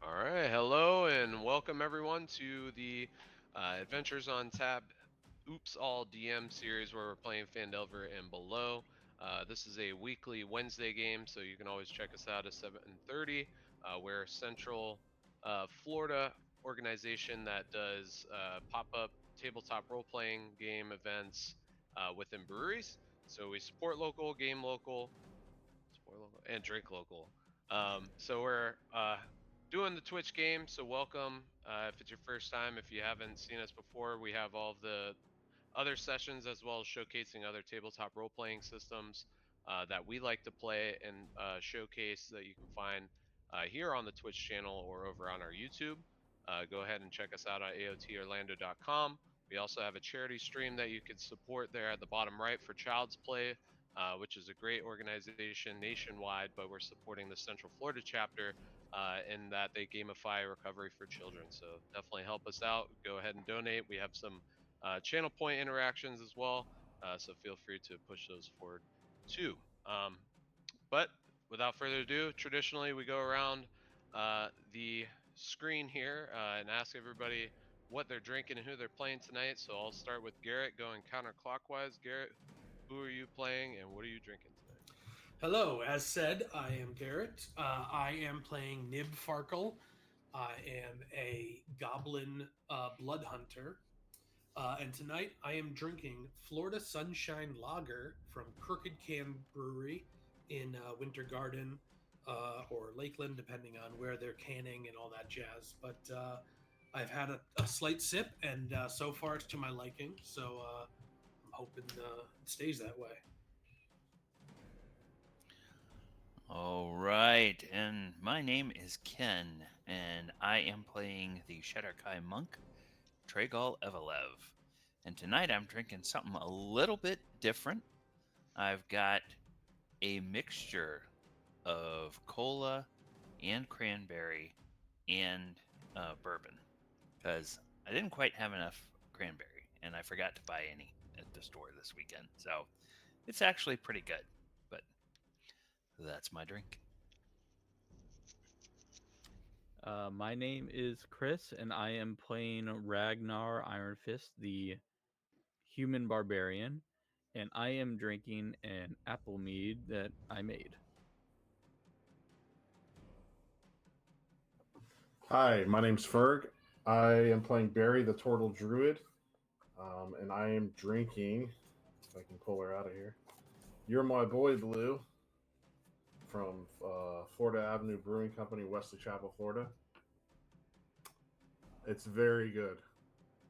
All right, hello and welcome everyone to the Adventures on Tab Oops All DM series where we're playing Phandelver and Below. This is a weekly Wednesday game, so you can always check us out at 7:30. We're a Central Florida organization that does pop-up tabletop role-playing game events within breweries. So we support local, game local, support local, and drink local. So we're doing the Twitch game. So welcome. If it's your first time, if you haven't seen us before, we have all of the other sessions as well as showcasing other tabletop role playing systems that we like to play and showcase that you can find here on the Twitch channel or over on our YouTube. Go ahead and check us out on aotorlando.com. We also have a charity stream that you could support there at the bottom right for Child's Play, which is a great organization nationwide, but we're supporting the Central Florida chapter in that they gamify recovery for children. So definitely help us out. Go ahead and donate. We have some channel point interactions as well. So feel free to push those forward too. But without further ado, traditionally we go around the screen here and ask everybody what they're drinking and who they're playing tonight. So I'll start with Garrett going counterclockwise. Garrett, who are you playing and what are you drinking tonight? Hello, as said, I am Garrett. I am playing Nib Farkle. I am a goblin blood hunter. And tonight I am drinking Florida Sunshine Lager from Crooked Can Brewery in Winter Garden or Lakeland, depending on where they're canning and all that jazz. But I've had a slight sip, and so far it's to my liking. So I'm hoping it stays that way. All right, and my name is Ken, and I am playing the Shadar monk, Tragal Evelev. And tonight I'm drinking something a little bit different. I've got a mixture of cola and cranberry and bourbon because I didn't quite have enough cranberry, and I forgot to buy any at the store this weekend. So it's actually pretty good, but that's my drink. My name is Chris, and I am playing Ragnar Iron Fist, the human barbarian, and I am drinking an apple mead that I made. Hi, my name's Ferg. I am playing Barry the Turtle Druid, and I am drinking. If I can pull her out of here. You're my boy, Blue, from Florida Avenue Brewing Company, Wesley Chapel, Florida. It's very good.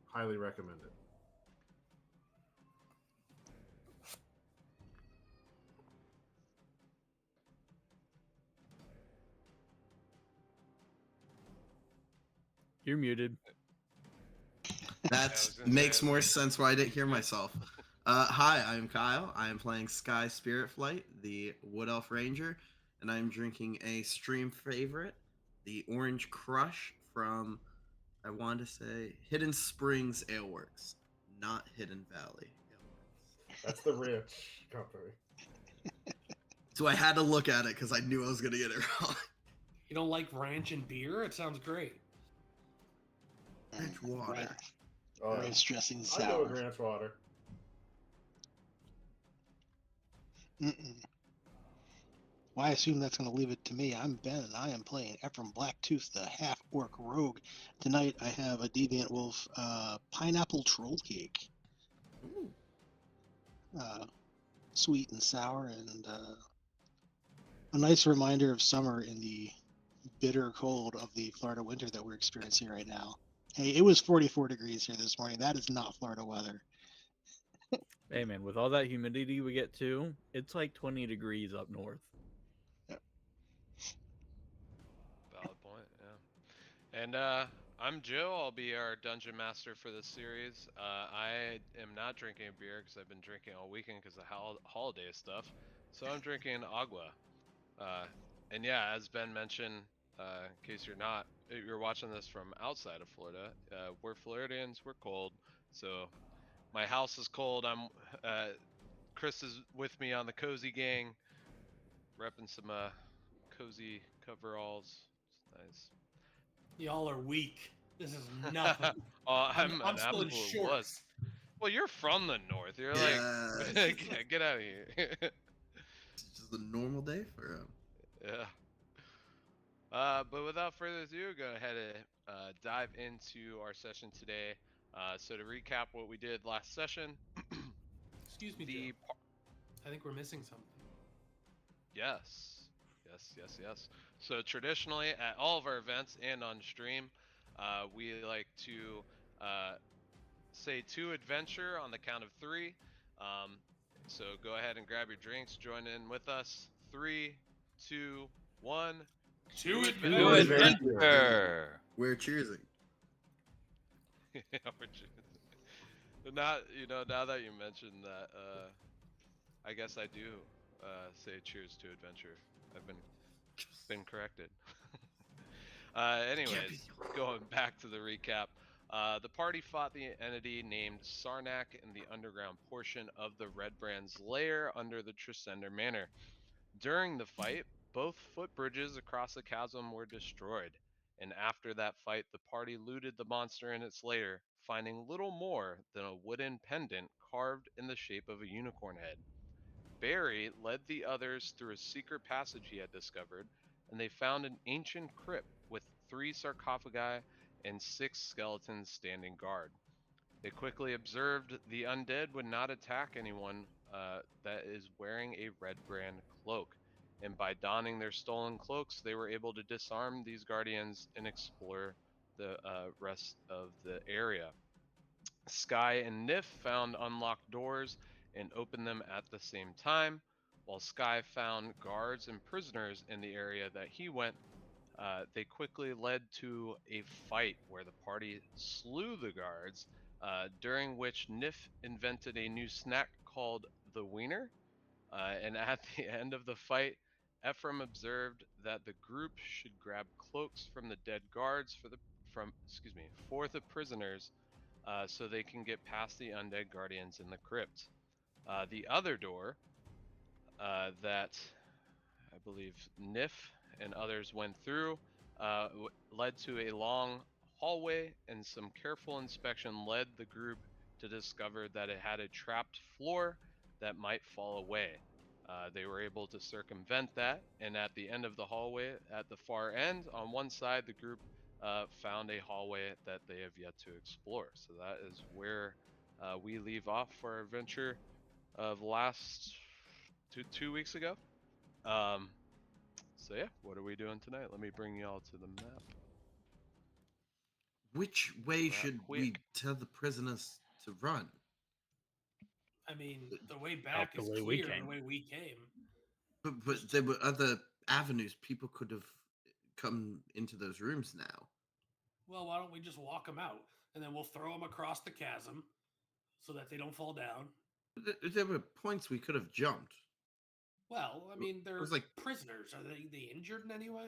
Highly recommend it. You're muted. I was That gonna makes say, more sense why I didn't hear myself. Hi, I'm Kyle. I am playing Sky Spirit Flight, the Wood Elf Ranger, and I'm drinking a stream favorite, the Orange Crush from, I want to say, Hidden Springs Aleworks, not Hidden Valley Aleworks. That's the rich company. So I had to look at it because I knew I was going to get it wrong. You don't like ranch and beer? It sounds great. Ranch water. Right, Oh, right, stressing I go with sour. ranch water. Mm-mm. Well, I assume that's going to leave it to me. I'm Ben, and I am playing Ephraim Blacktooth, the half-orc rogue. Tonight, I have a Deviant Wolf pineapple troll cake. Ooh. Sweet and sour, and a nice reminder of summer in the bitter cold of the Florida winter that we're experiencing right now. Hey, it was 44 degrees here this morning. That is not Florida weather. Hey man, with all that humidity we get too, it's like 20 degrees up north. valid point, yeah. And I'm Joe. I'll be our dungeon master for this series. I am not drinking a beer because I've been drinking all weekend because of holiday stuff. So I'm drinking agua. Uh, and yeah, as Ben mentioned, in case you're watching this from outside of Florida, we're Floridians. We're cold. So my house is cold. Uh, Chris is with me on the cozy gang, repping some cozy coveralls. It's nice. Y'all are weak. This is nothing. Oh, I'm I'm I'm an still in absolute wuss. shorts. Well, you're from the north. You're like, Yeah, get out of here. it's just a normal day for him. Yeah. But without further ado, go ahead and dive into our session today. So to recap what we did last session, Excuse me, Joe. the I think we're missing something. yes, yes. So traditionally at all of our events and on stream, we like to uh, say to adventure on the count of three. Um, so go ahead and grab your drinks, join in with us. Three, two, one. To To To To adventure. adventure. adventure. We're cheersing. Yeah, not now that you mentioned that, I guess I do say cheers to adventure. I've been corrected. Anyways, going back to the recap, the party fought the entity named Sarnak in the underground portion of the Red Brand's lair under the Trisender Manor. During the fight, both footbridges across the chasm were destroyed, and after that fight, the party looted the monster in its lair, finding little more than a wooden pendant carved in the shape of a unicorn head. Barry led the others through a secret passage he had discovered, and they found an ancient crypt with three sarcophagi and six skeletons standing guard. They quickly observed the undead would not attack anyone that is wearing a red brand cloak, and by donning their stolen cloaks, they were able to disarm these guardians and explore the rest of the area. Sky and Nif found unlocked doors and opened them at the same time, while Sky found guards and prisoners in the area that he went. They quickly led to a fight where the party slew the guards, during which Nif invented a new snack called the Wiener. And at the end of the fight, Ephraim observed that the group should grab cloaks from the dead guards for the prisoners, so they can get past the undead guardians in the crypt. The other door that I believe Nif and others went through led to a long hallway, and some careful inspection led the group to discover that it had a trapped floor that might fall away. They were able to circumvent that, and at the end of the hallway, at the far end, on one side, the group found a hallway that they have yet to explore. So that is where we leave off for our adventure of last 2 weeks ago. Um, so yeah, what are we doing tonight? Let me bring you all to the Which way map should we quick. tell the prisoners to run? I mean, the way Out back the is way we clear. The came. way we came. But there were other avenues. People could have come into those rooms now. Well, why don't we just walk them out, and then we'll throw them across the chasm so that they don't fall down. There were points we could have jumped. Well, I mean, It they're was like, prisoners. Are they injured in any way?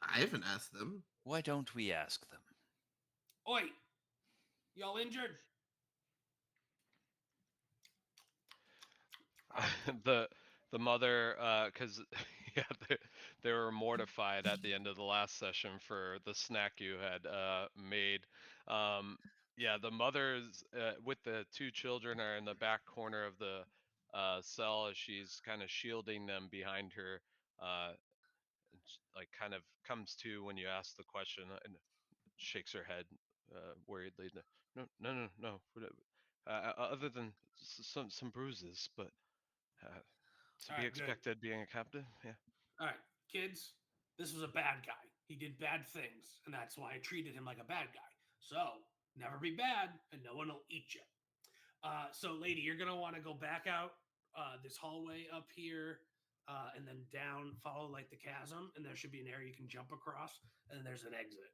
I haven't asked them. Why don't we ask them? Oi, y'all injured? the the mother, because yeah, they were mortified at the end of the last session for the snack you had made. Um, yeah, the mothers with the two children are in the back corner of the cell as she's kind of shielding them behind her. Like kind of comes to when you ask the question and shakes her head worriedly. No, no, no, no. Other than some bruises, but uh, to All be right, good. expected being a captive. Yeah. All right, kids, this was a bad guy. He did bad things, and that's why I treated him like a bad guy. So never be bad, and no one will eat you. So, lady, you're gonna want to go back out this hallway up here, and then down, follow like the chasm, and there should be an area you can jump across, and then there's an exit.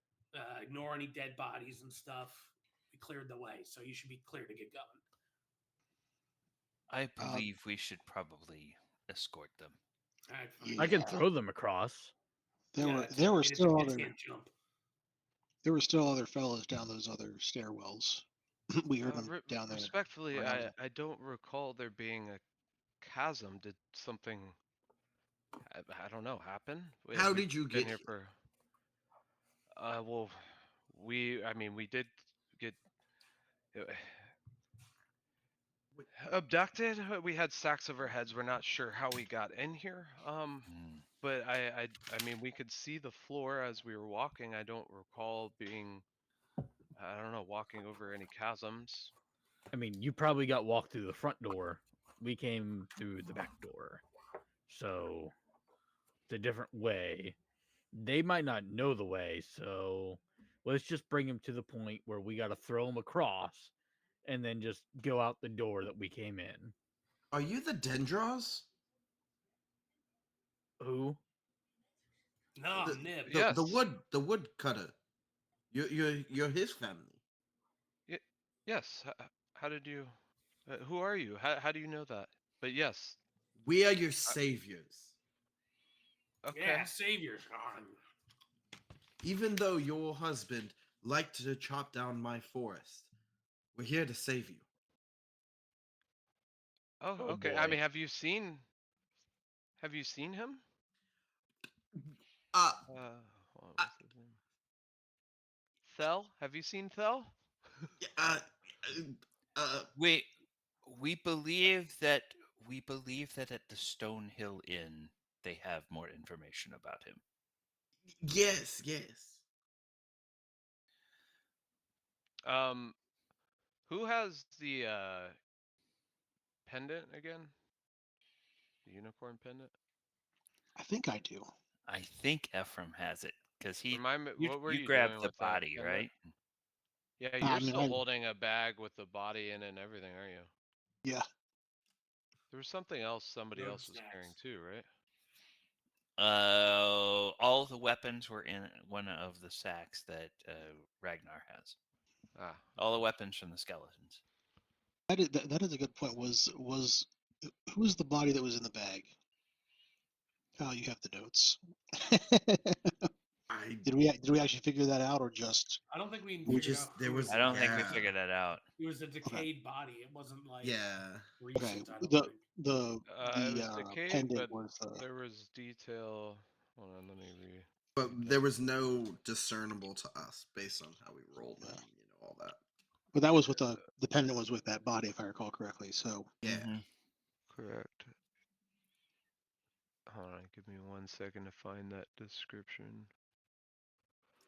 Ignore any dead bodies and stuff. We cleared the way, so you should be clear to get going. I Uh, believe we should probably escort them. All right, fine. I can yeah, throw them across. there Yeah, were that's there fine. were I mean, if the still kids other can't jump. there were still other fellows down those other stairwells. We heard them down there Respectfully, growling. I don't recall there being a chasm. Did something I don't know happen? How We've did you been get here here? for Well, I mean, we did get uh, Wait, abducted. We had sacks over our heads. We're not sure how we got in here. Hmm. But I mean, we could see the floor as we were walking. I don't recall being, I don't know, walking over any chasms. I mean, you probably got walked through the front door. We came through the back door. So it's a different way. They might not know the way, so let's just bring him to the point where we got to throw him across and then just go out the door that we came in. are you the Dendros? Who? No, The Nib. Yes. the woodcutter. You're his family. Y yes. How did you? Who are you? How do you know that? But yes. We are your I, saviors. Yeah, okay. saviors. Even though your husband liked to chop down my forest, we're here to save you. Oh, Oh okay. I boy. mean, have you seen him? Uh, Hold on, uh, what's his name? Thel? Have you seen Thel? uh, uh, We we believe that we believe that at the Stonehill Inn they have more information about him. yes, yes. Um, who has the pendant again? The unicorn pendant? I think I do. I think Ephraim has it because Remind me, what were you you grabbed doing the with that body, pendant? right? Yeah, I you're mean, still I holding a bag with the body in it and everything, aren't you? yeah. There was something else somebody Road else was carrying snacks. too, right? All the weapons were in one of the sacks that Ragnar has. Ah, All the okay. weapons from the skeletons. That is a good point. Was who was the body that was in the bag? Oh, you have the notes. I Did we actually figure that out, or just I don't think we we figured out just there who it I was don't was. think we yeah figured that out. It was a okay? decayed body. It wasn't like yeah, Okay. recent. I don't The think. the It the was decayed, pendant but was there was detail. Hold on, let me but read there that. was no discernible to us based on how we rolled yeah. and all that. But that was what the pendant was with that body, if I recall correctly. So Yeah. Hmm. Correct. Hold on, give me 1 second to find that description.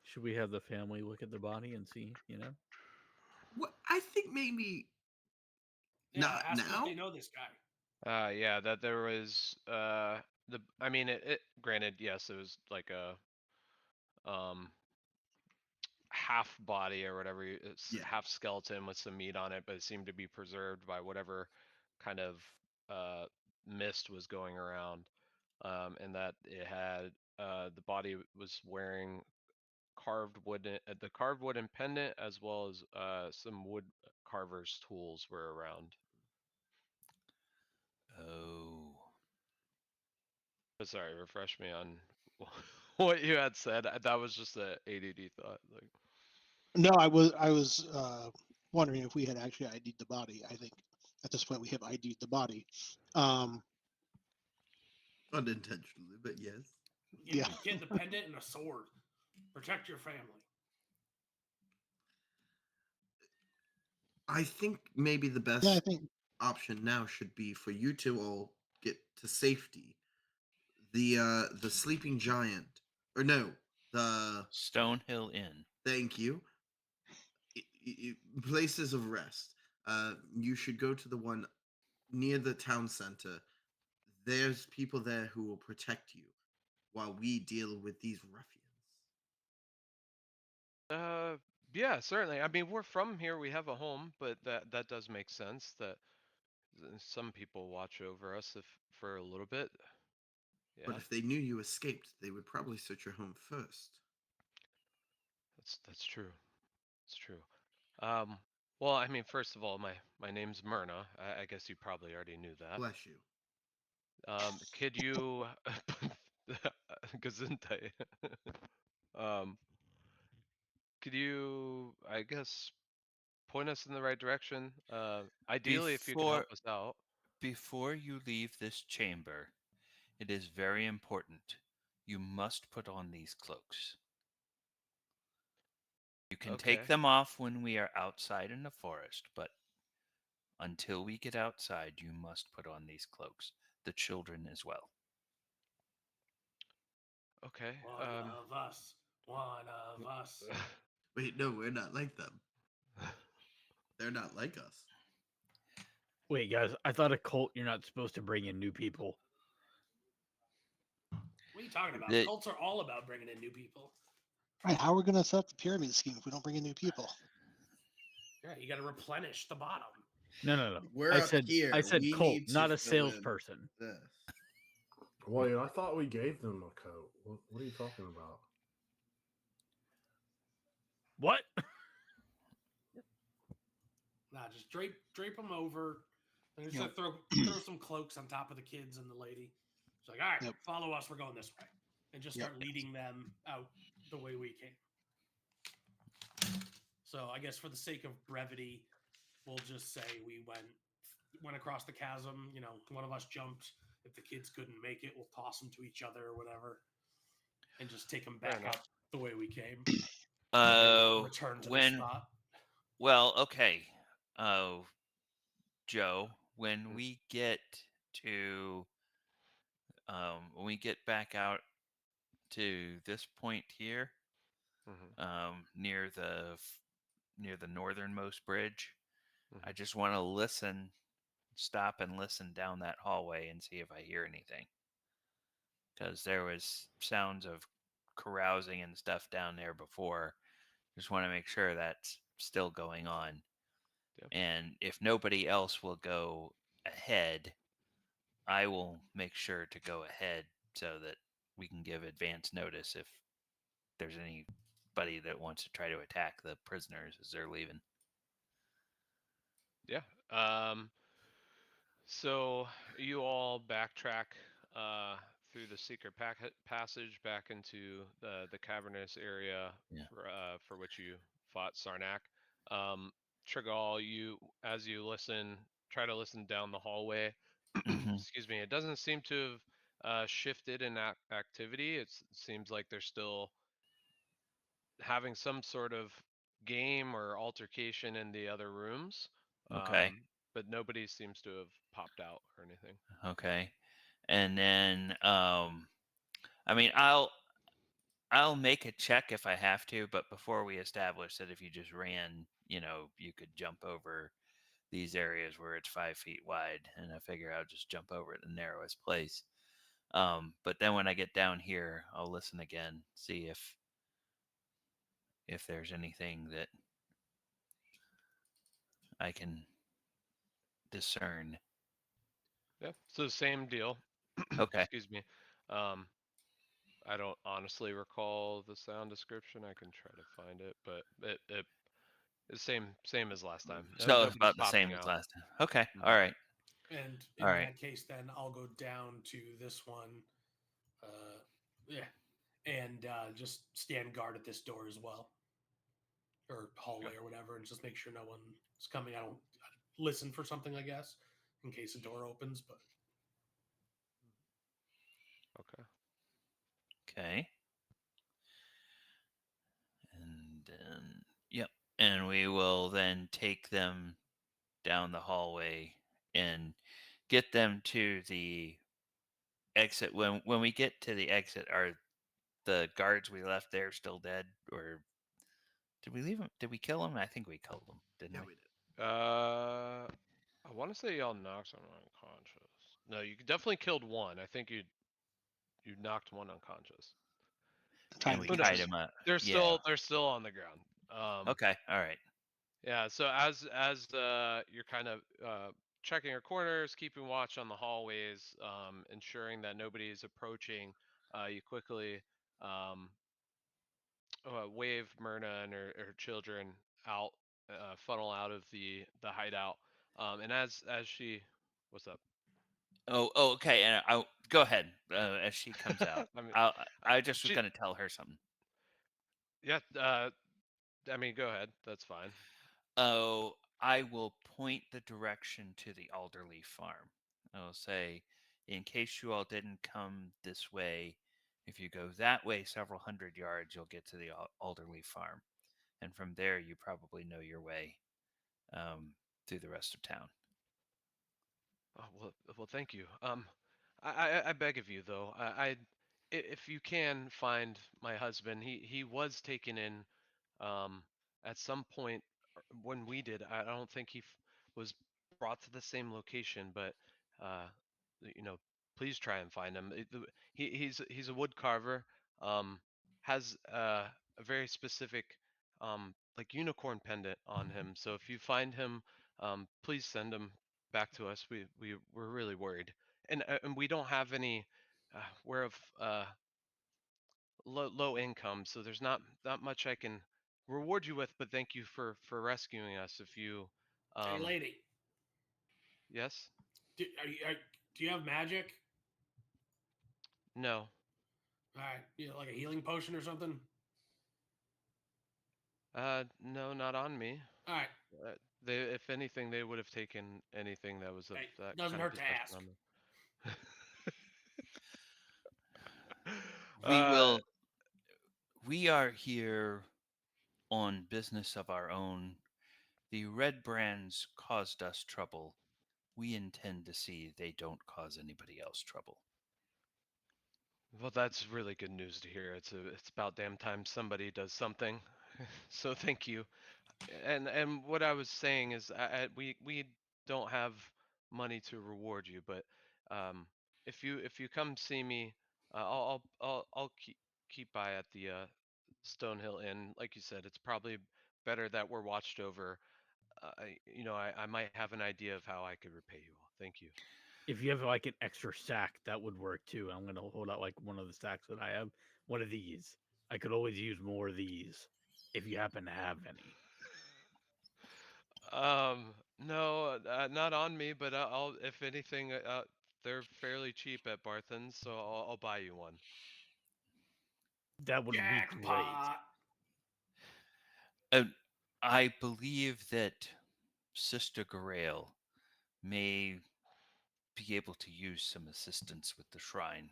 Should we have the family look at the body and see, you know? What I think maybe Yeah, not ask them if now. they know this guy. Yeah, that there was I mean it granted, yes, it was like a um half body or whatever, it's Yeah. half skeleton with some meat on it, but it seemed to be preserved by whatever kind of uh mist was going around. And that it had the body was wearing the carved wooden pendant as well as some wood carver's tools were around. Oh. But sorry, refresh me on what you had said. That was just a ADD thought. Like, no, I was wondering if we had actually ID'd the body. I think at this point we have ID'd the body. Um, Unintentionally, but yes. Give yeah, the kid the pendant and a sword. Protect your family. I think maybe the yeah. I best think option now should be for you to all get to safety. The sleeping giant, or no, the Stonehill Inn. thank you. Places of rest. You should go to the one near the town center. There's people there who will protect you while we deal with these ruffians. uh, yeah, certainly. I mean, we're from here. We have a home, but that does make sense that some people watch over us if for a little bit. But Yeah, if they knew you escaped, they would probably search your home first. that's true. It's true. Um, well, I mean, first of all, my name's Myrna. I guess you probably already knew that. Bless you. Could you, Gesundheit. Um, could you, I guess, point us in the right direction? Ideally, if you could Before help us out. before you leave this chamber, it is very important. You must put on these cloaks. You can take Okay. them off when we are outside in the forest, but until we get outside, you must put on these cloaks. The children as well. Okay. One of us. One of us. Wait, no, we're not like them. They're not like us. Wait, guys, I thought a cult you're not supposed to bring in new people. What are you talking about? The- Cults are all about bringing in new people. Right? How are we going to set up the pyramid scheme if we don't bring in new people? Yeah, you got to replenish the bottom. No. We're I up said here. I said We cult, need to not a fill in salesperson. this. Wait, I thought we gave them a coat. What are you talking about? What? Nah, just drape them over. And just Yep. throw some cloaks on top of the kids and the lady. It's like, all right, Yep. follow us. We're going this way, and just Yep. start leading them out the way we came. So I guess for the sake of brevity, we'll just say we went across the chasm. You know, one of us jumped. If the kids couldn't make it, we'll toss them to each other or whatever, and just take them Fair back enough. up the way we came. Return to the When spot. well, okay. Joe, when we get to when we get back out to this point here, Mhm. near the northernmost bridge, I Mhm. just want to stop and listen down that hallway and see if I hear anything. Because there was sounds of carousing and stuff down there before. Just want to make sure that's still going on. Yeah. And if nobody else will go ahead, I will make sure to go ahead so that we can give advance notice if there's anybody that wants to try to attack the prisoners as they're leaving. Yeah. So you all backtrack through the secret passage back into the cavernous area Yeah. for which you fought Sarnak. Um, Trigal, you as you try to listen down the hallway. Mm-hmm. Excuse me. It doesn't seem to have shifted in activity. It seems like they're still having some sort of game or altercation in the other rooms. Okay. But nobody seems to have popped out or anything. Okay. And then I mean I'll make a check if I have to, but before we establish that if you just ran, you could jump over these areas where it's 5 feet wide, and I figure I'll just jump over at the narrowest place. But then when I get down here, I'll listen again, see if there's anything that I can discern. Yeah, so the same deal. Okay. Excuse me. Um, I don't honestly recall the sound description. I can try to find it, but it's same as last time. So it's Nobody's about the same popping as out. last time. Okay. All Mhm. right. And All in right. that case, then I'll go down to this one. Yeah. And just stand guard at this door as well, or hallway or whatever, and just make sure no one's coming. I don't listen for something, I guess, in case a door opens. But Okay. Okay. And then, yep. And we will then take them down the hallway and get them to the exit. When we get to the exit, are the guards we left there still dead, or did we leave them? Did we kill them? I think we killed them, didn't Yeah, we? we did. I want to say y'all knocked someone unconscious. No, you definitely killed one. I think you knocked one unconscious. And Time we Who tied knows? him up. They're Yeah. still on the ground. Okay. All right. Yeah. So as you're kind of checking your corners, keeping watch on the hallways, ensuring that nobody's approaching, you quickly um, wave Myrna and her children out, funnel out of the hideout. And as she, what's up? Oh. Okay. And I go ahead as she comes out. I mean, I just was she, gonna tell her something. yeah. I mean, go ahead. That's fine. Oh, I will point the direction to the Alderley farm. I'll say, in case you all didn't come this way, if you go that way several hundred yards, you'll get to the Alderley farm. and from there you probably know your way through the rest of town. Oh, well, thank you. I beg of you though, if you can find my husband, he was taken in, um, at some point when we did. I don't think was brought to the same location, but uh, you know, please try and find him. He's a wood carver, um, has a very specific like unicorn pendant on him. So if you find him, please send him back to us. We're really worried, and we don't have any. We're of low income, so there's not much I can reward you with. But thank you for rescuing us. If you, Hey, um, lady, yes, do you have magic? no, All right, like a healing potion or something. no, not on me. All right, Uh, they, if anything, they would have taken anything that was of hey, that doesn't kind of hurt to possession ask. on them. We uh, will. We are here on business of our own. The red brands caused us trouble. We intend to see they don't cause anybody else trouble. well, that's really good news to hear. It's about damn time somebody does something. So thank you. And what I was saying is, we don't have money to reward you, but if you come see me, I'll keep by at the Stonehill Inn. Like you said, it's probably better that we're watched over. I might have an idea of how I could repay you all. Thank you. If you have like an extra sack, that would work too. I'm gonna hold out like one of the sacks that I have. One of these. I could always use more of these if you happen to have any. No, not on me, but I'll, if anything, they're fairly cheap at Barthen's, so I'll buy you one. That would be great. Jackpot. Uh, I believe that Sister Grail may be able to use some assistance with the shrine.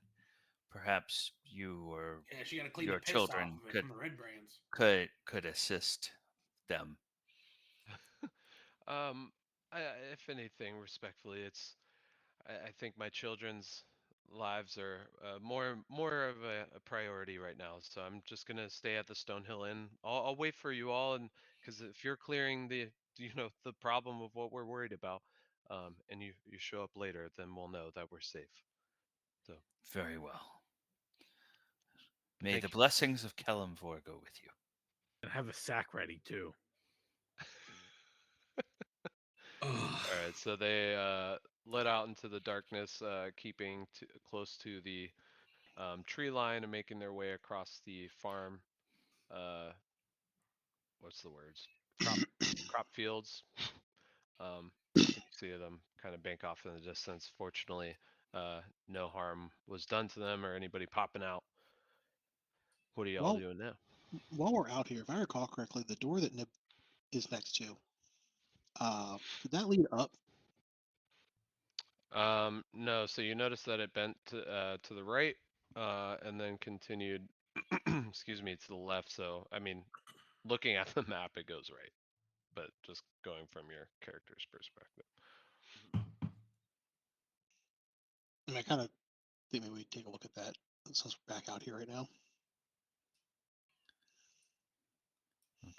Perhaps you or Yeah, she got to clean the your piss off children of it from the red brands. could assist them. Um, if anything, respectfully, I think my children's lives are more of a priority right now. So I'm just gonna stay at the Stonehill Inn. I'll wait for you all, and because if you're clearing the problem of what we're worried about, and you show up later, then we'll know that we're safe. So, Very well. but May the thank you. blessings of Kellamvor go with you. And have a sack ready too. Ugh. All right, so they let out into the darkness, keeping close to the tree line and making their way across the farm. Uh, what's the words? Crop fields. You see them kind of bank off in the distance. Fortunately, no harm was done to them or anybody popping out. What are y'all While doing now? while we're out here, if I recall correctly, the door that Nib is next to, did that lead up? No, so you notice that it bent to the right, and then continued, excuse me, to the left. So, I mean, looking at the map, it goes right, but just going from your character's perspective. I mean, I kind of think maybe we take a look at that since we're back out here right now.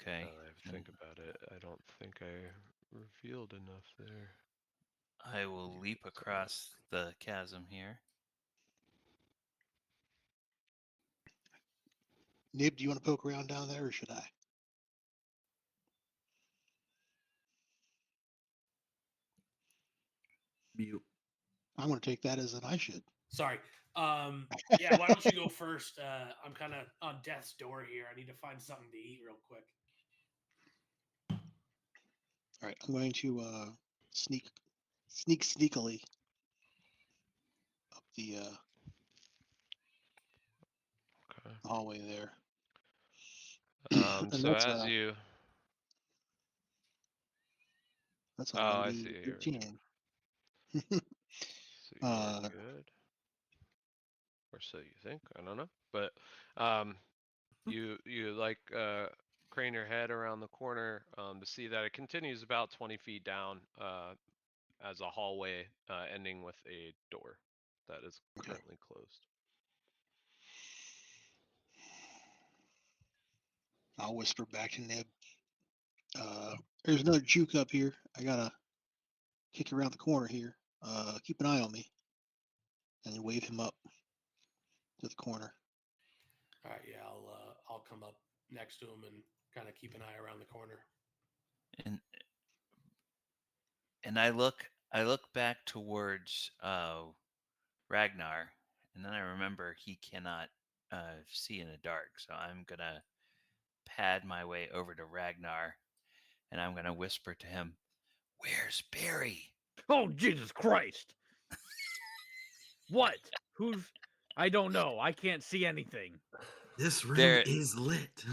Okay. Now that I And think about it, I don't think I revealed enough there. I will leap across the chasm here. Nib, do you want to poke around down there, or should I? Mute. I'm going to take that as an I should. Sorry. Yeah, why don't you go first? I'm kind of on death's door here. I need to find something to eat real quick. All right, I'm going to sneakily up the Okay. hallway there. And So as you, that's a oh, I see mighty you're 18. so you are uh, good, or so you think. I don't know, but um, you like crane your head around the corner to see that it continues about 20 feet down as a hallway ending with a door that is Okay. currently closed. I'll whisper back to Nib. There's another juke up here. I gotta kick around the corner here. Keep an eye on me. And then wave him up to the corner. All right, yeah, I'll come up next to him and kind of keep an eye around the corner. And I look back towards Ragnar, and then I remember he cannot see in the dark, so I'm gonna pad my way over to Ragnar, and I'm gonna whisper to him, "Where's Barry?" Oh, Jesus Christ! What? Who's? I don't know. I can't see anything. This room There, is lit.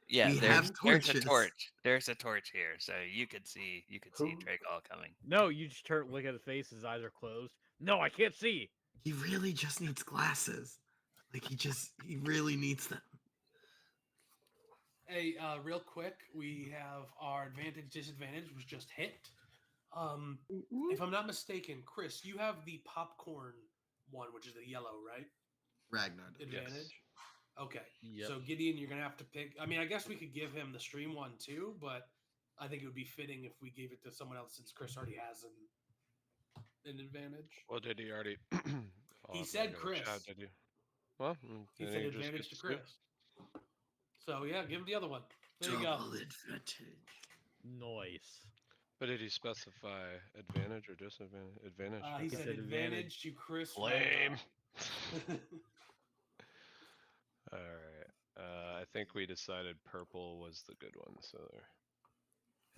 yeah, We there's have there's a torches. torch. There's a torch here, so you could see Who? Draco coming. No, you just turn, look at his face. His eyes are closed. No, I can't see. He really just needs glasses. Like he really needs them. Hey, real quick, we have our advantage disadvantage was just hit. If I'm not mistaken, Chris, you have the popcorn one, which is the yellow, right? Ragnar does. Advantage. Okay. Yep. So Gideon, you're gonna have to pick. I mean, I guess we could give him the stream one too, but I think it would be fitting if we gave it to someone else since Chris already has an advantage. Well, did he already? He I'll said go Chris. chat, did you? Well, He then said he just advantage gets to to skip. Chris. So yeah, give him the other one. There you go. Double advantage. Noise. But did he specify advantage or disadvantage? Advantage. He okay. said said advantage to Chris. Lame. Ragnar. All right. I think we decided purple was the good one. So there.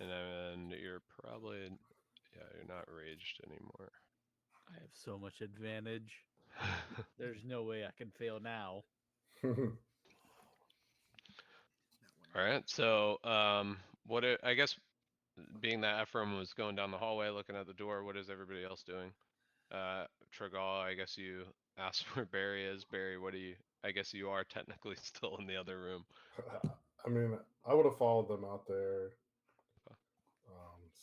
And then you're probably, yeah, you're not raged anymore. I have so much advantage. There's no way I can fail now. All right. So, I guess being that Ephraim was going down the hallway looking at the door, what is everybody else doing? Trigal, I guess you asked where Barry is. Barry, what do you? I guess you are technically still in the other room. I mean, I would have followed them out there.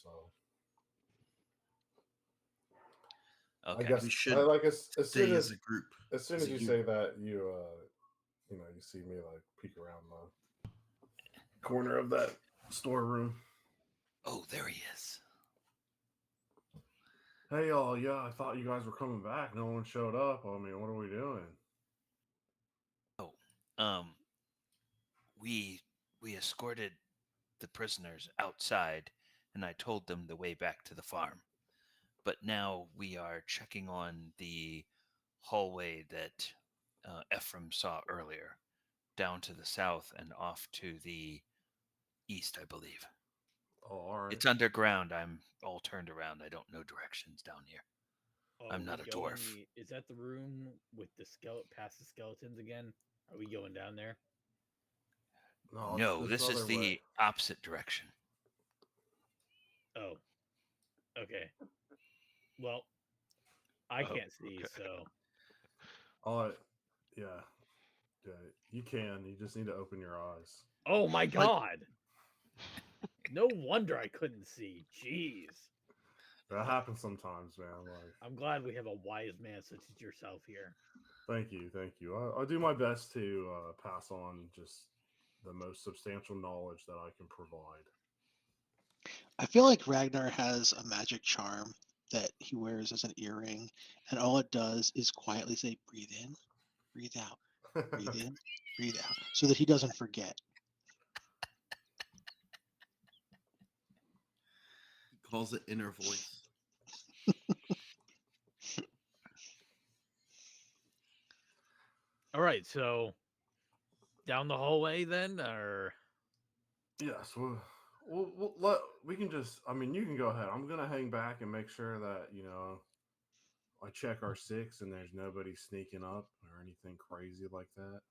So Okay. I guess We should like as stay soon as as a group. as as a you unit. say that, you you see me like peek around the corner of that storeroom. Oh, there he is. Hey y'all, yeah, I thought you guys were coming back. No one showed up. I mean, what are we doing? Oh, um, we escorted the prisoners outside, and I told them the way back to the farm. But now we are checking on the hallway that Ephraim saw earlier, down to the south and off to the east, I believe. Oh, all right. It's underground. I'm all turned around. I don't know directions down here. Oh, I'm are not we a going dwarf. Is that the room with the past the skeletons again? Are we going down there? No, No, it's this the is other way. the opposite direction. Oh, okay. Well, I Oh, can't see, okay. so Oh, yeah, yeah. You can. You just need to open your eyes. oh my Like- god! No wonder I couldn't see. Jeez. That happens sometimes, man. Like, I'm glad we have a wise man such as yourself here. thank you, thank you. I'll do my best to pass on just the most substantial knowledge that I can provide. I feel like Ragnar has a magic charm that he wears as an earring, and all it does is quietly say, breathe in, breathe out, breathe in, breathe out, so that he doesn't forget. He calls it inner voice. All right, so down the hallway then, or Yes, we can just. I mean, you can go ahead. I'm gonna hang back and make sure that I check our six and there's nobody sneaking up or anything crazy like that.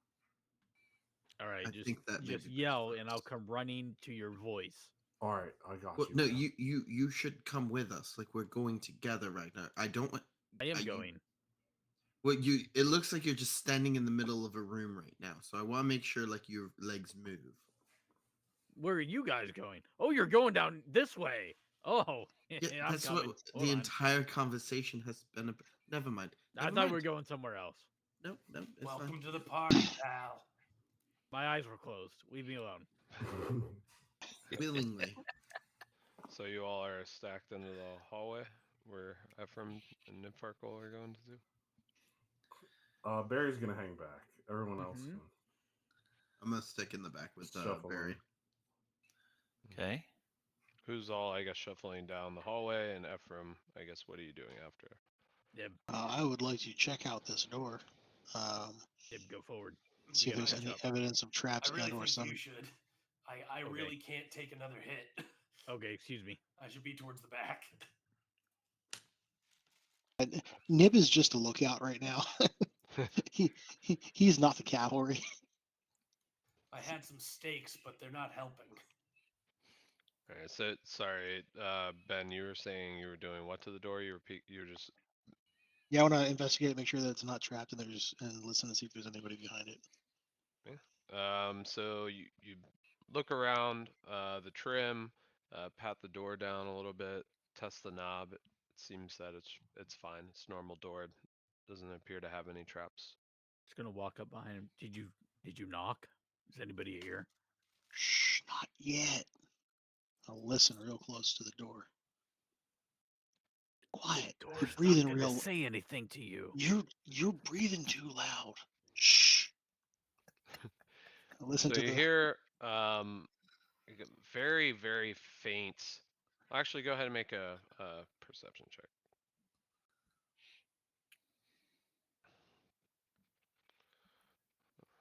all right, I think that may just be yell best. and I'll come running to your voice. All right, I got Well, you. no, man. you should come with us. Like we're going together right now. I don't want. I am you- going. Well, you. It looks like you're just standing in the middle of a room right now. So I want to make sure like your legs move. Where are you guys going? Oh, you're going down this way. Oh, Yeah, I'm that's coming. what Hold the on. entire conversation has been. Never mind. I Never thought we mind. were going somewhere else. No, no, it's Welcome fine. to the party, pal. My eyes were closed. Leave me alone. Willingly. So you all are stacked into the hallway where Ephraim and Nibfarkle are going to. Barry's gonna hang back. Everyone else Mhm. can I'm gonna stick in the back with shuffle Barry. in. Okay. Who's all, I guess, shuffling down the hallway, and Ephraim, I guess, what are you doing after? Yep. I would like to check out this door. Yep. Go forward. See if Yeah, there's match any up. evidence of I traps really and or think something. you should. I Okay. really can't take another hit. Okay. Excuse me. I should be towards the back. Nib is just a lookout right now. He's not the cavalry. I had some steaks, but they're not helping. All right. So sorry, Ben. You were saying you were doing what to the door? You were just. Yeah, I want to investigate, make sure that it's not trapped, and there's and listen to see if there's anybody behind it. So you look around the trim, pat the door down a little bit, test the knob. It seems that it's fine. It's a normal door. It doesn't appear to have any traps. Just gonna walk up behind him. Did you knock? Is anybody here? Shh, not yet. I'll listen real close to the door. Quiet. The You're door's breathing not gonna real. say anything to you. You're breathing too loud. Shh. Listen So to you the. hear very very faint. Actually, go ahead and make a perception check.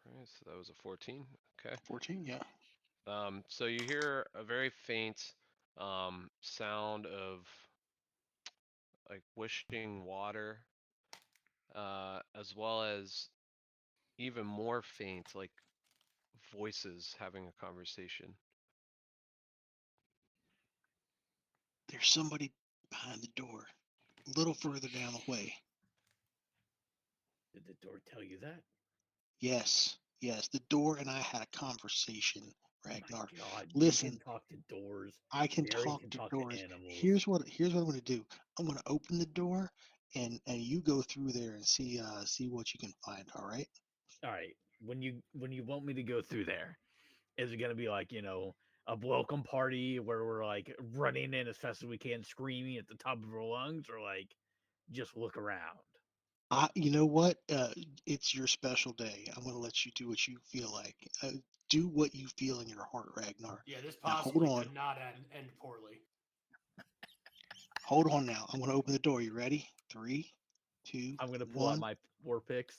All right, so that was a 14. Okay. 14, yeah. So you hear a very faint sound of like wishing water, as well as even more faint, like voices having a conversation. There's somebody behind the door, a little further down the way. Did the door tell you that? Yes, yes. The door and I had a conversation, Oh Ragnar. my God! Listen, You can talk to doors. I can Barry talk can to talk doors. to animals. Here's what I'm gonna do. I'm gonna open the door, and you go through there and see what you can find. All right. All right. When you want me to go through there, is it gonna be like a welcome party where we're like running in as fast as we can, screaming at the top of our lungs, or like just look around? You know what? It's your special day. I'm gonna let you do what you feel like. Do what you feel in your heart, Ragnar. Yeah, this Now hold possibly on. could not end poorly. Hold on now. I'm gonna open the door. You ready? 3, 2, I'm gonna pull out 1. my war picks,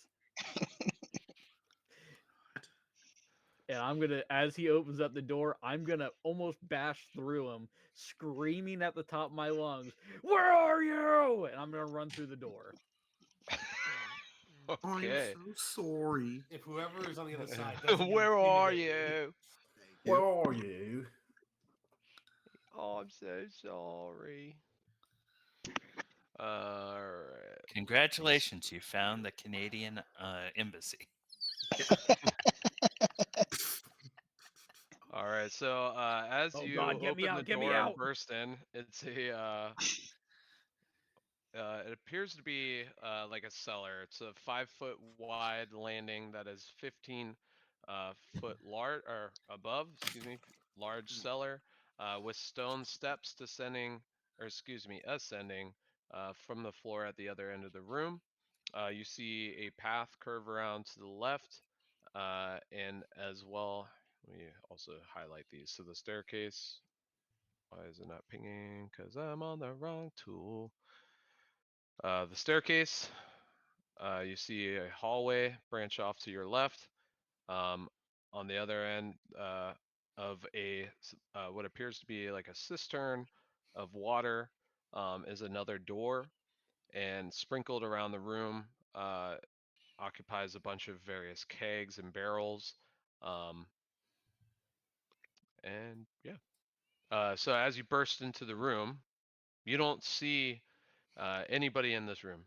and I'm gonna, as he opens up the door, I'm gonna almost bash through him, screaming at the top of my lungs, "Where are you?" And I'm gonna run through the door. I'm Okay. so sorry. If whoever is on the other side doesn't Where are intimidate me, you? Thank Where you. are you? Oh, I'm so sorry. Alright. Congratulations, you found the Canadian embassy. Alright, so as Oh you God, get me open the out! Get me door and out! burst in, it's it appears to be like a cellar. It's a 5-foot wide landing that is 15 foot large or above, excuse me, large cellar with stone steps descending, or excuse me, ascending from the floor at the other end of the room. You see a path curve around to the left, and as well, let me also highlight these. So the staircase, why is it not pinging? Because I'm on the wrong tool. The staircase, you see a hallway branch off to your left. Um, on the other end of what appears to be like a cistern of water is another door, and sprinkled around the room occupies a bunch of various kegs and barrels. Um, and yeah. So as you burst into the room, you don't see anybody in this room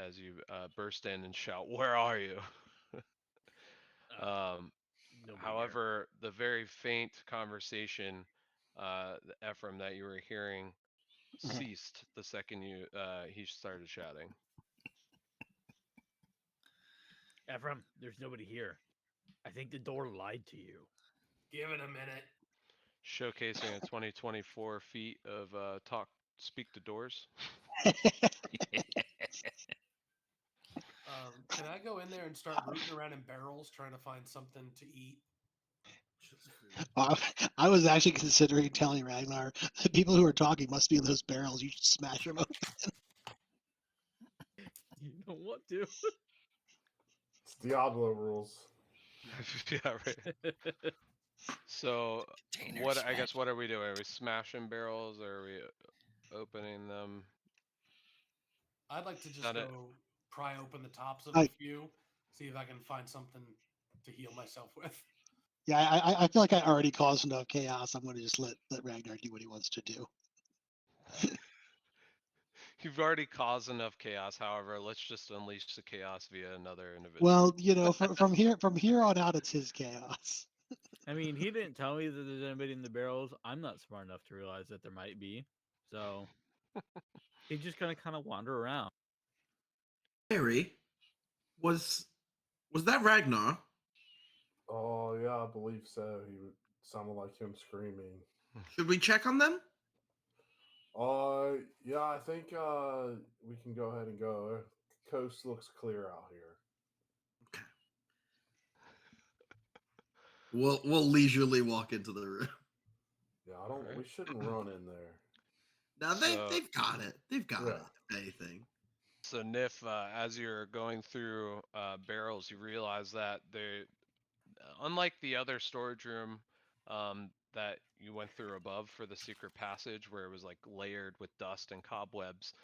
as you burst in and shout, "Where are you?" Uh, um, Nobody However, the very faint conversation, Ephraim, that you were hearing ceased the second he started shouting, Ephraim, there's nobody here. I think the door lied to you. Give it a minute. showcasing a 2024 feat of speak to doors. Can I go in there and start rooting around in barrels trying to find something to eat? Just food. I was actually considering telling Ragnar the people who are talking must be in those barrels. You should smash them open. You don't want to. It's Diablo rules. Yeah, right. So, Container what I smash. guess what are we doing? Are we smashing barrels or are we opening them? I'd like to just Not it. go pry open the tops of a I few, see if I can find something to heal myself with. yeah, I feel like I already caused enough chaos. I'm going to just let Ragnar do what he wants to do. You've already caused enough chaos. However, let's just unleash the chaos via another individual. Well, from here on out, it's his chaos. I mean, he didn't tell me that there's anybody in the barrels. I'm not smart enough to realize that there might be. So he's just gonna kind of wander around. Harry, was that Ragnar? Oh yeah, I believe so. He would sounded like him screaming. Should we check on them? Yeah, I think we can go ahead and go. Coast looks clear out here. Okay. We'll leisurely walk into the room. Yeah, I don't. Alright. We shouldn't run in there. Now So, they've got it. They've got Yeah. it. If anything. so Nif, as you're going through barrels, you realize that they, unlike the other storage room that you went through above for the secret passage, where it was like layered with dust and cobwebs,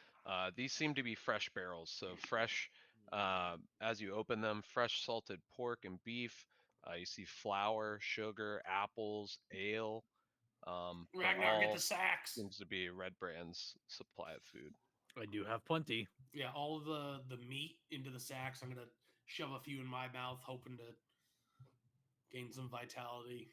these seem to be fresh barrels. So fresh, as you open them, fresh salted pork and beef. You see flour, sugar, apples, ale, but Ragnar, get the all sacks. seems to be Red Brand's supply of food. I do have plenty. Yeah, all of the meat into the sacks. I'm gonna shove a few in my mouth, hoping to gain some vitality.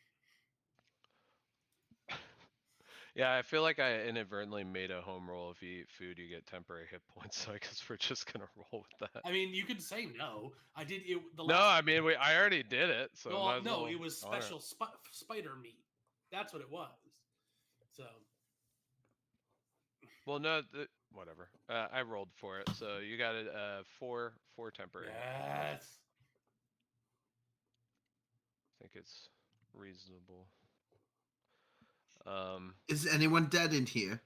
Yeah, I feel like I inadvertently made a home roll. If you eat food, you get temporary hit points. So I guess we're just gonna roll with that. I mean, you could say no. I did it the No, last. I mean I already did it, so No, might as no, well it was honor it. special spider meat. That's what it was. So Well, no, whatever. I rolled for it, so you got it. Four temporary. yes, I think it's reasonable. Um, Is anyone dead in here?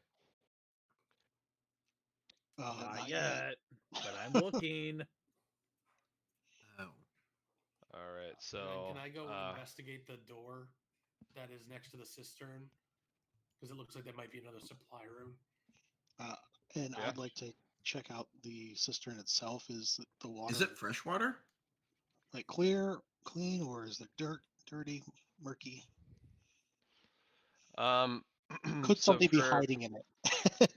Not Not yet. yet, but I'm looking. Oh. all right. Ryan, So, can I go investigate the door that is next to the cistern? Because it looks like there might be another supply room. And yeah. I'd like to check out the cistern itself. Is the water Is it freshwater? like clear, clean, or is it dirty, murky? Um, Could so something be for hiding in it?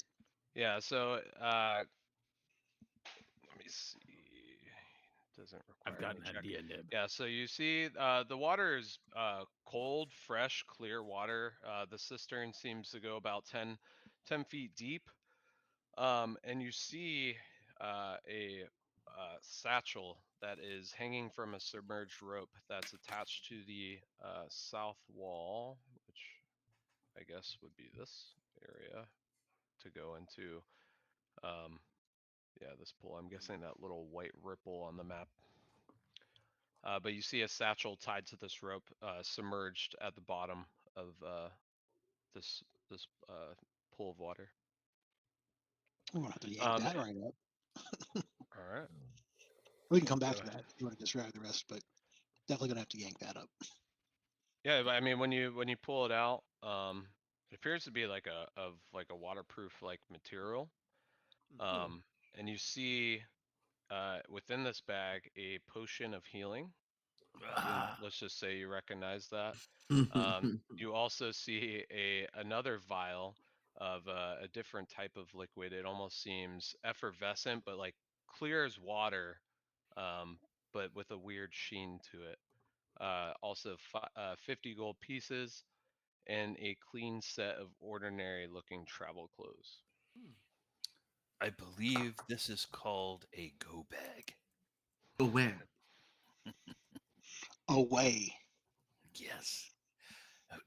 yeah, so let me see. Doesn't I've require got any an check. idea, Nib. Yeah, so you see the water is cold, fresh, clear water. The cistern seems to go about 10 feet deep. And you see a satchel that is hanging from a submerged rope that's attached to the south wall, which I guess would be this area to go into. Um, yeah, this pool. I'm guessing that little white ripple on the map. But you see a satchel tied to this rope, submerged at the bottom of this this pool of water. I'm gonna have to yank Um, that right up. all right, We can come back go to that ahead. if you want to describe the rest, but definitely gonna have to yank that up. Yeah, but I mean, when you pull it out, it appears to be like a waterproof like material. Um, and you see within this bag a potion of healing. Let's just say you recognize that. You also see another vial of a different type of liquid. It almost seems effervescent, but like clear as water, um, but with a weird sheen to it. also 50 gold pieces, and a clean set of ordinary looking travel clothes. I believe this is called a go bag. Go where? Away. Yes.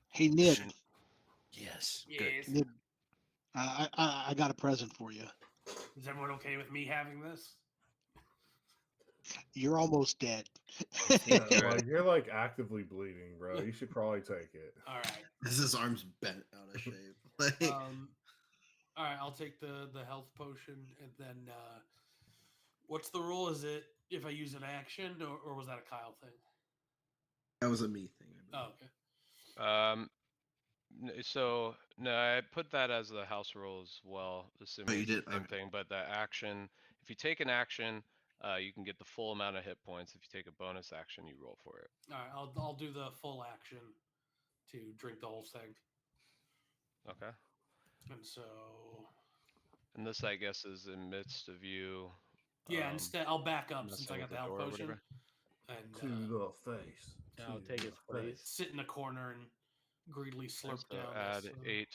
Hey, Nib. And Yes. Good. Yes. Nib, I got a present for you. Is everyone okay with me having this? You're almost dead. Yeah, do it. like you're like actively bleeding, bro. You should probably take it. All right. His arm's bent out of shape. Like, All right. I'll take the health potion, and then what's the rule? Is it if I use an action, or was that a Kyle thing? that was a me thing. I Oh, believe. okay. So no, I put that as the house rule as well, Oh, assuming you it's the did? same Okay. thing. But the action, if you take an action, you can get the full amount of hit points. If you take a bonus action, you roll for it. All right. I'll do the full action to drink the whole thing, Okay. and so And this, I guess, is in midst of you yeah. Instead, I'll back up since messing I with got the the health door or potion, whatever. and To the face. I'll to take the its place. face. sit in a corner and greedily slurp So down add this. 8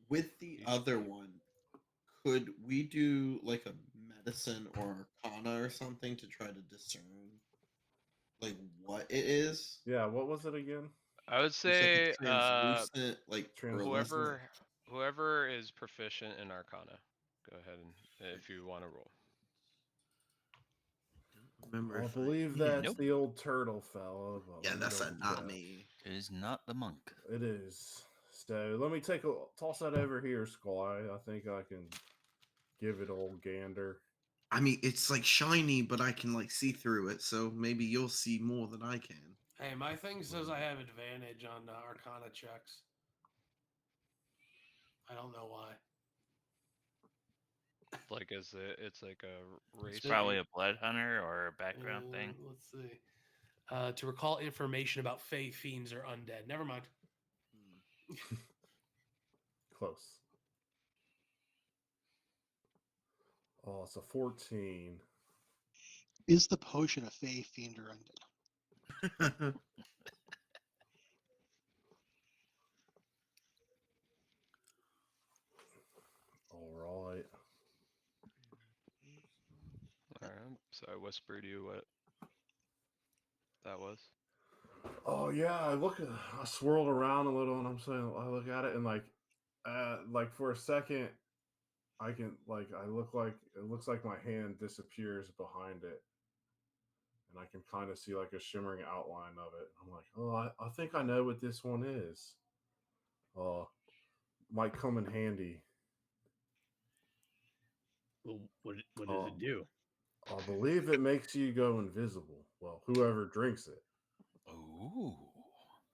With the other HP. one, could we do like a medicine or arcana or something to try to discern like what it is? Yeah, what was it again? I would It's like a say translucent, like pearlescent. whoever is proficient in Arcana, go ahead and if you want to roll. Remember I if believe I... that's Nope. the old turtle fella. But Yeah, let me that's double not check. me. It is not the monk. It is. So let me toss that over here, Sky. I think I can give it old gander. I mean, it's like shiny, but I can like see through it, so maybe you'll see more than I can. Hey, my thing says I have advantage on Arcana checks. I don't know why. Like it's like a race. It's So- probably a blood hunter or a background thing. Let's see. To recall information about fey fiends or undead. Never mind. Close. Oh, it's a 14. Is the potion a fey fiend or undead? All right. All right. So I whispered you what that was. Oh yeah, I swirled around a little, and I'm saying I look at it, and like for a second, I look like it looks like my hand disappears behind it, and I can kind of see like a shimmering outline of it. I'm like, oh, I think I know what this one is. Might come in handy. Well, what does it do? I believe it makes you go invisible. Well, whoever drinks it. Ooh.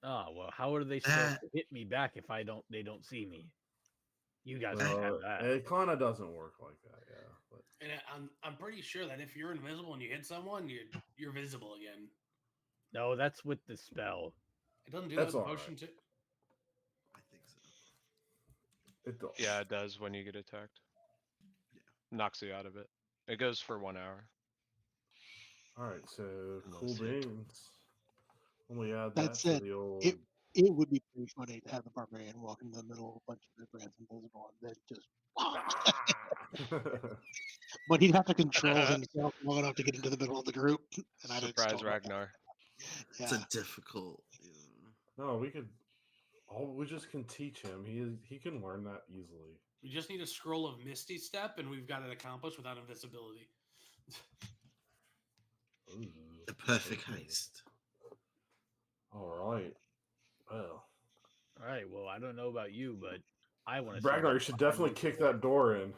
Ah, well, how are they supposed That to hit me back if they don't see me? You guys Eh. don't have that. It kind of doesn't work like that, yeah. But And I'm pretty sure that if you're invisible and you hit someone, you're visible again. No, that's with the spell. It doesn't do that that's with the all potion right. too. I think so. It does. Yeah, it does when you get attacked. Yeah. Knocks you out of it. It goes for 1 hour. All right, so cool Unless you- beans. When we add That that to said, the old. it would be pretty funny to have the barbarian walk into the middle of a bunch of their brands invisible and then just. But he'd have to control himself long enough to get into the middle of the group, and I just Surprise don't know. Ragnar. It's Yeah. a difficult. No, we could. We just can teach him. He can learn that easily. We just need a scroll of Misty Step, and we've got it accomplished without invisibility. Ooh, The perfect okay. heist. All right. Well, All right. Well, I don't know about you, but I want to see. Ragnar, you what's should behind definitely this kick door. that door in.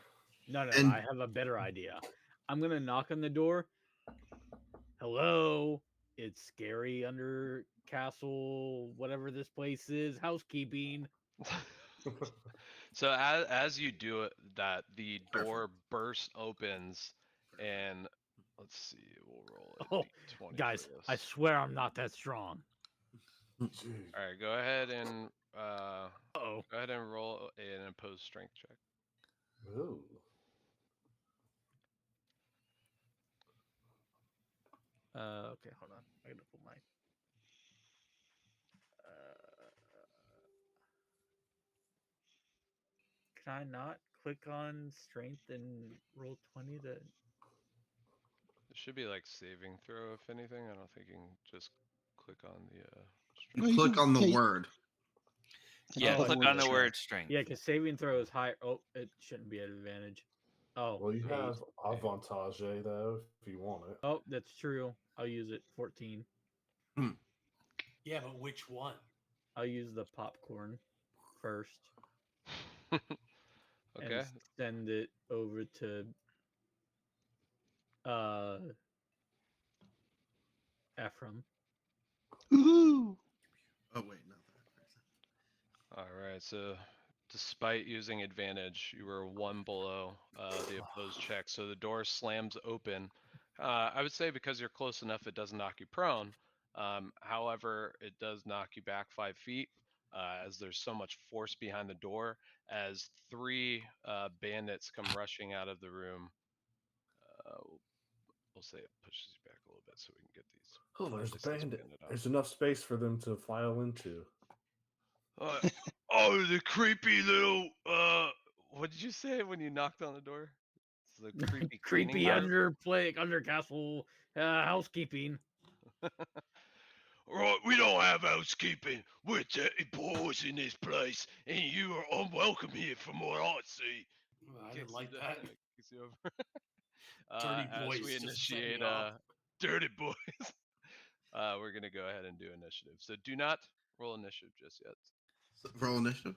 No, And- I have a better idea. I'm gonna knock on the door. Hello, it's scary under castle, whatever this place is. Housekeeping. So as you do it, that the Perfect. door bursts opens, and let's see, we'll roll a Oh, d20 guys, for this. I swear I'm not that strong. Jeez. All right, go ahead and Oh, roll an opposed strength check. Ooh. okay, hold on. I gotta pull my. Can I not click on strength and roll 20 to? It should be like saving throw, if anything. I don't think you can just click on the You Well, you click can- on the yeah, you- word. Yeah, Oh, click I on the see. word strength. Yeah, because saving throw is high. Oh, it shouldn't be at advantage. Oh, Well, you 8. have avantage though, if you want it. Oh, that's true. I'll use it. 14. Yeah, but which one? I'll use the popcorn first Okay. and send it over to uh Ephraim. Woohoo! Oh wait, not that person. All right. So, despite using advantage, you were one below the opposed check. So the door slams open. I would say because you're close enough, it doesn't knock you prone. However, it does knock you back 5 feet, as there's so much force behind the door. As three bandits come rushing out of the room. We'll say it pushes you back a little bit so we can get these. Oh, there's a place this bandit. bandit off. There's enough space for them to file into. Oh, the creepy little what did you say when you knocked on the door? It's the creepy cleaning Creepy crew? under castle housekeeping. Right, we don't have housekeeping. We're dirty boys in this place, and you are unwelcome here from what I see. Well, I Kicks didn't like you that. down, kicks you over. Dirty As boys we just set me initiate off. dirty boys. We're gonna go ahead and do initiative. So do not roll initiative just yet. So, roll initiative.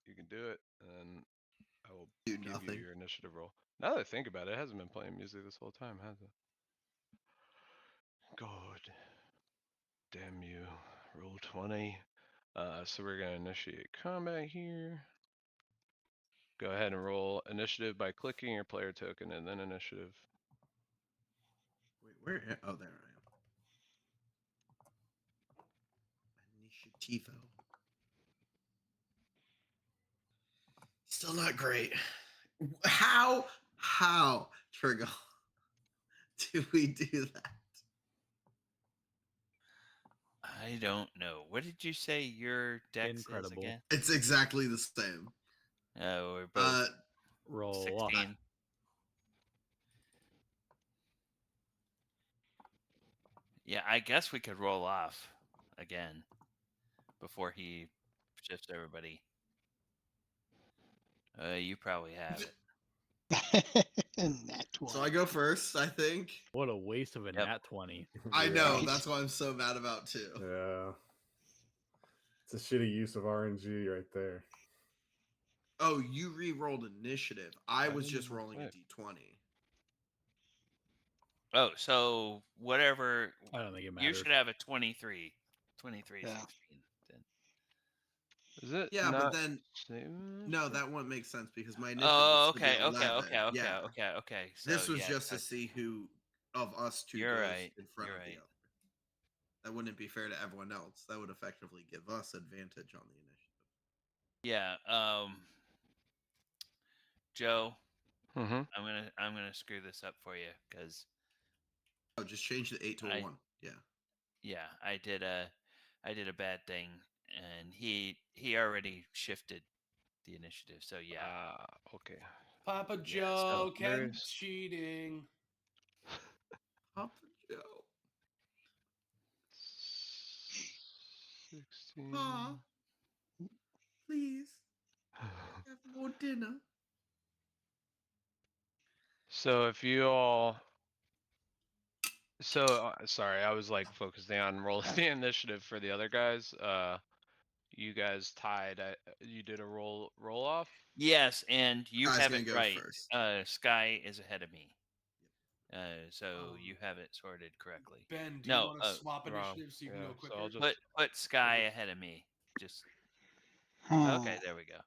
You can do it, and I will Do give nothing. you your initiative roll. Now that I think about it, it hasn't been playing music this whole time, has it? God damn you. Roll 20. So we're going to initiate combat here. Go ahead and roll initiative by clicking your player token and then initiative. Wait, where? Oh, there I am. Initiativo. Still not great. How Trigger do we do that? I don't know. What did you say your dex is Incredible. again? It's exactly the same. We're both Roll off. 16. Yeah, I guess we could roll off again before he shifts everybody. You probably have it. Nat 20. So I go first, I think. What a waste of a Yep. nat 20. I know, Right. that's what I'm so mad about too. Yeah. It's a shitty use of RNG right there. Oh, you re-rolled initiative. I was didn't just even rolling a click. d20. Oh, so whatever. I don't think it You matters. should have a 23. 23, Yeah. 16. Then. Is it Yeah, not but then same no, initiative? that wouldn't make sense because my initiative Oh, would still okay, be 11. Yeah. okay. So This was yeah, just so to see who of us two You're goes right, in front you're of the right. other. That wouldn't be fair to everyone else. That would effectively give us advantage on the initiative. Yeah. Joe, Mm-hmm. I'm gonna screw this up for you because Oh, just change the 8 to a I- 1. Yeah. I did a bad thing, and he already shifted the initiative. So yeah. Okay. Papa Yeah, Joe, so Ken's there's- cheating. Papa Joe. 16. Aw. Please have more dinner. So if you all, so sorry, I was like focusing on rolling the initiative for the other guys. You guys tied. You did a roll off. Yes, and you Sky's have gonna it go right. first. Sky is ahead of me. So Um, you have it sorted correctly. Ben, do No, you want to swap wrong. initiative so you can Yeah, go so quicker? I'll just- Put Sky ahead of me. Just Hmm. okay. There we go.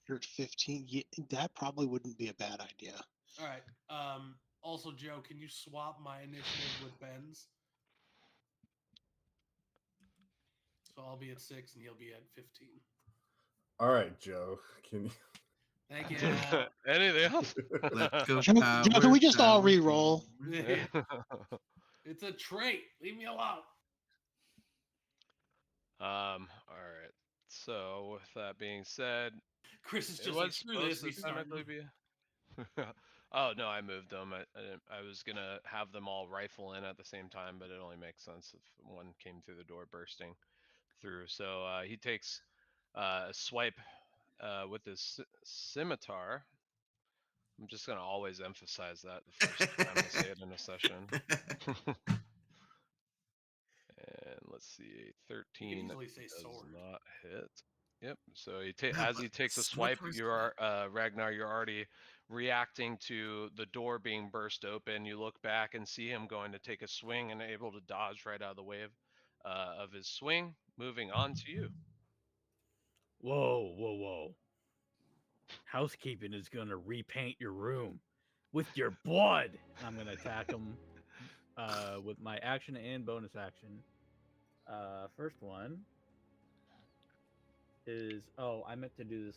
You're at 15. Yeah, that probably wouldn't be a bad idea. All right. Also, Joe, can you swap my initiative with Ben's? So I'll be at 6 and he'll be at 15. All right, Joe. Can you? Thank you. Anything else? Let's go. Joe, can we just all re-roll? Yeah. It's a trait. Leave me alone. All right. So with that being said, Chris is It just like, was screw supposed this. to These aren't. technically be. Oh no, I moved them. I was gonna have them all rifle in at the same time, but it only makes sense if one came through the door bursting through. So he takes a swipe with his scimitar. I'm just gonna always emphasize that the first time I say it in a session. And let's see, You could 13 easily say does sword. not hit. Yep. So he Yeah, as but he takes a swipe, Scimitar's you are Ragnar. You're already reacting to the door being burst open. You look back and see him going to take a swing and able to dodge right out of the way of his swing. Moving on to you. Whoa, whoa, whoa. Housekeeping is going to repaint your room with your blood. And I'm going to attack him with my action and bonus action. First one is, oh, I meant to do this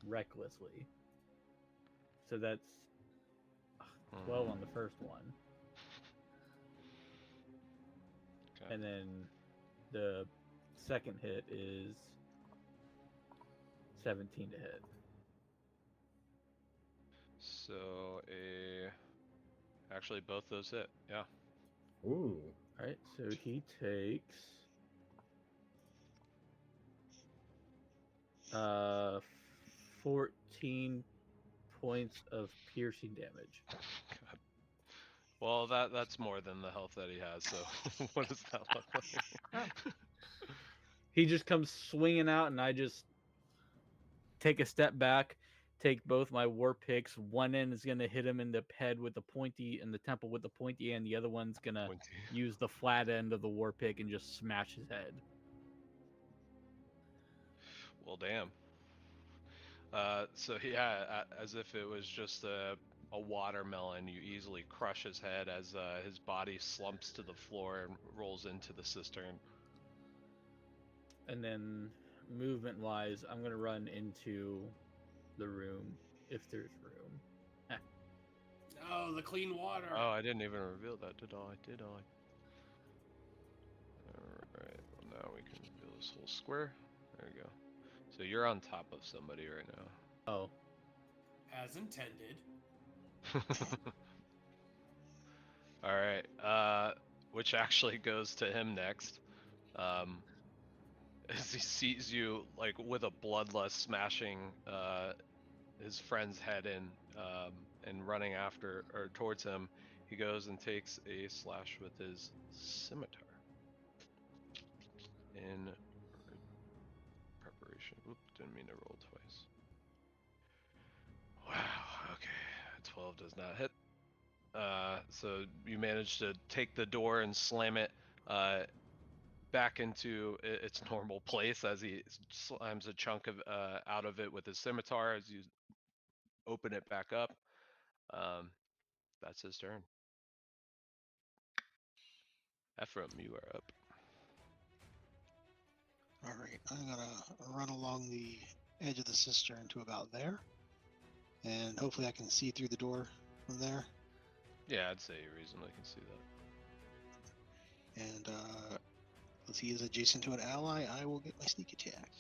recklessly. So that's 12 on the first one. Okay. And then the second hit is 17 to hit. So actually both those hit. Yeah. Ooh. All right, so he takes 14 points of piercing damage. God. Well, that's more than the health that he has. So what does that look like? He just comes swinging out, and I just take a step back, take both my war picks. One end is going to hit him in the head with the pointy, and the temple with the pointy end. The other one's going to Pointy. use the flat end of the war pick and just smash his head. Well, damn. So yeah, as if it was just a watermelon, you easily crush his head as his body slumps to the floor and rolls into the cistern. And then, movement-wise, I'm going to run into the room, if there's room. Oh, the clean water. Oh, I didn't even reveal that, did I? Did I? Alright, well now we can reveal this whole square. There we go. So you're on top of somebody right now. Oh. As intended. Alright, which actually goes to him next. As he sees you, like, with a bloodlust smashing his friend's head in and running after or towards him, he goes and takes a slash with his scimitar. In preparation. Oop, didn't mean to roll twice. Wow, okay. 12 does not hit. So you manage to take the door and slam it back into its normal place as he slams a chunk of out of it with his scimitar as you open it back up. That's his turn. Ephraim, you are up. All right, I'm gonna run along the edge of the cistern to about there, and hopefully I can see through the door from there. Yeah, I'd say you reasonably can see that. And if he is adjacent to an ally, I will get my sneak attack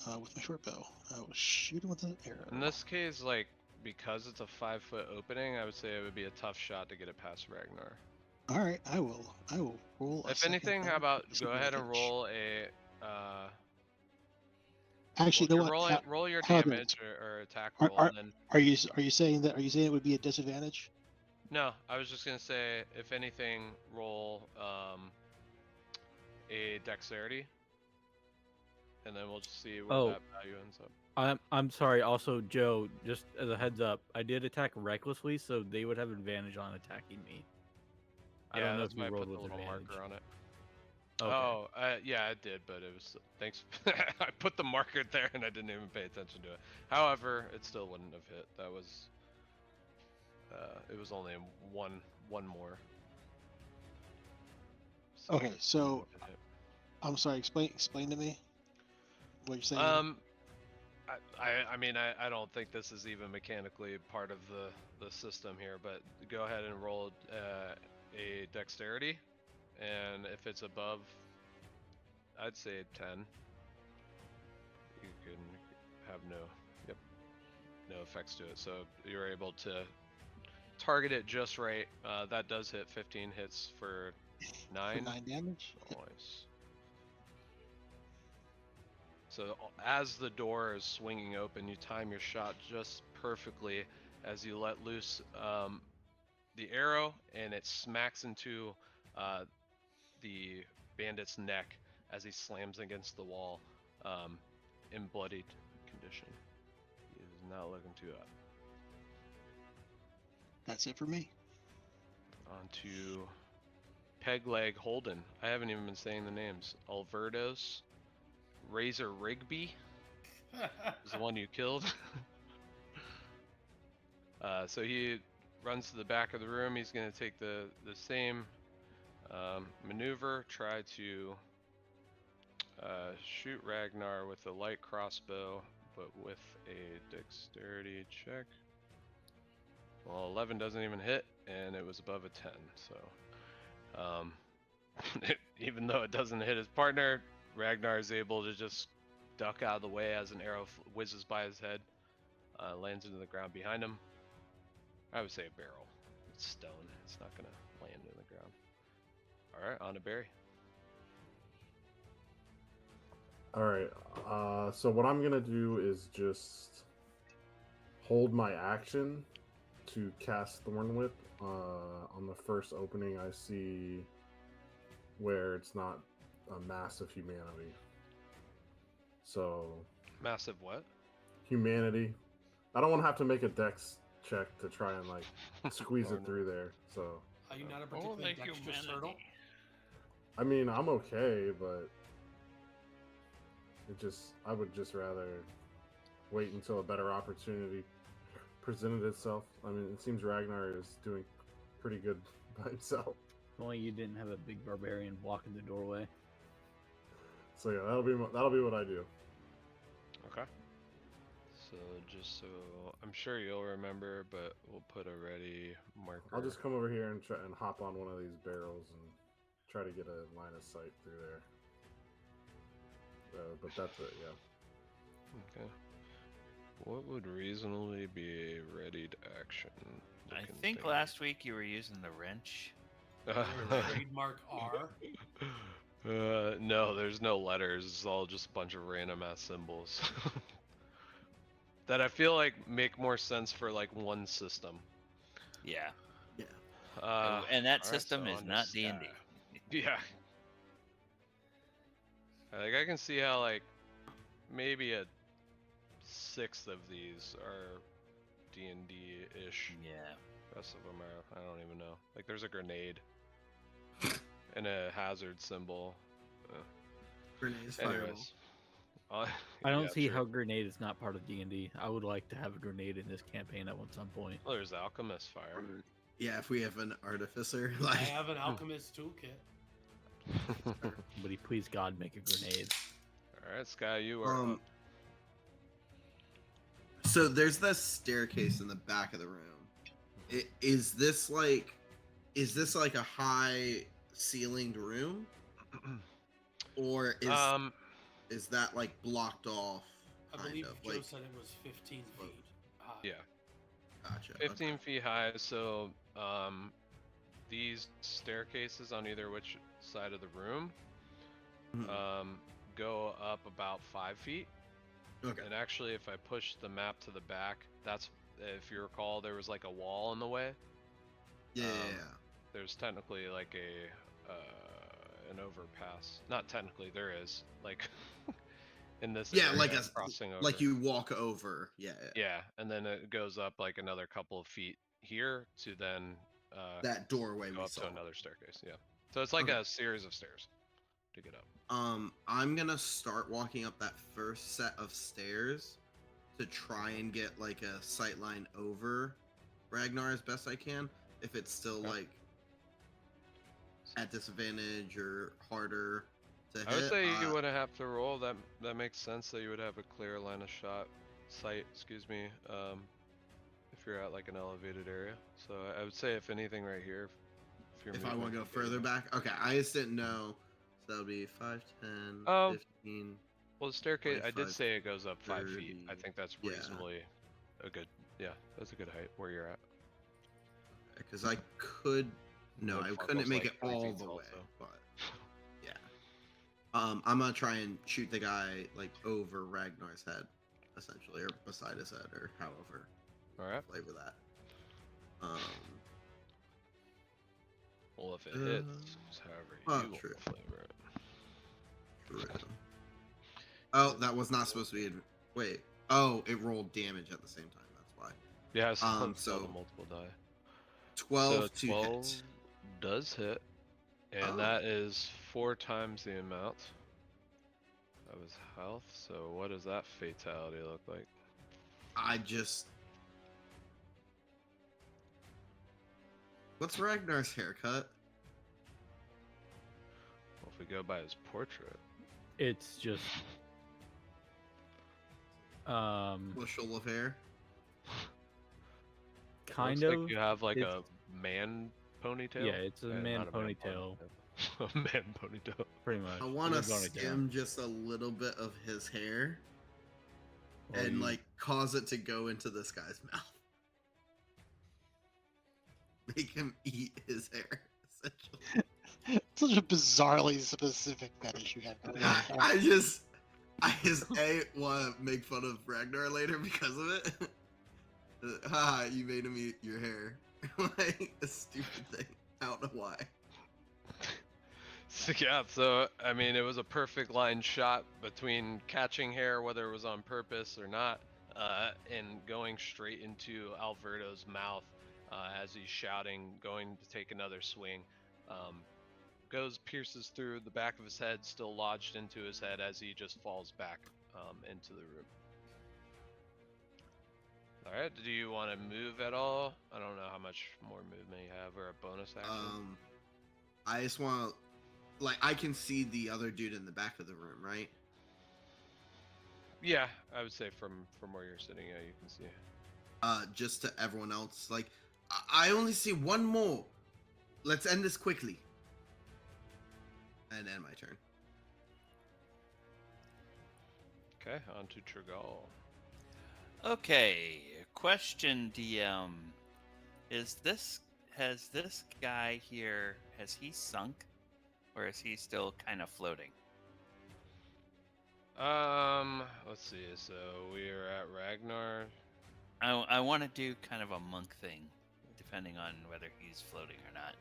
with my short bow. I will shoot him with an arrow. In this case, like, because it's a 5-foot opening, I would say it would be a tough shot to get it past Ragnar. All right, I will roll. If anything, how about go ahead and roll a. Actually, well, you know what? roll your how about damage or attack Are, roll, are, and then. are you saying that? Are you saying it would be a disadvantage? No, I was just gonna say, if anything, roll a dexterity, and then we'll just see where that value ends up. I'm sorry. Also, Joe, just as a heads up, I did attack recklessly, so they would have advantage on attacking me. I Yeah, don't know that's if you why I rolled put the with little advantage. marker on it. Okay. Oh, yeah, I did, but it was thanks. I put the marker there and I didn't even pay attention to it. However, it still wouldn't have hit. That was. It was only one more. Okay, so I'm sorry. Explain to me what you're saying. I mean, I don't think this is even mechanically part of the system here, but go ahead and roll a dexterity, and if it's above, I'd say 10, you can have no effects to it. So you're able to target it just right. That does hit. 15 hits for For 9. 9 damage. Nice. So as the door is swinging open, you time your shot just perfectly as you let loose the arrow, and it smacks into the bandit's neck as he slams against the wall, in bloodied condition. He is not looking too up. That's it for me. On to Pegleg Holden. I haven't even been saying the names. Alverdos, Razor Rigby is the one you killed. So he runs to the back of the room. He's going to take the same maneuver, try to shoot Ragnar with a light crossbow, but with a dexterity check. Well, 11 doesn't even hit, and it was above a 10, so even though it doesn't hit his partner, Ragnar is able to just duck out of the way as an arrow whizzes by his head, lands into the ground behind him. I would say a barrel. It's stone. It's not going to land in the ground. All right, on to Barry. All right. So what I'm gonna do is just hold my action to cast Thorn Whip on the first opening I see where it's not a mass of humanity. So Massive what? humanity. I don't want to have to make a dex check to try and like squeeze Thorn it through there. So Are you not a Oh, particularly the dexterous turtle? humanity. I mean, I'm okay, but I would just rather wait until a better opportunity presented itself. I mean, it seems Ragnar is doing pretty good by himself. If only you didn't have a big barbarian blocking the doorway. So yeah, that'll be what I do. Okay. So just so I'm sure you'll remember, but we'll put a ready marker. I'll just come over here and try and hop on one of these barrels and try to get a line of sight through there. But that's it, yeah. Okay. What would reasonably be a readied action? I looking think thing? last week you were using the wrench. Trademark R. No, there's no letters. It's all just a bunch of random ass symbols that I feel like make more sense for like one system. Yeah. Uh, And that alright, system so is on to not D&D. Sky. Yeah. Like I can see how like maybe a sixth of these are D&D-ish. Yeah. Rest of them are, I don't even know. Like there's a grenade and a hazard symbol. Grenades, fireball. Anyways. I don't yeah, see true. how grenade is not part of D&D. I would like to have a grenade in this campaign at some point. Well, there's alchemist fire. Yeah, if we have an artificer, I like have an alchemist toolkit. Somebody please God make a grenade. Alright, Sky, you are up. So there's this staircase in the back of the room. Is this like a high ceilinged room, or is that like blocked off? I believe Joe said it was 15 feet high. Yeah. Gotcha. 15 feet high, so these staircases on either which side of the room go up about 5 feet. Okay. And actually, if I push the map to the back, that's, if you recall, there was like a wall in the way. Yeah. There's technically like an overpass. Not technically, there is like in this area, like a crossing over. like you walk over. Yeah. Yeah, and then it goes up like another couple of feet here to then That doorway go we up saw. to another staircase. Yeah, so it's like a series of stairs to get up. I'm gonna start walking up that first set of stairs to try and get like a sight line over Ragnar as best I can. If it's still like at disadvantage or harder to hit. I would say you wouldn't have to roll. That makes sense that you would have a clear line of sight. Excuse me. If you're at like an elevated area, so I would say if anything right here. If I want to go further back, okay. I just didn't know. So that'll be 5, 10, 15. Well, the staircase, I did 25, say it goes up 5 feet. I 30, think that's yeah. reasonably a good, yeah, that's a good height where you're at. Because I could, no, Nib I Farkle's couldn't make like it 3 all feet the tall, way, so. but yeah. I'm gonna try and shoot the guy like over Ragnar's head, essentially, or beside his head, or however All right. flavor that. Well, if it hits, it's however you want True. to flavor it. True. Oh, that was not supposed to be. Wait. Oh, it rolled damage at the same time. That's why. Yeah, so let's roll So the multiple die. 12 So to 12 hit. does hit, and Oh. that is 4 times the amount of his health. So what does that fatality look like? I just. What's Ragnar's haircut? Well, if we go by his portrait, It's just Bushel of hair. kind looks of. like you have like it's- a man ponytail. Yeah, it's a man not ponytail, a man ponytail. pretty much. I want to It's a ponytail. skim just a little bit of his hair Well, and you- like cause it to go into this guy's mouth. Make him eat his hair, essentially. Such a bizarrely specific fetish you have going on. I just A, want to make fun of Ragnar later because of it. Haha, you made him eat your hair. Like a stupid thing. I don't know why. So, yeah, so I mean, it was a perfect line shot between catching hair, whether it was on purpose or not, and going straight into Alberto's mouth as he's shouting, going to take another swing. Pierces through the back of his head, still lodged into his head as he just falls back into the room. All right, do you want to move at all? I don't know how much more movement you have or a bonus action. I just want to, like, I can see the other dude in the back of the room, right? Yeah, I would say from where you're sitting, yeah, you can see. Just to everyone else, like, I only see one more. Let's end this quickly. And end my turn. Okay, on to Trigal. Okay, question DM. Has this guy here, has he sunk? Or is he still kind of floating? Let's see. So we are at Ragnar. I want to do kind of a monk thing, depending on whether he's floating or not.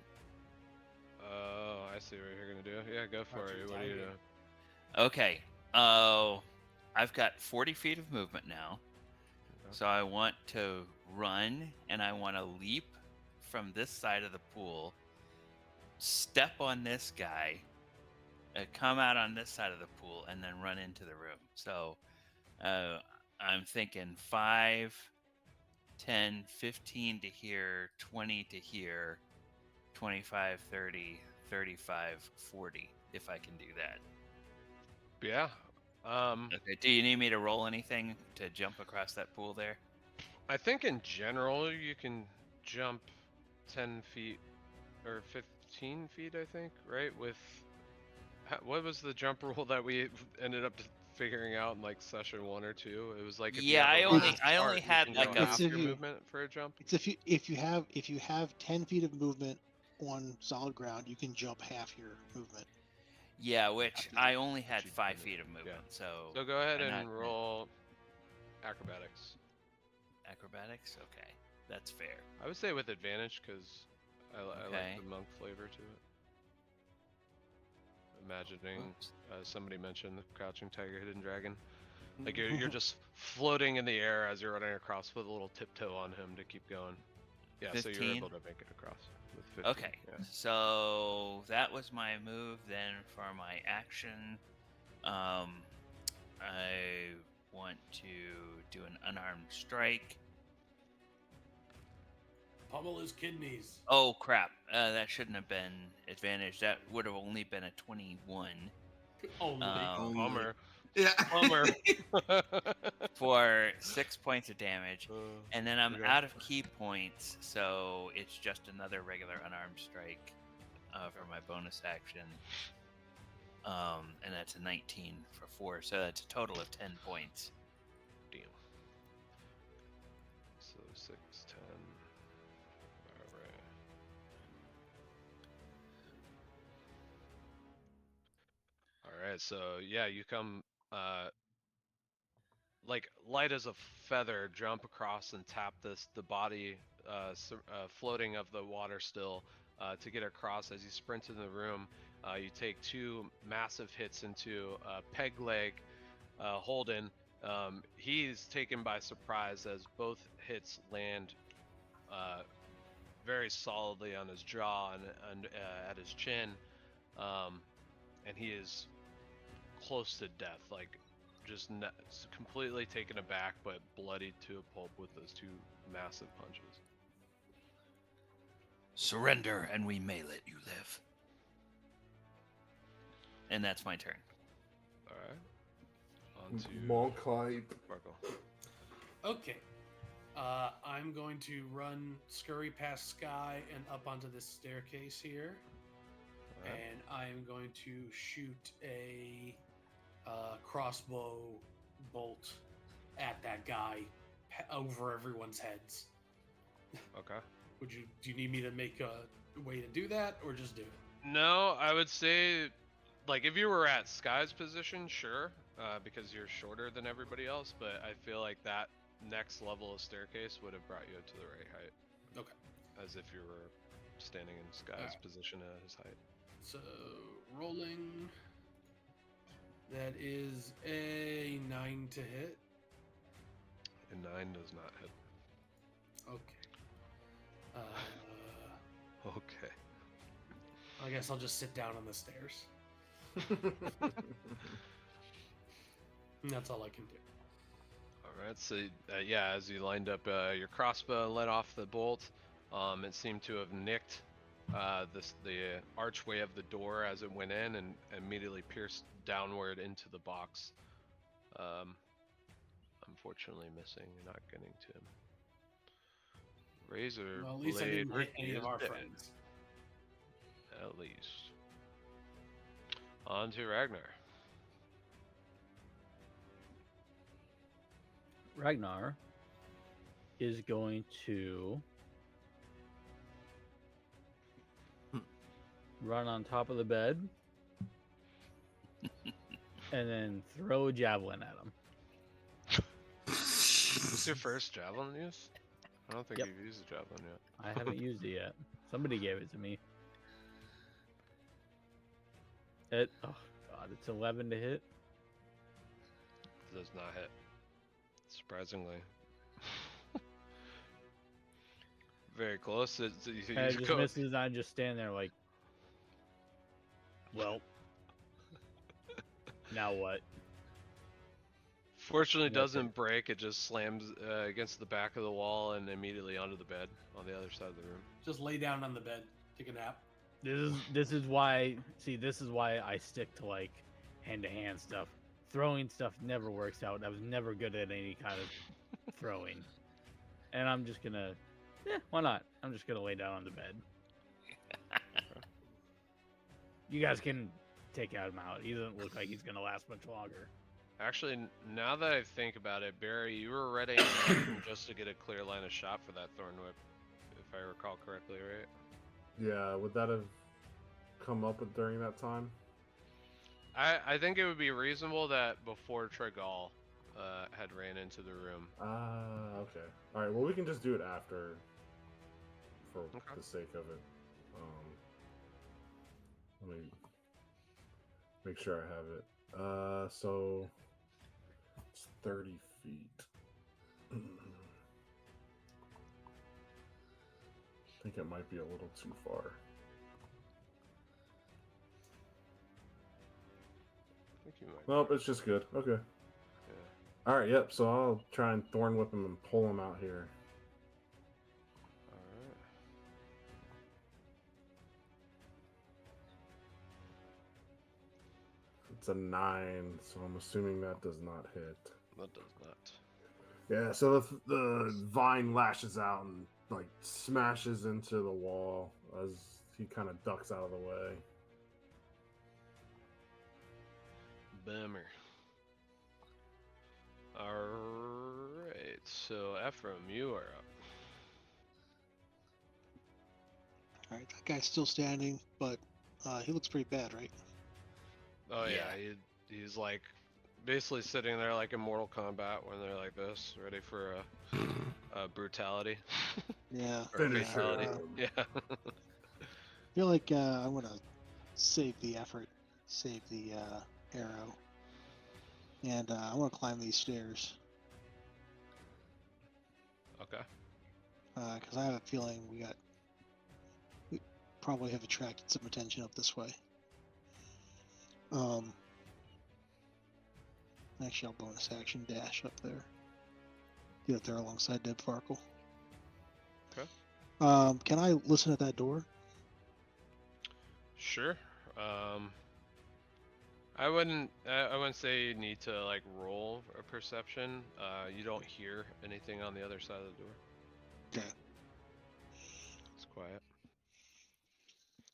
Oh, I see what you're gonna do. Yeah, go for it. What are you doing? Okay. I've got 40 feet of movement now. Okay. So I want to run and I want to leap from this side of the pool, step on this guy, come out on this side of the pool, and then run into the room. So I'm thinking 5, 10, 15 to here, 20 to here, 25, 30, 35, 40, if I can do that. Yeah. Okay, do you need me to roll anything to jump across that pool there? I think in general you can jump 10 feet or 15 feet. I think, right? With what was the jump rule that we ended up figuring out in like session 1 or 2? It was like if Yeah, you have a I only- large I only start, you had can like go a- half It's your if you- movement for a jump. It's if you have 10 feet of movement on solid ground, you can jump half your movement. Yeah, which After I you- only had you 5 did it, feet of yeah. movement, so... So go ahead I'm and not- roll acrobatics. Acrobatics? Okay, that's fair. I would say with advantage because I Okay. like the monk flavor to it. Imagining Oops. somebody mentioned the crouching tiger, hidden dragon. Like you're just floating in the air as you're running across with a little tiptoe on him to keep going. Yeah, so you're 15? able to make it across with 15. Okay, Yeah. so that was my move. Then for my action, I want to do an unarmed strike. Pummel his kidneys. Oh crap! That shouldn't have been advantage. That would have only been a 21 Only. Only. Bummer. Yeah. Bummer. for 6 points of damage, Uh, and then I'm okay. out of key points, so it's just another regular unarmed strike for my bonus action. And that's a 19 for 4, so that's a total of 10 points. Damn. So 6, 10. All right. All right. So yeah, you come like light as a feather, jump across and tap the body floating of the water still to get across. As you sprint in the room, you take 2 massive hits into peg leg Holden. He's taken by surprise as both hits land very solidly on his jaw and at his chin, and he is close to death, like just completely taken aback but bloodied to a pulp with those 2 massive punches. Surrender, and we may let you live. And that's my turn. All right. On to Monk hype. Sparkle. Okay. I'm going to scurry past Sky and up onto this staircase here. All right. And I'm going to shoot a crossbow bolt at that guy over everyone's heads. Okay. Do you need me to make a way to do that, or just do it? No, I would say, like, if you were at Sky's position, sure, because you're shorter than everybody else, but I feel like that next level of staircase would have brought you to the right height. Okay. As if you were standing in Sky's Alright. position at his height. So, rolling. That is a 9 to hit. And 9 does not hit. Okay. Okay. I guess I'll just sit down on the stairs. That's all I can do. Alright, so yeah, as you lined up your crossbow and let off the bolt, it seemed to have nicked the archway of the door as it went in and immediately pierced downward into the box. Unfortunately missing and not getting to him. Razor Well, at least I blade didn't hit any is of our dead, friends. at least. On to Ragnar. Ragnar is going to run on top of the bed and then throw a javelin at him. Is this your first javelin use? I don't think Yep. you've used a javelin yet. I haven't used it yet. Somebody gave it to me. Oh god, it's 11 to hit. Does not hit. Surprisingly. Very close. And it just misses, and I just stand there like, well, now what? Fortunately, it That's doesn't break. It just slams against the back of the wall and immediately onto the bed on the other side of the room. Just lay down on the bed, take a nap. This is why. See, this is why I stick to like hand-to-hand stuff. Throwing stuff never works out. I was never good at any kind of throwing, and I'm just gonna, why not? I'm just gonna lay down on the bed. You guys can take him out. He doesn't look like he's gonna last much longer. Actually, now that I think about it, Barry, you were ready just to get a clear line of shot for that Thorn Whip, if I recall correctly, right? Yeah, would that have come up during that time? I think it would be reasonable that before Tregal had ran into the room. Okay. All right. Well, we can just do it after, for Okay. the sake of it. Let me make sure I have it. So it's 30 feet. I think it might be a little too far. I think you might. Nope, it's just good. Okay. Yeah. All right. Yep. So I'll try and thorn whip him and pull him out here. Alright. It's a 9, so I'm assuming that does not hit. That does not. Yeah, so the vine lashes out and like smashes into the wall as he kind of ducks out of the way. bummer. Alright, so Ephraim, you are up. All right, that guy's still standing, but he looks pretty bad, right? Oh yeah, Yeah. he's like basically sitting there like in Mortal Kombat when they're like this, ready for a brutality. Yeah. Or Finish fatality. him. Yeah. I feel like I'm gonna save the effort, save the arrow, and I want to climb these stairs Okay. because I have a feeling we probably have attracted some attention up this way. Actually, I'll bonus action dash up there. Get up there alongside Dead Farkle. Okay. Can I listen at that door? Sure. I wouldn't say you need to like roll a perception. You don't hear anything on the other side of the door. Okay. It's quiet.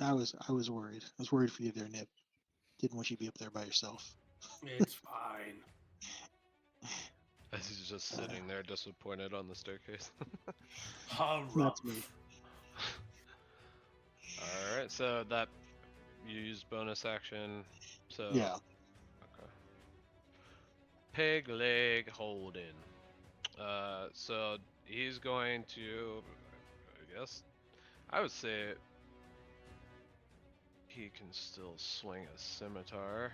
I was worried. I was worried for you there, Nip. Didn't want you to be up there by yourself. It's fine. As he's just sitting there disappointed on the staircase. How rough. That's me. Alright, so that you use bonus action. So Yeah. Okay. Peg leg holding. So he's going to, I guess, I would say he can still swing a scimitar.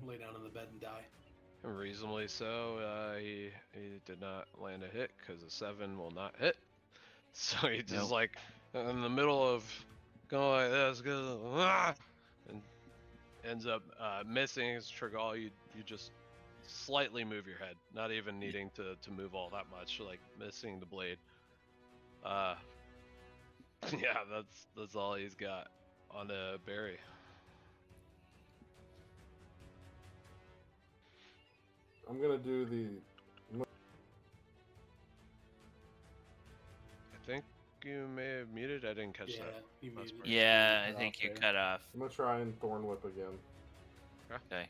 Lay down in the bed and die. Reasonably so. He did not land a hit because a 7 will not hit. So he just Nope. like in the middle of going like this, and ends up missing his Trigal. You just slightly move your head, not even needing to move all that much, like missing the blade. Yeah, that's all he's got on a berry. I'm gonna do the. I think you may have muted. I didn't catch Yeah, that. you That's muted. pretty- Yeah, I cut think off you there. cut off. I'm gonna try and Thorn Whip again. Okay.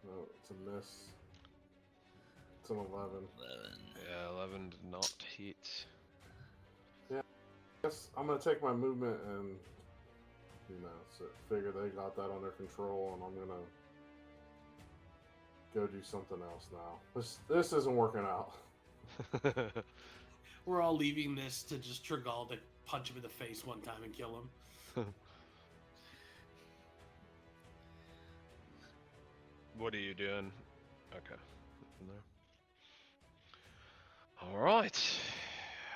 No, it's a miss. It's an 11. 11. Yeah, 11 did not hit. Guess I'm gonna take my movement and, so figure they got that under control, and I'm gonna go do something else now. This isn't working out. We're all leaving this to just Trigal to punch him in the face one time and kill him. What are you doing? Okay. All right.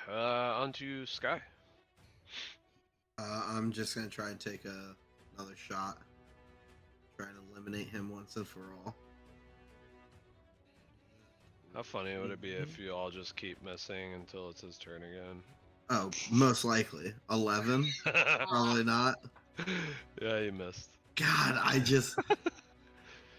On to Sky. I'm just gonna try and take another shot. Try and eliminate him once and for all. How funny would it be if you all just keep missing until it's his turn again? Oh, most likely 11. Probably not. Yeah, you missed. God, I just There's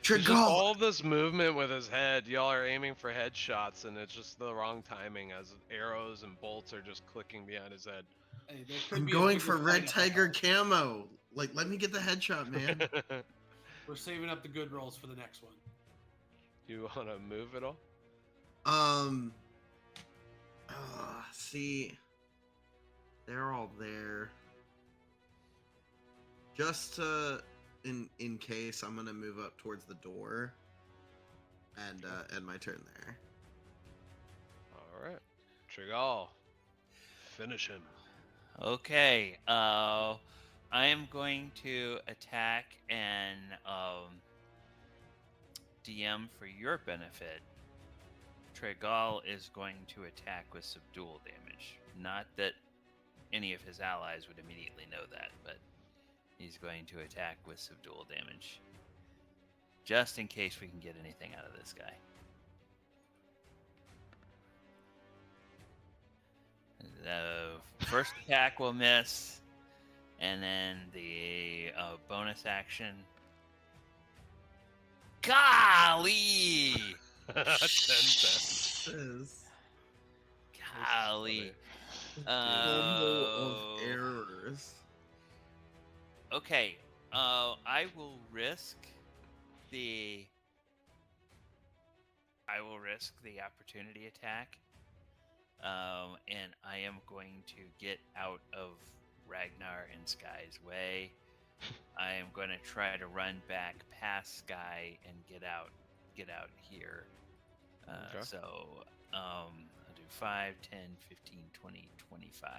just Trigal. all this movement with his head. Y'all are aiming for headshots, and it's just the wrong timing as arrows and bolts are just clicking behind his head. Hey, there could I'm be a going bigger for Red fight up ahead. Tiger camo. Like, let me get the headshot, man. We're saving up the good rolls for the next one. You want to move at all? See, they're all there. Just in case, I'm gonna move up towards the door, and end my turn there. All right. Trigal. Finish him. Okay. I am going to attack and DM for your benefit. Tregal is going to attack with subdual damage. Not that any of his allies would immediately know that, but he's going to attack with subdual damage. Just in case we can get anything out of this guy. The first attack will miss, and then the bonus action. Golly! 10. Is- Golly! Combo of Oh. errors. Okay. I will risk the. I will risk the opportunity attack. And I am going to get out of Ragnar and Sky's way. I am going to try to run back past Sky and get out here. Okay. So I'll do 5, 10, 15, 20, 25.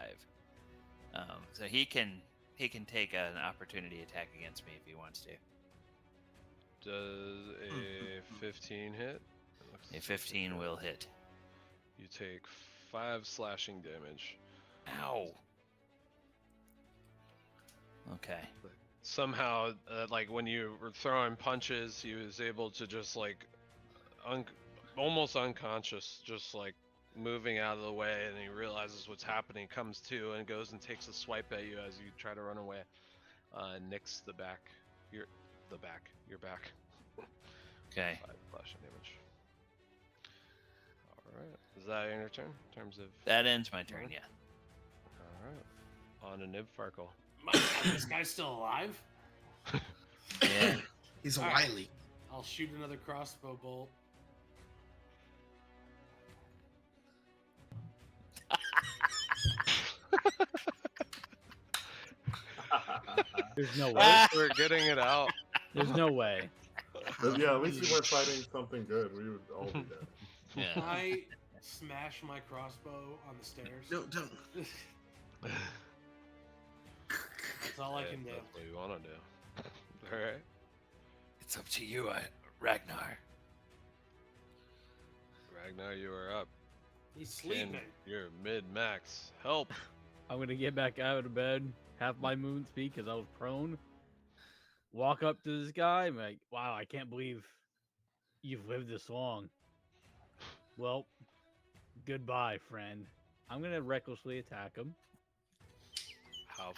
So he can take an opportunity attack against me if he wants to. Does a 15 hit? A 15 will hit. You take 5 slashing damage. Ow. Okay. Somehow, like when you were throwing punches, he was able to just like almost unconscious, just like moving out of the way, and he realizes what's happening, comes to, and goes and takes a swipe at you as you try to run away. Nicks the back. Your back. Okay. 5 slashing damage. All right. Is that your turn in terms of? That ends my turn. Yeah. All right. On to Nib Farkle. My God, this guy's still alive? Yeah. He's All right. wily. I'll shoot another crossbow bolt. There's no way. We're getting it out. There's no way. But yeah, at least you weren't fighting something good. We would all be dead. Yeah. I smash my crossbow on the stairs. No, don't. That's all I can do. That's what you want to do. All right. It's up to you, Ragnar. Ragnar, you are up. He's sleeping. Ken, you're mid-max. Help. I'm gonna get back out of bed, have my moon speak because I was prone. Walk up to this guy, I'm like, wow, I can't believe you've lived this long. Well, goodbye, friend. I'm gonna recklessly attack him. How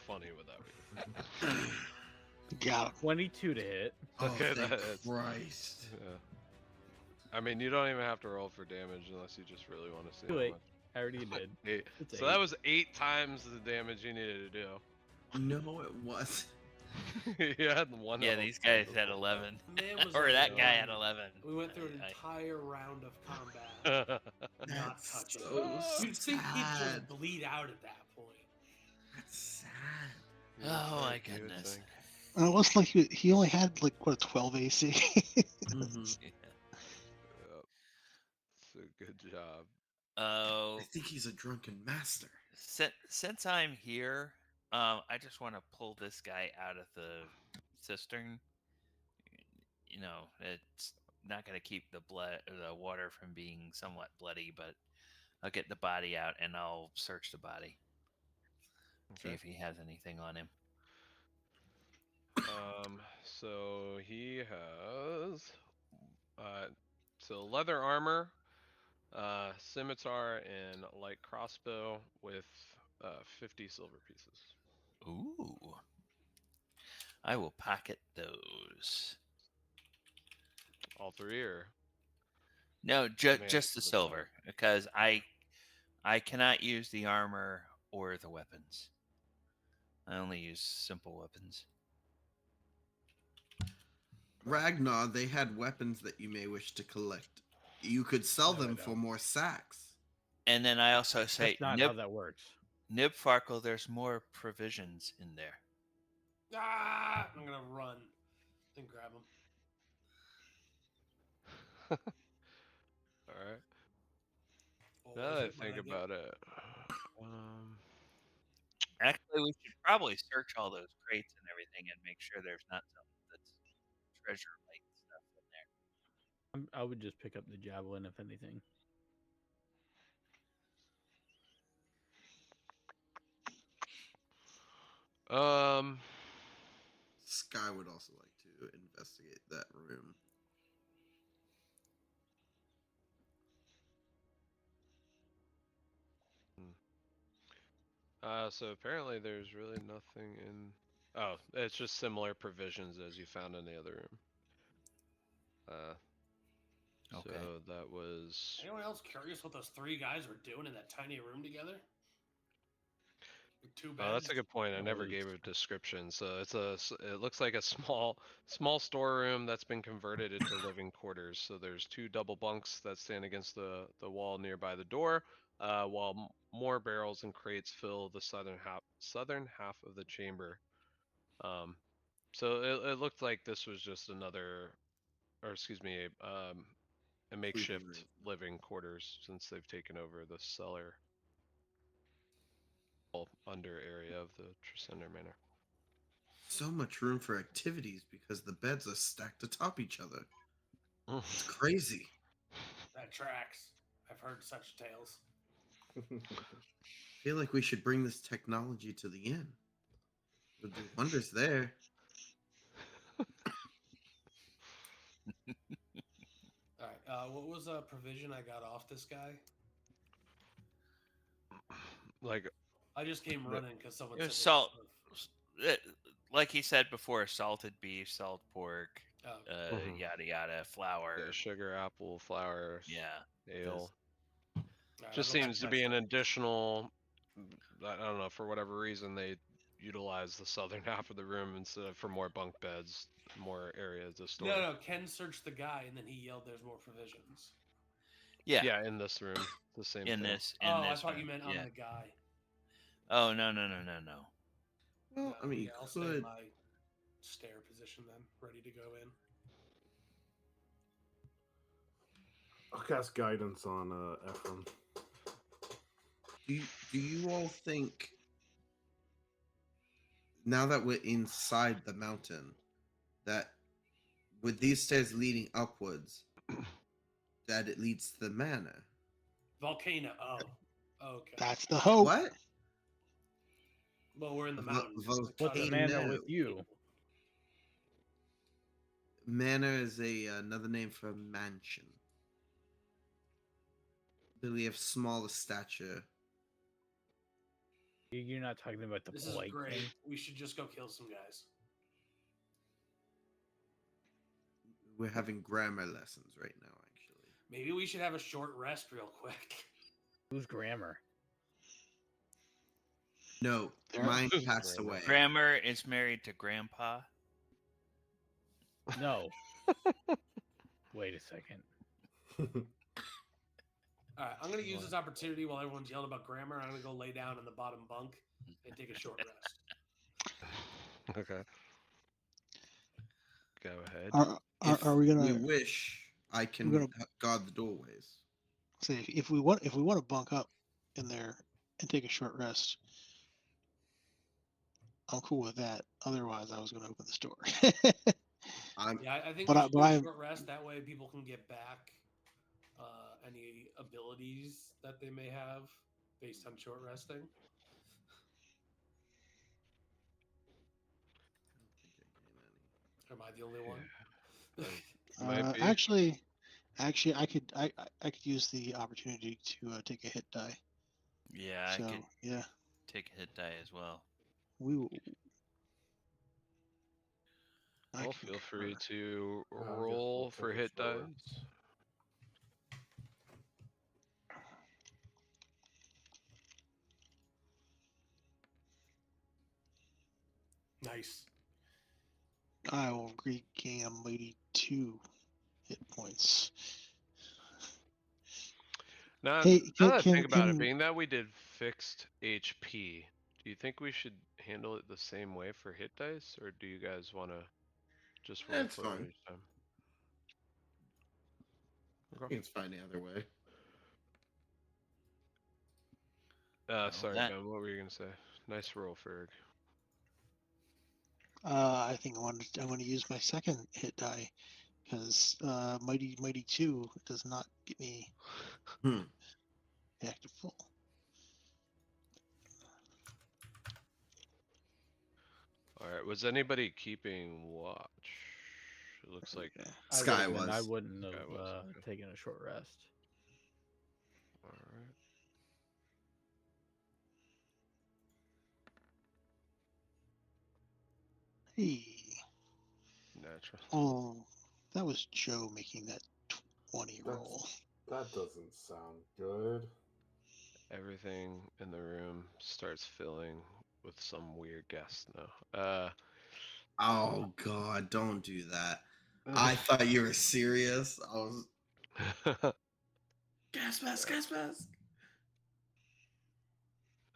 funny would that be? Got him. 22 to hit. Okay, thank that's- Christ. Yeah. I mean, you don't even have to roll for damage unless you just really want to see Too how late. much. I already did. 8. It's So 8. that was 8 times the damage you needed to do. No, it was. You had one. Yeah, health these guys point had before 11. Man was Or at that guy 1. had 11. We went through an I- entire round of combat, that. not That's touching. so You'd think he'd sad. just bleed out at that point. That's sad. You would Oh my think, you would goodness. think. And it wasn't like he only had like what, a 12 AC. Mhm. Yeah. Yep. So good job. Oh, I think he's a drunken master. since I'm here, I just want to pull this guy out of the cistern. You know, it's not going to keep the water from being somewhat bloody, but I'll get the body out and I'll search the body, see Okay. if he has anything on him. So he has leather armor, scimitar, and light crossbow with 50 silver pieces. Ooh. I will pocket those. All 3 or No, Man, just the for the silver, because I cannot use the armor or the weapons. I only use simple weapons. Ragnar, they had weapons that you may wish to collect. You could sell No, I them for don't. more sacks. And then I also say, That's not how that works. Nib Farkle, there's more provisions in there. Ah! I'm gonna run and grab him. All right. Or Now is that I it when think get- about it, Actually, we should probably search all those crates and everything and make sure there's not something that's treasure-like stuff in there. I would just pick up the javelin if anything. Sky would also like to investigate that room. So apparently there's really nothing in. Oh, it's just similar provisions as you found in the other room. Okay. So that was Anyone else curious what those three guys were doing in that tiny room together? With two Oh, beds? that's a good point. I That never was- gave a description. So it looks like a small storeroom that's been converted into living quarters. So there's two double bunks that stand against the wall nearby the door, while more barrels and crates fill the southern half of the chamber. Um, so it looked like this was just another, or excuse me, a makeshift arrangement. living quarters since they've taken over the cellar under area of the Tresender Manor. So much room for activities because the beds are stacked atop each other. It's crazy. That tracks. I've heard such tales. I feel like we should bring this technology to the inn. It'll do wonders there. All right. What was a provision I got off this guy? Like, I just came The- running because someone It said was they salt. had Like he said before, salted beef, salt pork, stuff. Oh, okay. Mhm. yada yada, flour. yeah, sugar, apple, flour, Yeah. ale. All right, Just I'll go back seems to to my be an story. additional. I don't know, for whatever reason they utilize the southern half of the room instead of for more bunk beds, more area to store. No, Ken searched the guy and then he yelled, "There's more provisions." Yeah. Yeah, in this room, the same In thing. this. Oh, I this thought you room, meant yeah. on the guy. Oh no. Well, I mean, you yeah, I'll stay in could. my stare position then, ready to go in. I'll cast guidance on Ephraim. Do you all think now that we're inside the mountain that with these stairs leading upwards that it leads to the manor? Volcano. Oh, okay. That's the hope. What? Well, we're in the Vo- mountains. vo- Like, What's a Hey, manor no. with you? Manor is another name for a mansion. Really of smaller stature. You're not talking about the This is blight great. thing. We should just go kill some guys. We're having grammar lessons right now, actually. Maybe we should have a short rest real quick. Who's grammar? No, There- mine Who's passed grammar? away. Grandma is married to Grandpa. No. Wait a second. All right, I'm going to use this opportunity while everyone's yelling about grammar. I'm going to go lay down in the bottom bunk and take a short rest. Okay. Go ahead. Are we If gonna we wish, I can gonna- guard the doorways. say if we want to bunk up in there and take a short rest? I'm cool with that. Otherwise, I was going to open this door. I'm Yeah, I think But we I- should but do a I'm- short rest. That way people can get back any abilities that they may have based on short resting. Am I the only one? Might be. actually, I could use the opportunity to take a hit die. Yeah, So I could yeah, take a hit die as well. we will. I Well, feel free concur. to I guess we'll roll take for a hit short dice. rest. Nice. I will regain a mighty 2 hit points. Now, Hey, now that I think about it, can- being that we did fixed HP, do you think we should handle it the same way for hit dice, or do you guys want to just roll It's for fine. it each time? I think it's fine either way. Sorry, that- Ben, what were you gonna say? Nice roll, Ferg. I think I want to use my second hit die because mighty 2 does not get me Hmm. active full. All right, was anybody keeping watch? It looks like. Okay. Sky I was. wouldn't Sky have was, okay. taken a short rest. All right. Hey, Natural. oh, that was Joe making that D20 That's- roll. That doesn't sound good. Everything in the room starts filling with some weird gas now. Oh God, don't do that. I thought you were serious. I was gas mask, gas mask.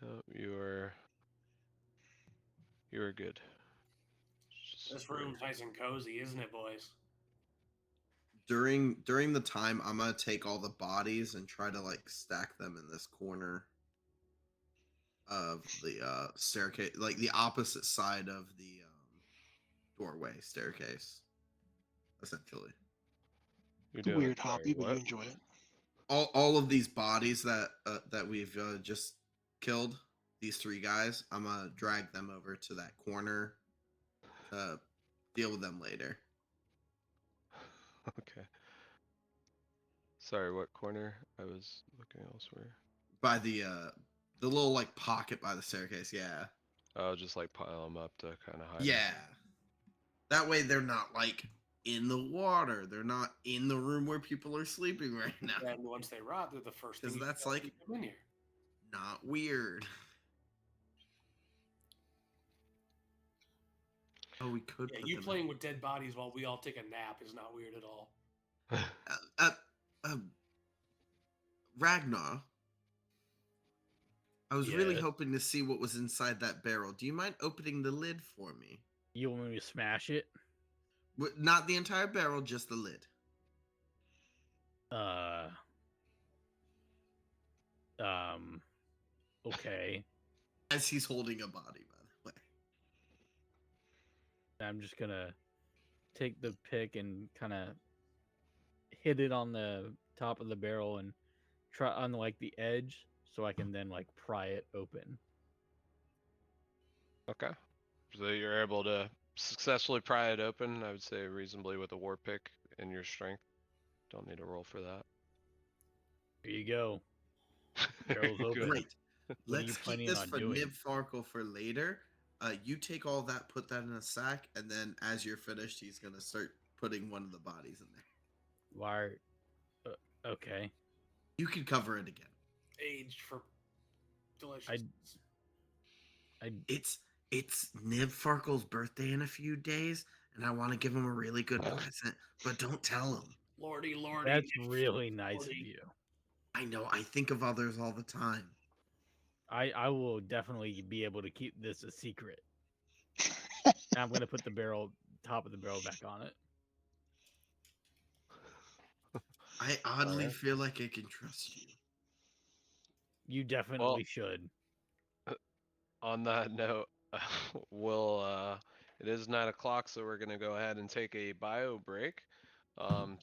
No, you are good. Just This room's nice and cozy, isn't it, boys? During the time, I'm gonna take all the bodies and try to like stack them in this corner of the staircase, like the opposite side of the doorway staircase, essentially. You're It's a doing weird sorry, hobby, but you what? enjoy it. All of these bodies that we've just killed, these three guys, I'm gonna drag them over to that corner to deal with them later. Okay. Sorry, what corner? I was looking elsewhere. By the little like pocket by the staircase, yeah. I'll just like pile them up to kind of hide 'em. Yeah. That way they're not like in the water. They're not in the room where people are sleeping right now. And once they rot, they're the first thing. Because you that's do when like you come in here. not weird. Oh, we could Yeah, put you them playing with dead bodies while we all take a nap is not weird at all. Ragnar, I was really Yes. hoping to see what was inside that barrel. Do you mind opening the lid for me? You want me to smash it? Not the entire barrel, just the lid. Okay. As he's holding a body, by the way. I'm just gonna take the pick and kind of hit it on the top of the barrel and try on like the edge so I can then like pry it open. Okay. So you're able to successfully pry it open, I would say reasonably with a war pick and your strength. Don't need a roll for that. Here you go. There Barrel's you go. open. Great. What are you Let's keep planning this on for doing? Nib Farkle for later. You take all that, put that in a sack, and then as you're finished, he's gonna start putting one of the bodies in there. Why? Okay. You can cover it again. Aged for delicious. It's Nib Farkle's birthday in a few days, and I want to give him a really good present, but don't tell him. Lordy. That's really nice of Lordy. you. I know, I think of others all the time. I will definitely be able to keep this a secret. I'm gonna put the top of the barrel back on it. I oddly Alright. feel like I can trust you. You definitely should. On that note, it is 9 o'clock, so we're gonna go ahead and take a bio break.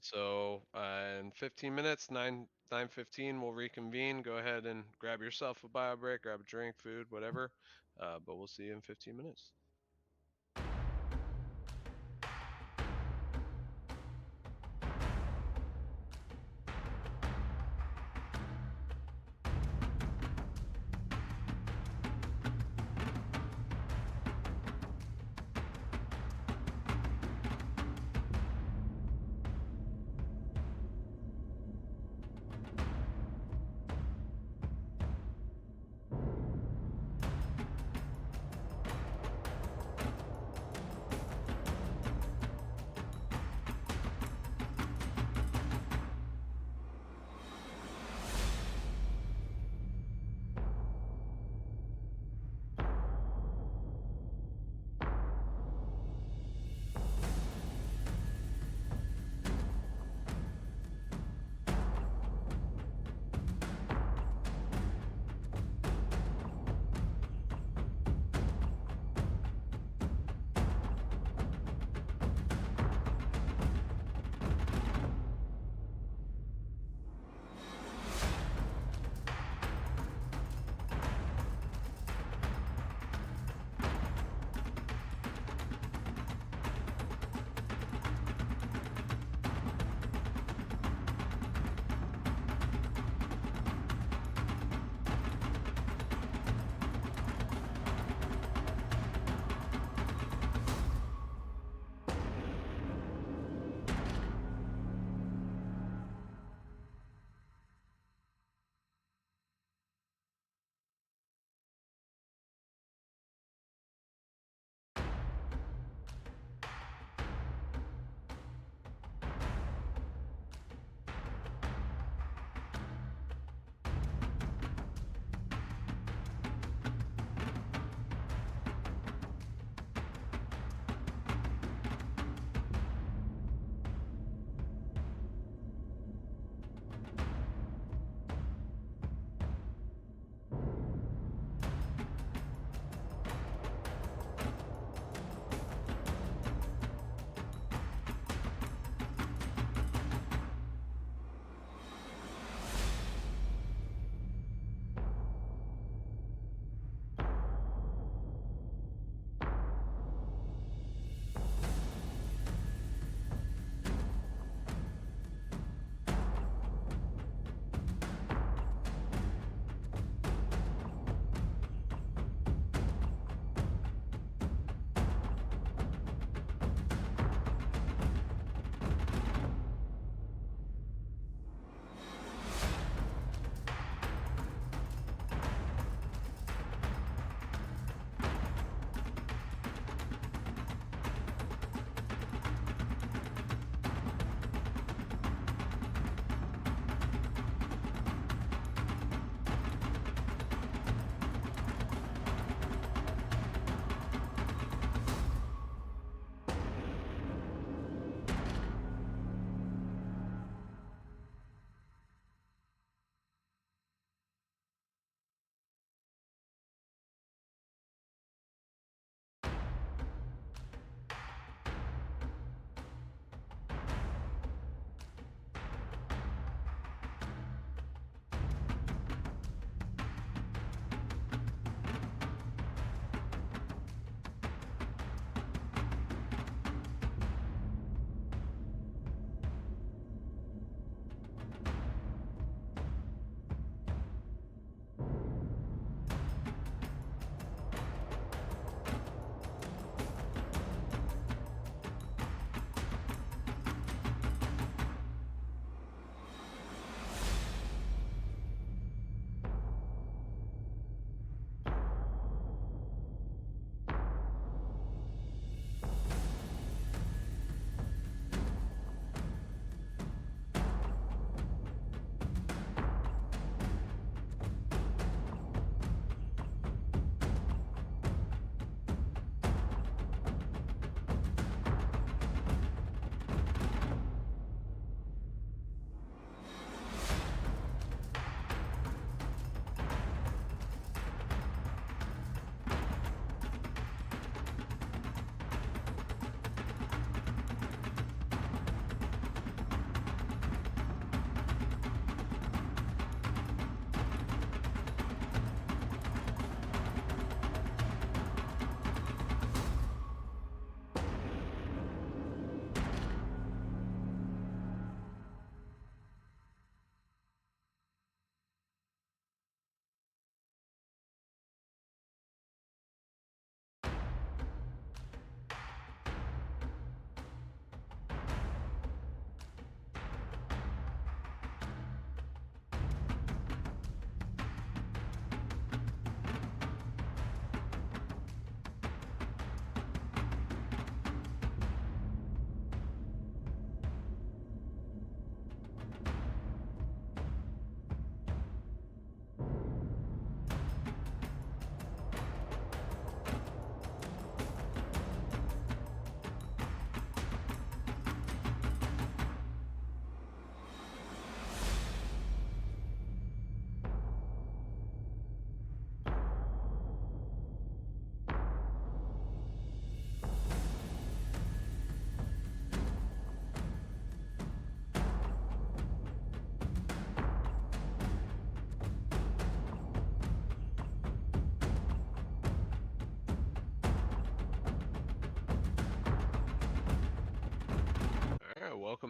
So in 15 minutes, 9:15, we'll reconvene. Go ahead and grab yourself a bio break, grab a drink, food, whatever. But we'll see you in 15 minutes.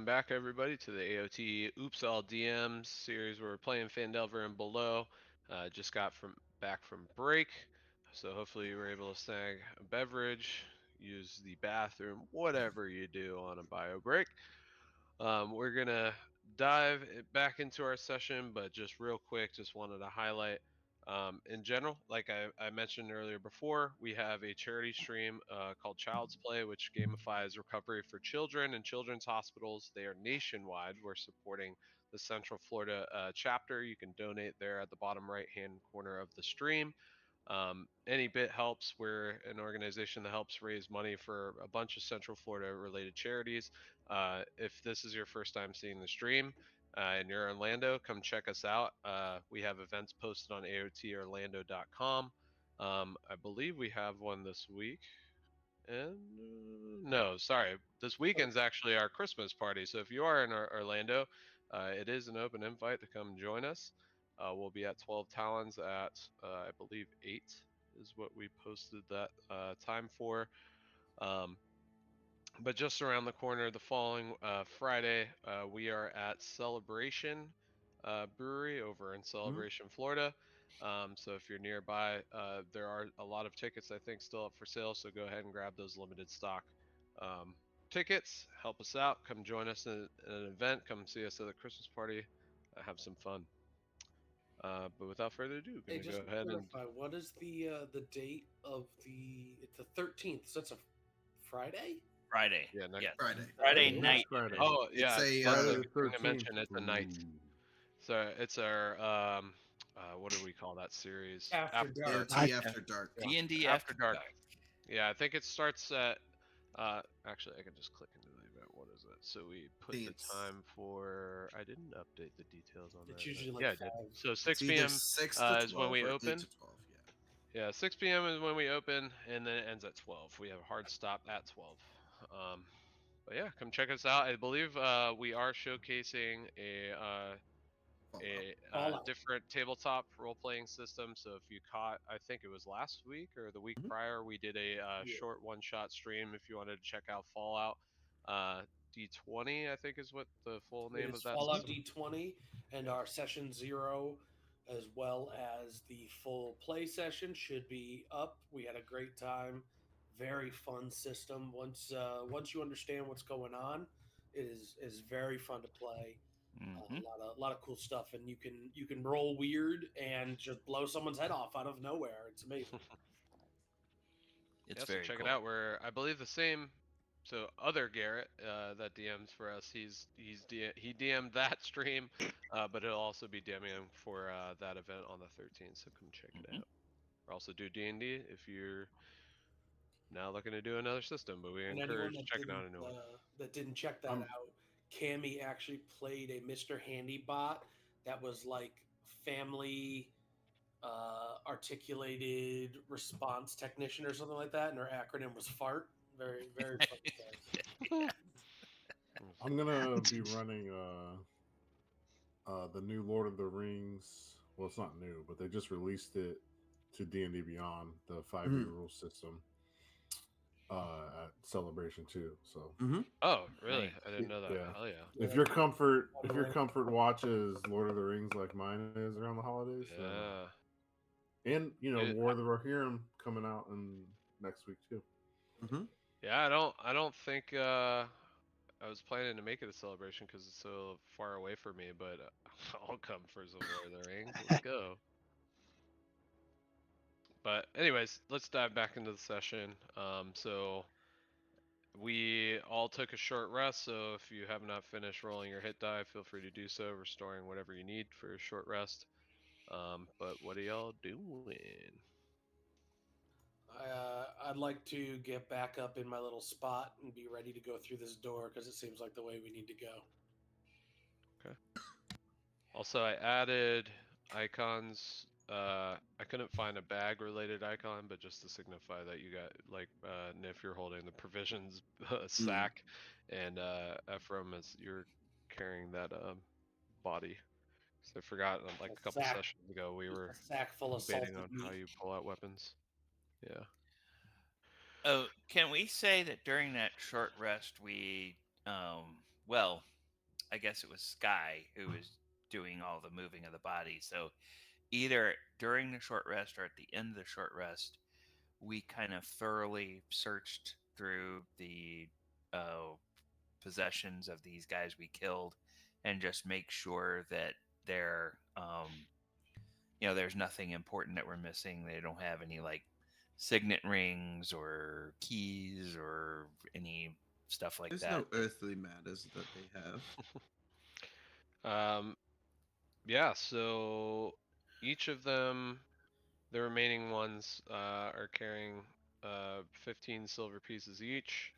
back, everybody, to the AOT Oops All DMs series where we're playing Phandelver and Below. Just got from back from break, so hopefully you were able to snag a beverage, use the bathroom, whatever you do on a bio break. We're gonna dive back into our session, but just real quick, just wanted to highlight in general, like I mentioned earlier before, we have a charity stream called Child's Play, which gamifies recovery for children in children's hospitals. They are nationwide. We're supporting the Central Florida chapter. You can donate there at the bottom right hand corner of the stream. Any bit helps. We're an organization that helps raise money for a bunch of Central Florida related charities. If this is your first time seeing the stream and you're in Orlando, come check us out. We have events posted on aotorlando.com. I believe we have one this week. And no, sorry, this weekend's actually our Christmas party. So if you are in Orlando, it is an open invite to come join us. We'll be at 12 Talons at I believe 8 is what we posted that time for. Um, but just around the corner, the following Friday, we are at Celebration Brewery over in Celebration, Florida. So if you're nearby, there are a lot of tickets I think still up for sale. So go ahead and grab those limited stock um, tickets. Help us out. Come join us in an event. Come see us at the Christmas party. Have some fun. But without further ado, Hey, gonna just go to ahead and clarify, what is the date of the? It's the 13th. So it's a Friday. Friday. yeah. Yes. Friday. Friday Ooh, night. Friday. Edition. Oh It's yeah, a Friday totally the forgot to 13th. mention it's a night. So it's our what do we call that series? After dark. AOT After Dark. Yeah, D&D After after Dark. dark. Yeah, I think it starts at. Actually, I can just click into the event. What is it? So we put the It's time for. I didn't update the details on It's that event. usually like Yeah, I did. 5. So it's 6 either p.m. 6 to 12 is when we or 8 open. to 12. Yeah. Yeah, 6 p.m. is when we open, and then it ends at 12. We have a hard stop at 12. But yeah, come check us out. I believe we are showcasing a Fallout. different tabletop role-playing system. So if you caught, I think it was last week or the week Mhm. prior, we did a Yeah. short one-shot stream. If you wanted to check out Fallout uh, D20, I think is what the full It name is of that Fallout system. D20 and our session 0, as well as the full play session, should be up. We had a great time. Very fun system. Once you understand what's going on, it is very fun to play. Hmm. A lot of cool stuff, and you can roll weird and just blow someone's head off out of nowhere. It's amazing. It's Yeah, so very check it cool. out. We're I believe the same. So other Garrett that DMs for us, he DM'd that stream, but he'll also be DMing for that event on the 13th. So come check it Hmm. out. We also do D&D if you're now looking to do another system, but we And anyone encourage checking out a new one. that didn't check that Um, out, Cammy actually played a Mr. Handy bot that was like family articulated response technician or something like that, and her acronym was FART. Very very fun stuff. I'm gonna be running the new Lord of the Rings. Well, it's not new, but they just released it to D&D Beyond, the 5e rule system, at Celebration too. So Mm-hmm. Oh, really? Nice. I didn't know that. yeah, Hell yeah. if your comfort watches Lord of the Rings like mine is around the holidays, and It- War of the Rohirrim coming out in next week too. Mm-hmm. yeah, I don't think I was planning to make it a celebration because it's so far away from me, but I'll come for some Lord of the Rings. Let's go. But anyways, let's dive back into the session. So we all took a short rest, so if you have not finished rolling your hit die, feel free to do so, restoring whatever you need for a short rest. But what are y'all doing? I'd like to get back up in my little spot and be ready to go through this door because it seems like the way we need to go. Okay. Also, I added icons. I couldn't find a bag related icon, but just to signify that you got like Nif, you're holding the provisions sack, and Ephraim is you're carrying that body. So I forgot like a couple sack, sessions ago we were a sack full of debating salted on how meat. you pull out weapons. Yeah. Oh, can we say that during that short rest we, well, I guess it was Sky who was doing all the moving of the body. So either during the short rest or at the end of the short rest, we kind of thoroughly searched through the uh, possessions of these guys we killed and just make sure that they're there's nothing important that we're missing. They don't have any like signet rings or keys or any stuff like There's that. no earthly matters that they have. Um, yeah, so each of them, the remaining ones, are carrying 15 silver pieces each.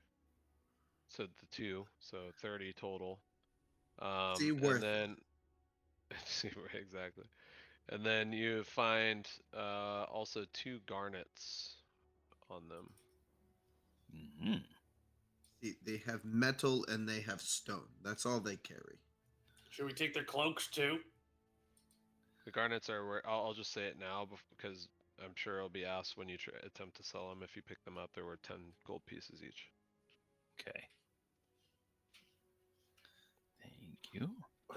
So the two, so 30 total. See, And worth it. then see exactly. And then you find also two garnets on them. Hmm. See, they have metal and they have stone. That's all they carry. Should we take their cloaks too? The garnets are where I'll just say it now because I'm sure it'll be asked when you attempt to sell them. If you pick them up, they're worth 10 gold pieces each. Okay. Thank you.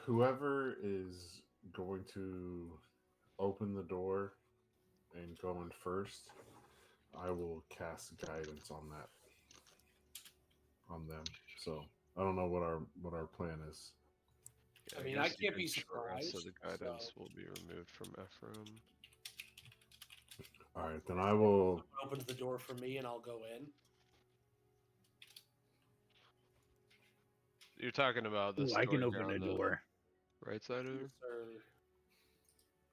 Whoever is going to open the door and go in first, I will cast guidance on them. So I don't know what our plan is. Yeah, I mean, I guess you can't can be short rest, so surprised. the guidance will be removed from Ephraim. All right, then I will. Opens the door for me, and I'll go in. You're talking about this Ooh, I door can here open on the the door. right side of it? Yes, sir.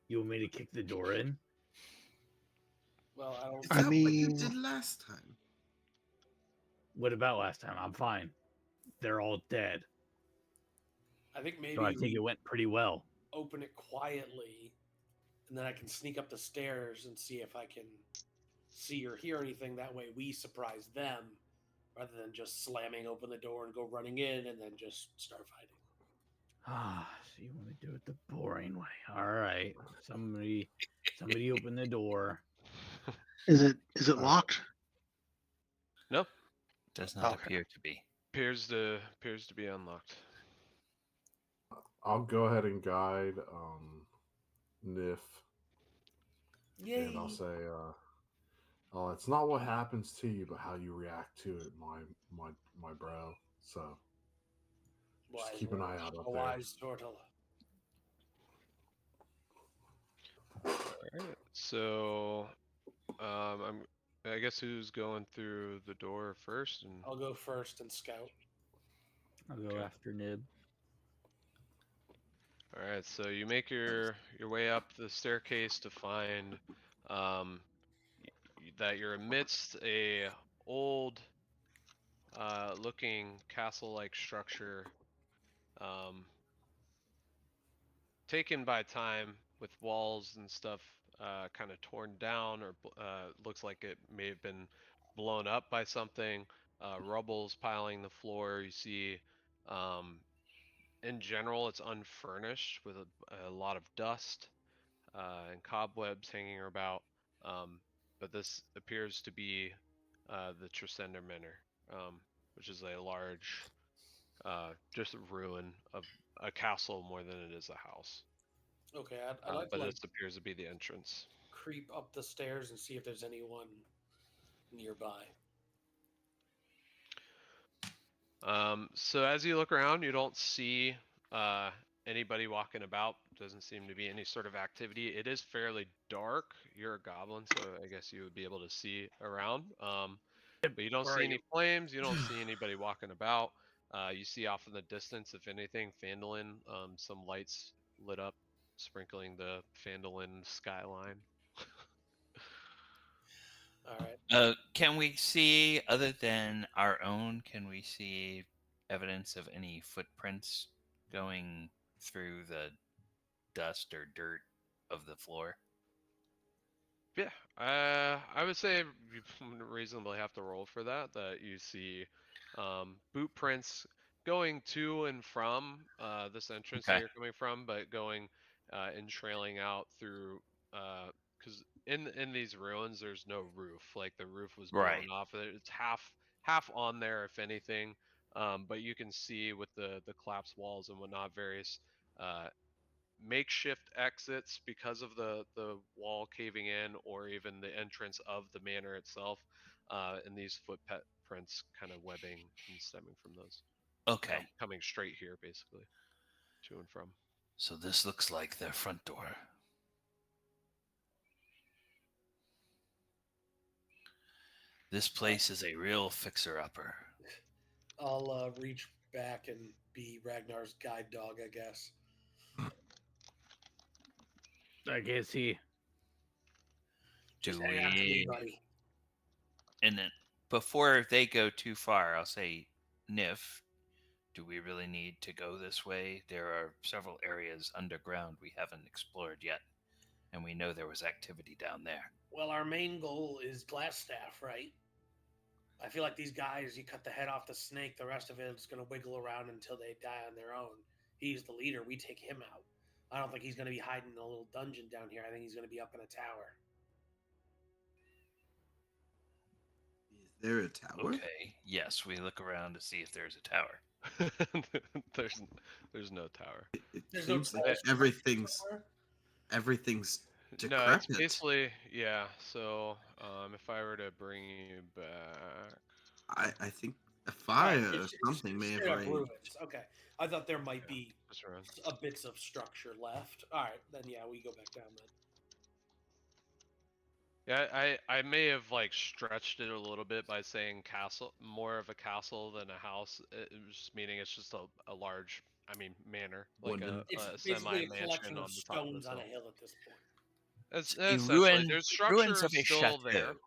You want me to kick the door in? Well, I don't. Is I that what you mean, did last time? What about last time? I'm fine. They're all dead. I think maybe So I think we it went pretty well. open it quietly, and then I can sneak up the stairs and see if I can see or hear anything. That way, we surprise them rather than just slamming open the door and go running in and then just start fighting. Ah, so you want to do it the boring way. All right. Somebody open the door. is it Uh, locked? No, Does not Okay. appear to be. appears to be unlocked. I'll go ahead and guide Nif, Yay! and I'll say, "Oh, it's not what happens to you, but how you react to it, my my bro." So just Wise keep an eye words out up from a there. wise turtle. Alright, so I guess who's going through the door first? And I'll go first and scout. I'll go Okay. after Nib. all right, so you make your way up the staircase to find um, that you're amidst a old looking castle-like structure, um, taken by time with walls and stuff kind of torn down, or looks like it may have been blown up by something. Rubble's piling the floor. You see, um, in general, it's unfurnished with a lot of dust and cobwebs hanging about. Um, but this appears to be the Tresender Manor, which is a large, just ruin of a castle more than it is a house. Okay, I'd like to But like this appears to be the entrance. creep up the stairs and see if there's anyone nearby. So as you look around, you don't see uh, anybody walking about. Doesn't seem to be any sort of activity. It is fairly dark. You're a goblin, so I guess you would be able to see around. But you don't Where see are any you? flames. You don't see anybody walking about. You see off in the distance, if anything, Phandelin, some lights lit up, sprinkling the Phandelin skyline. All right. Can we see, other than our own, can we see evidence of any footprints going through the dust or dirt of the floor? Yeah, I would say you reasonably have to roll for that. That you see boot prints going to and from this entrance that Okay. you're coming from, but going and trailing out through because in these ruins there's no roof. Like the roof was blown Right. off. It's half on there if anything. But you can see with the collapsed walls and whatnot, various uh, makeshift exits because of the wall caving in, or even the entrance of the manor itself, and these footprints kind of webbing and stemming from those, Okay, coming straight here basically to and from. so this looks like their front door. This place is a real fixer-upper. I'll reach back and be Ragnar's guide dog, I guess. I can't see. Just Do hang out to me, we? buddy. And then before they go too far, I'll say, Nif, do we really need to go this way? There are several areas underground we haven't explored yet, and we know there was activity down there. Well, our main goal is Glassstaff, right? I feel like these guys, you cut the head off the snake, the rest of it is going to wiggle around until they die on their own. He's the leader. We take him out. I don't think he's going to be hiding in a little dungeon down here. I think he's going to be up in a tower. Is there a tower? Okay, yes, we look around to see if there's a tower. there's no tower. It There's no seems like tall everything's somewhere? No, it's decrepit. basically, yeah. So if I were to bring you back, I think a Right, fire or it's something may have straight up raged. ruins. Okay. I thought there might yeah, be just around. a bits of structure left. All right, then yeah, we go back down then. Yeah, I may have like stretched it a little bit by saying castle, more of a castle than a house. It was just meaning it's just a large, I mean, manor, like Wooden. It's a basically semi a collection mansion of on the top of stones this on a hill. hill at this point. Essentially, there's Ruins structure of a still there. chateau.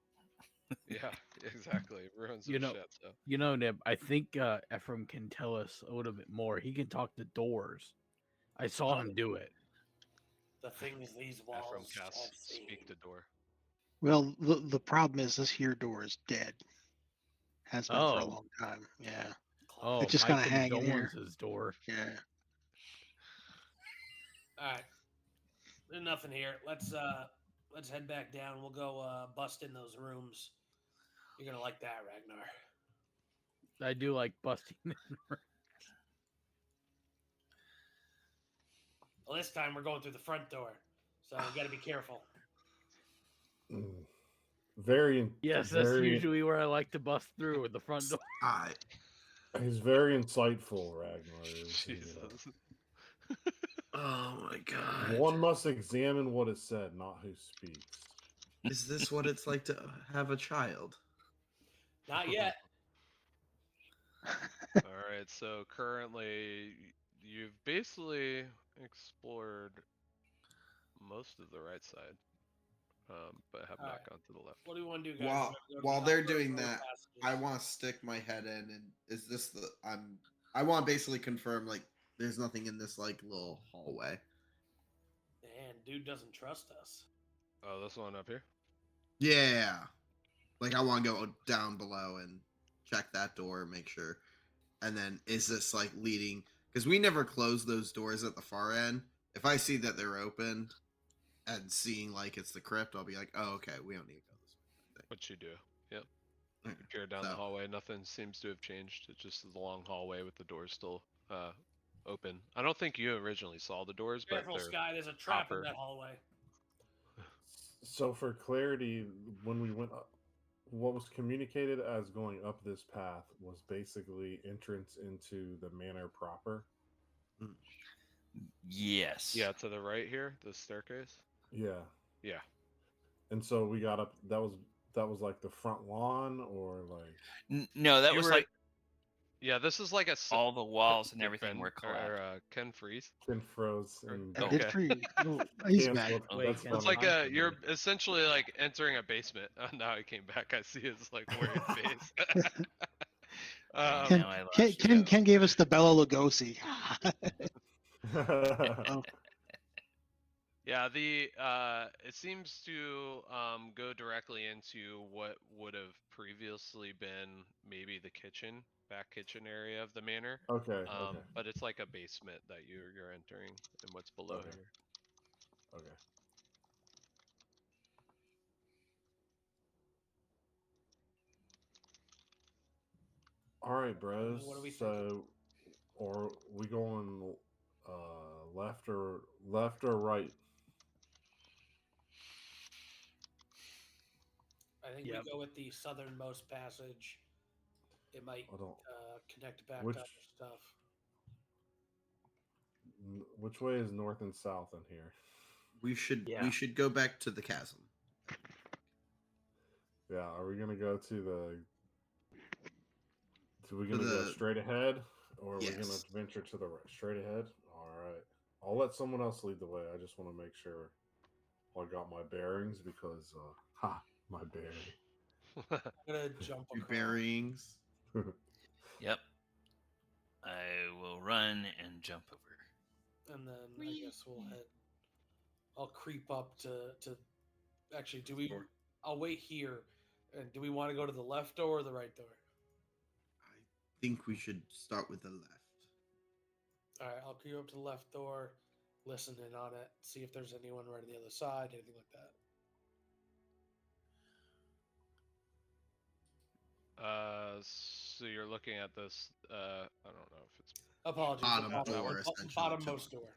Yeah, exactly. Ruins You of know, chateau. Nib, I think Ephraim can tell us a little bit more. He can talk to doors. I saw him do it. The things these From walls have cast seen. speak to door. Well, the problem is this here door is dead. Has been for a Oh. long time. Yeah. Oh, It's just my kinda hanging here. condolences, door. Yeah. All right. There's nothing here. Let's head back down. We'll go bust in those rooms. You're gonna like that, Ragnar. I do like busting. Well, this time we're going through the front door, so we got to be careful. Very, Yes, that's very, usually where I like to bust through with the front door. I he's very insightful, Ragnar. Is, you know. Jesus. Oh my god. One must examine what is said, not who speaks. Is this what it's like to have a child? Not yet. All right. So currently, you've basically explored most of the right side, but have All not right. gone to the left. What do we want to do, guys? While We gotta go to while the they're top or doing lower that, passages? I want to stick my head in, and is this the I want to basically confirm like there's nothing in this like little hallway. Man, dude doesn't trust us. Oh, this one up here. Yeah. Like I want to go down below and check that door, make sure. And then is this like leading? Because we never close those doors at the far end. If I see that they're open and seeing like it's the crypt, I'll be like, oh okay, we don't need to go this way. What you do? Yep. Yeah. You peer down So- the hallway. Nothing seems to have changed. It's just the long hallway with the doors still open. I don't think you originally saw the doors, but Careful, they're Sky. There's a trap in proper. that hallway. So, for clarity, when we went up, what was communicated as going up this path was basically entrance into the manor proper. Yes. Yeah, to the right here, the staircase. Yeah, Yeah. and so we got up. That was like the front lawn, or like No, that You was were- like Yeah, this is like a all the walls and Did everything were Ken, collapsed. Ken freeze. Ken froze and Oh. I did Okay. free. Oh, he's back. canceled. Wait, That's Ken, funny. It's like I'm you're familiar. essentially like entering a basement. Oh, now I came back. I see his like worried face. Ken, Now I lost Ken, you. Ken, Ken gave us the Bella Lugosi. Yeah, it seems to go directly into what would have previously been maybe the back kitchen area of the manor. Okay. Okay. But it's like a basement that you're entering, and what's below Okay. here. Okay. All right, bros. What are we thinking? So, or we going left or right? I think Yep. we go with the southernmost passage. It might I don't. connect back to Which other stuff. which way is north and south in here? Yeah. We should go back to the chasm. Yeah, are we gonna go to the? Are we To gonna go the straight ahead, or are we gonna yes. venture to the right? Straight ahead. All right. I'll let someone else lead the way. I just want to make sure I got my bearings because, my bearing. I'm gonna jump Two across. bearings. Yep. I will run and jump over. And then I guess we'll head. I'll creep up to. Actually, do we? Or I'll wait here. And do we want to go to the left door or the right door? I think we should start with the left. All right, I'll creep up to the left door, listen in on it, see if there's anyone right on the other side, anything like that. So you're looking at this. I don't know if it's Apologies. Bottom that door, one. essentially. Bottommost door.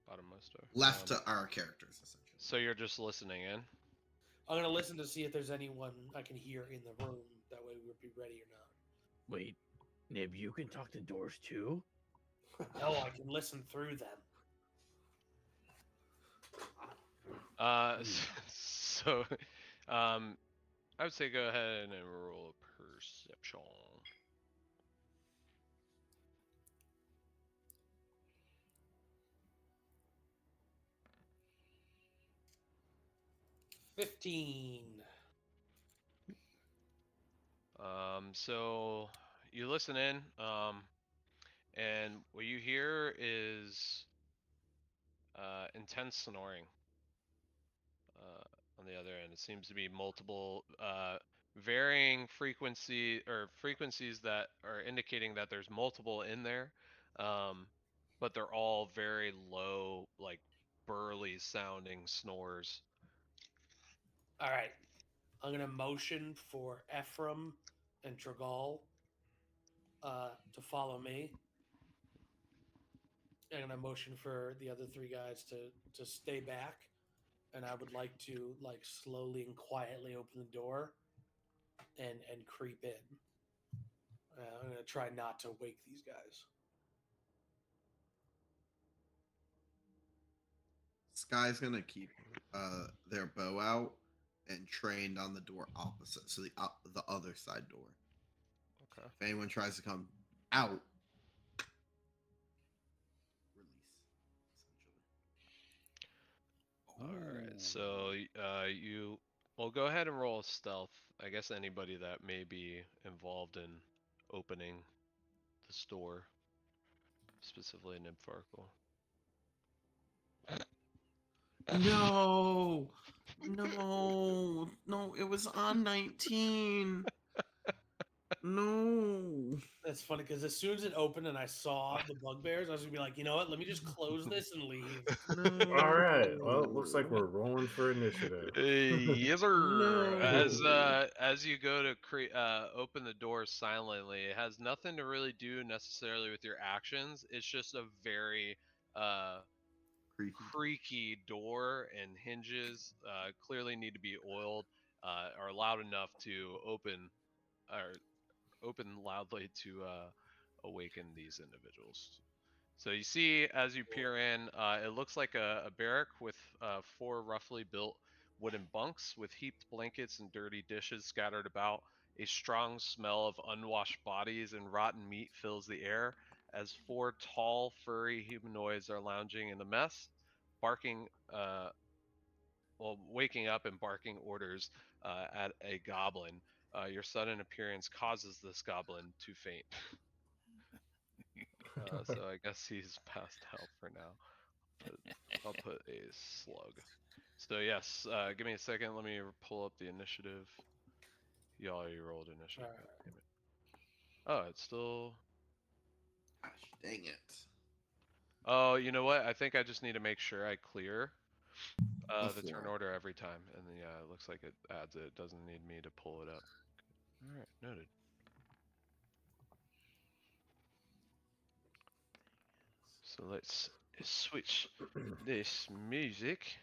Bottommost door. Left to our characters, essentially. So you're just listening in. I'm gonna listen to see if there's anyone I can hear in the room. That way we'll be ready or not. Wait, Nib, you can talk to doors too? No, I can listen through them. So, I would say go ahead and roll a perception. $15. So you listen in, and what you hear is intense snoring. On the other end, it seems to be multiple, varying frequency or frequencies that are indicating that there's multiple in there, but they're all very low, like burly sounding snores. All right. I'm gonna motion for Ephraim and Tragal to follow me. And I'm gonna motion for the other three guys to stay back. And I would like to like slowly and quietly open the door and creep in. I'm gonna try not to wake these guys. Sky's gonna keep their bow out and trained on the door opposite, so the other side door. Okay. If anyone tries to come out, release. Essentially. All right. So you well go ahead and roll stealth. I guess anybody that may be involved in opening the store, specifically Nymfarkle. No, no! It was on 19. No. That's funny because as soon as it opened and I saw the bugbears, I was gonna be like, you know what? Let me just close this and leave. No. All right. Well, it looks like we're rolling for initiative. Yes, sir. No. As you go to open the door silently, it has nothing to really do necessarily with your actions. It's just a very uh, Creaky. creaky door, and hinges clearly need to be oiled. Are loud enough to open loudly to awaken these individuals. So you see, as you peer in, it looks like a barrack with 4 roughly built wooden bunks with heaped blankets and dirty dishes scattered about. A strong smell of unwashed bodies and rotten meat fills the air as 4 tall, furry humanoids are lounging in the mess, barking, waking up and barking orders at a goblin. Your sudden appearance causes this goblin to faint. So I guess he's passed out for now. But I'll put a slug. So yes, give me a second. Let me pull up the initiative. Y'all already rolled initiative. Alright. God damn it. Oh, it's still. Gosh, dang it. Oh, you know what? I think I just need to make sure I clear the turn Before. order every time, and then, yeah, it looks like it adds it. It doesn't need me to pull it up. All right, noted. So let's switch this music.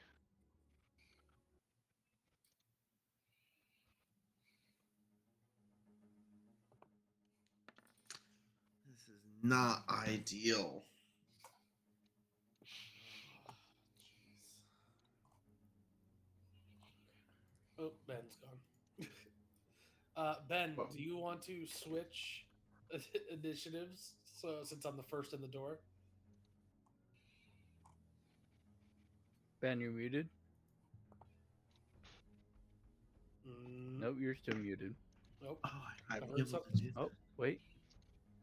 This is not ideal. Oh, Ben's gone. Ben, What? do you want to switch initiatives? So since I'm the first in the door. Ben, you're muted. Nope. Nope, you're still muted. Nope. Oh, I I might heard be able to something. do that. Oh, wait.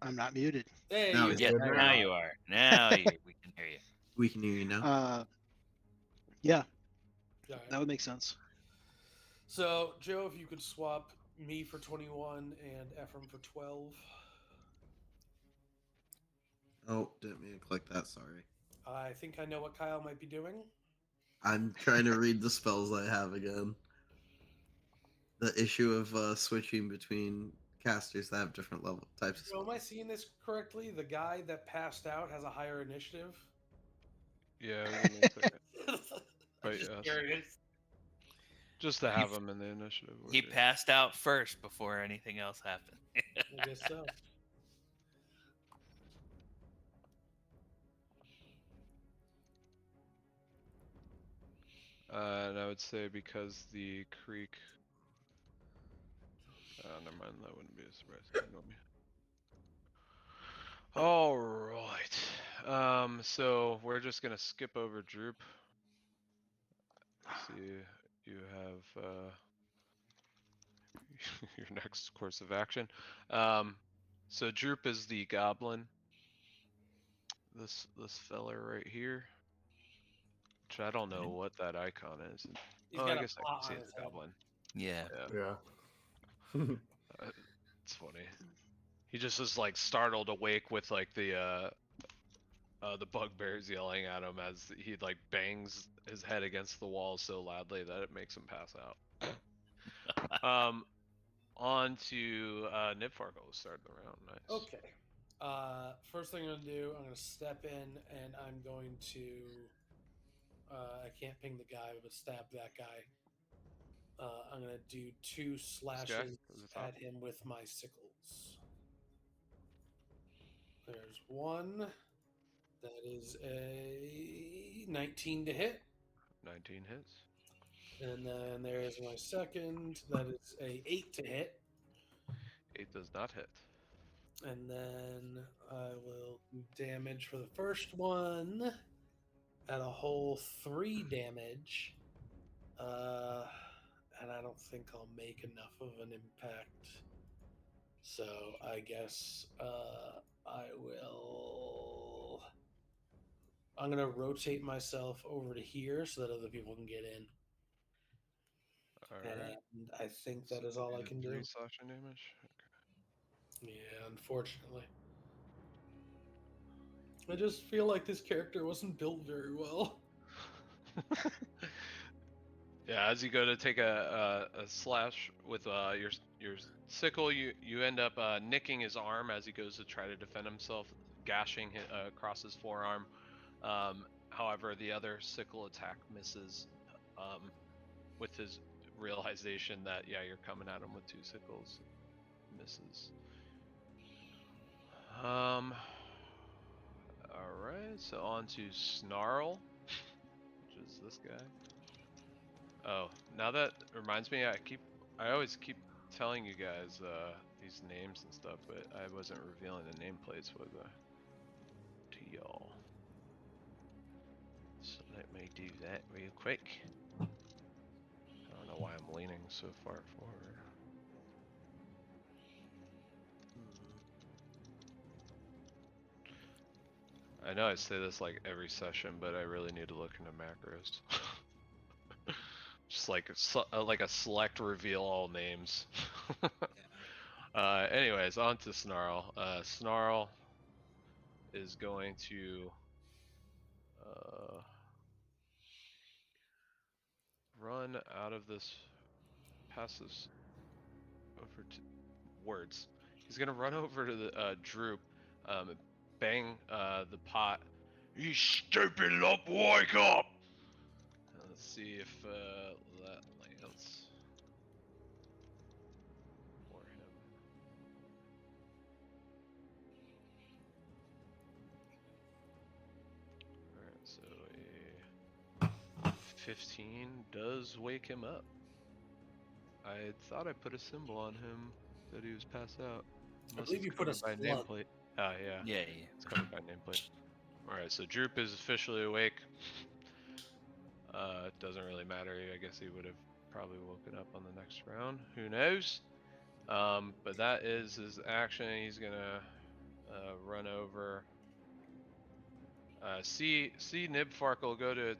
I'm not muted. Hey, Now you. he's Yeah, good Now now you're you are. Now we can hear you. We can hear you now. Yeah, All right. that would make sense. So, Joe, if you could swap me for 21 and Ephraim for 12. Oh, didn't mean to click that. Sorry. I think I know what Kyle might be doing. I'm trying to read the spells I have again. The issue of switching between casters that have different level types of Joe, am I spells. seeing this correctly? The guy that passed out has a higher initiative? Yeah, give me a second. I'm But just yes, curious. just to He have f- him in the initiative. He order. passed out first before anything else happened. I guess so. And I would say because the creek. Never mind. That wouldn't be a surprise. Ignore me. All right. So we're just gonna skip over Droop. I see you have your next course of action. So Droop is the goblin. This fella right here. Which I don't know what that icon is. He's Oh, I got a guess I plot can see on it's his a head. goblin. Yeah. Yeah, Yeah. it's funny. He just is like startled awake with like the bugbears yelling at him as he like bangs his head against the wall so loudly that it makes him pass out. On to Nibfargo will start the round. Nice. Okay. First thing I'm going to do, I'm going to step in and I'm going to. I can't ping the guy, but stab that guy. I'm going to do 2 slashes at the top. at him with my sickles. There's one. That is a 19 to hit. 19 hits. And then there's my second. That is a 8 to hit. 8 does not hit. And then I will do damage for the first one at a whole 3 damage. And I don't think I'll make enough of an impact. So I guess I will. I'm going to rotate myself over to here so that other people can get in. Alright. And I think that is all I can do. 3 slashing damage. Yeah, unfortunately. I just feel like this character wasn't built very well. Yeah, as you go to take a slash with your sickle, you end up nicking his arm as he goes to try to defend himself, gashing across his forearm. However, the other sickle attack misses, with his realization that you're coming at him with 2 sickles, misses. All right, so on to Snarl, which is this guy. Oh, now that reminds me, I always keep telling you guys these names and stuff, but I wasn't revealing the nameplates, was I? To y'all. So let me do that real quick. I don't know why I'm leaning so far forward. I know I say this like every session, but I really need to look into macros. Just like a select reveal all names. Anyways, on to Snarl. Snarl is going to run out of this, pass this over to words. He's gonna run over to the Droop, bang the pot You stupid lump, wake up! Let's see if that lands for him. Alright, so a 15 does wake him up. I thought I put a symbol on him that he was passed out. I Unless believe it's you put a covered by slug. nameplate. Ah, yeah. Yeah. It's covered by nameplate. Alright, so Droop is officially awake. It doesn't really matter. I guess he would have probably woken up on the next round. Who knows? But that is his action. He's gonna run over. See Nibfarkle go to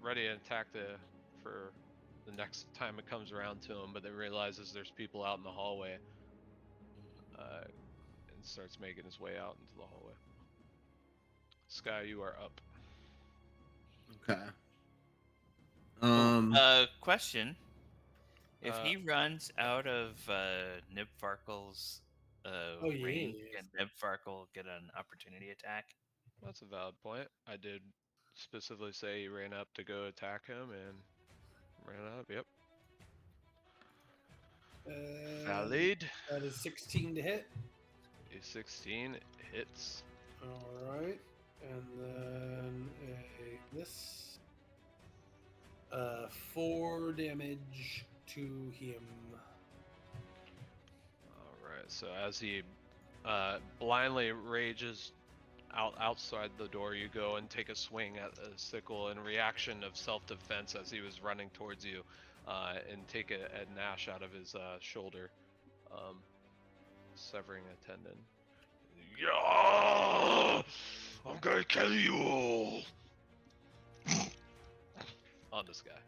ready to attack for the next time it comes around to him, but then realizes there's people out in the hallway, and starts making his way out into the hallway. Sky, you are up. Okay. Question. If Uh, he runs out of Nibfarkle's Oh, yeah. range, can Nibfarkle get an opportunity attack? That's a valid point. I did specifically say he ran up to go attack him and ran up. Yep. Valid. That is 16 to hit. A 16 hits. All right, and then this 4 damage to him. Alright, so as he blindly rages outside the door, you go and take a swing at a sickle in reaction of self-defense as he was running towards you, and take a gnash out of his shoulder, severing a tendon. Yeah! I'm gonna kill you all! On this guy.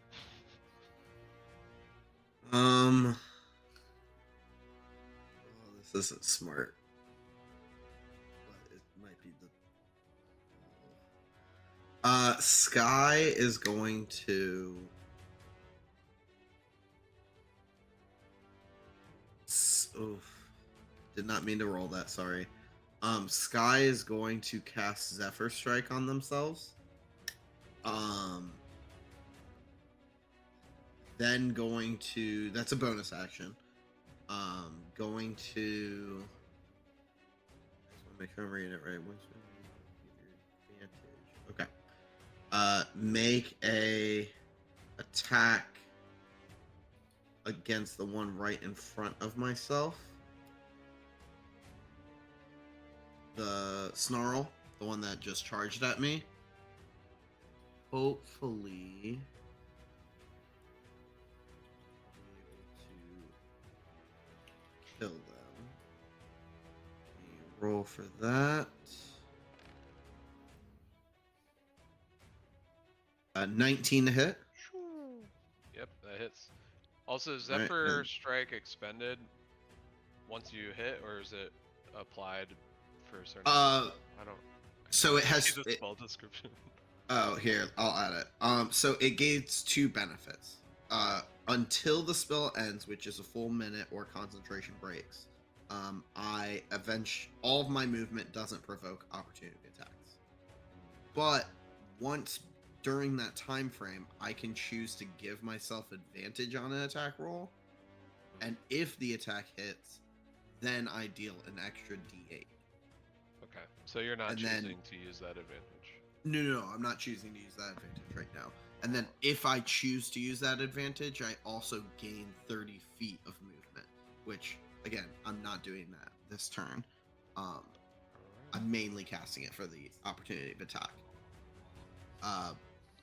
Oh, this isn't smart. But it might be the. Sky is going to. Oof. Did not mean to roll that, sorry. Sky is going to cast Zephyr Strike on themselves. Then going to, that's a bonus action. Going to, I just want to make sure I'm reading it right. Advantage. Okay. Make a attack against the one right in front of myself. The Snarl, the one that just charged at me. Hopefully kill them. Roll for that. 19 to hit. Yep, that hits. Also, Alright, Zephyr then. Strike expended once you hit, or is it applied for a certain? I don't. So it has. See the spell description. Oh, here, I'll add it. So it gains 2 benefits. Until the spell ends, which is a full minute or concentration breaks, all of my movement doesn't provoke opportunity attacks. But once during that time frame, I can choose to give myself advantage on an attack roll, and if the attack hits, then I deal an extra D8. Okay, so you're not And choosing then- to use that advantage. No, I'm not choosing to use that advantage right now. And then if I choose to use that advantage, I also gain 30 feet of movement, which, again, I'm not doing that this turn. Alright. I'm mainly casting it for the opportunity of attack.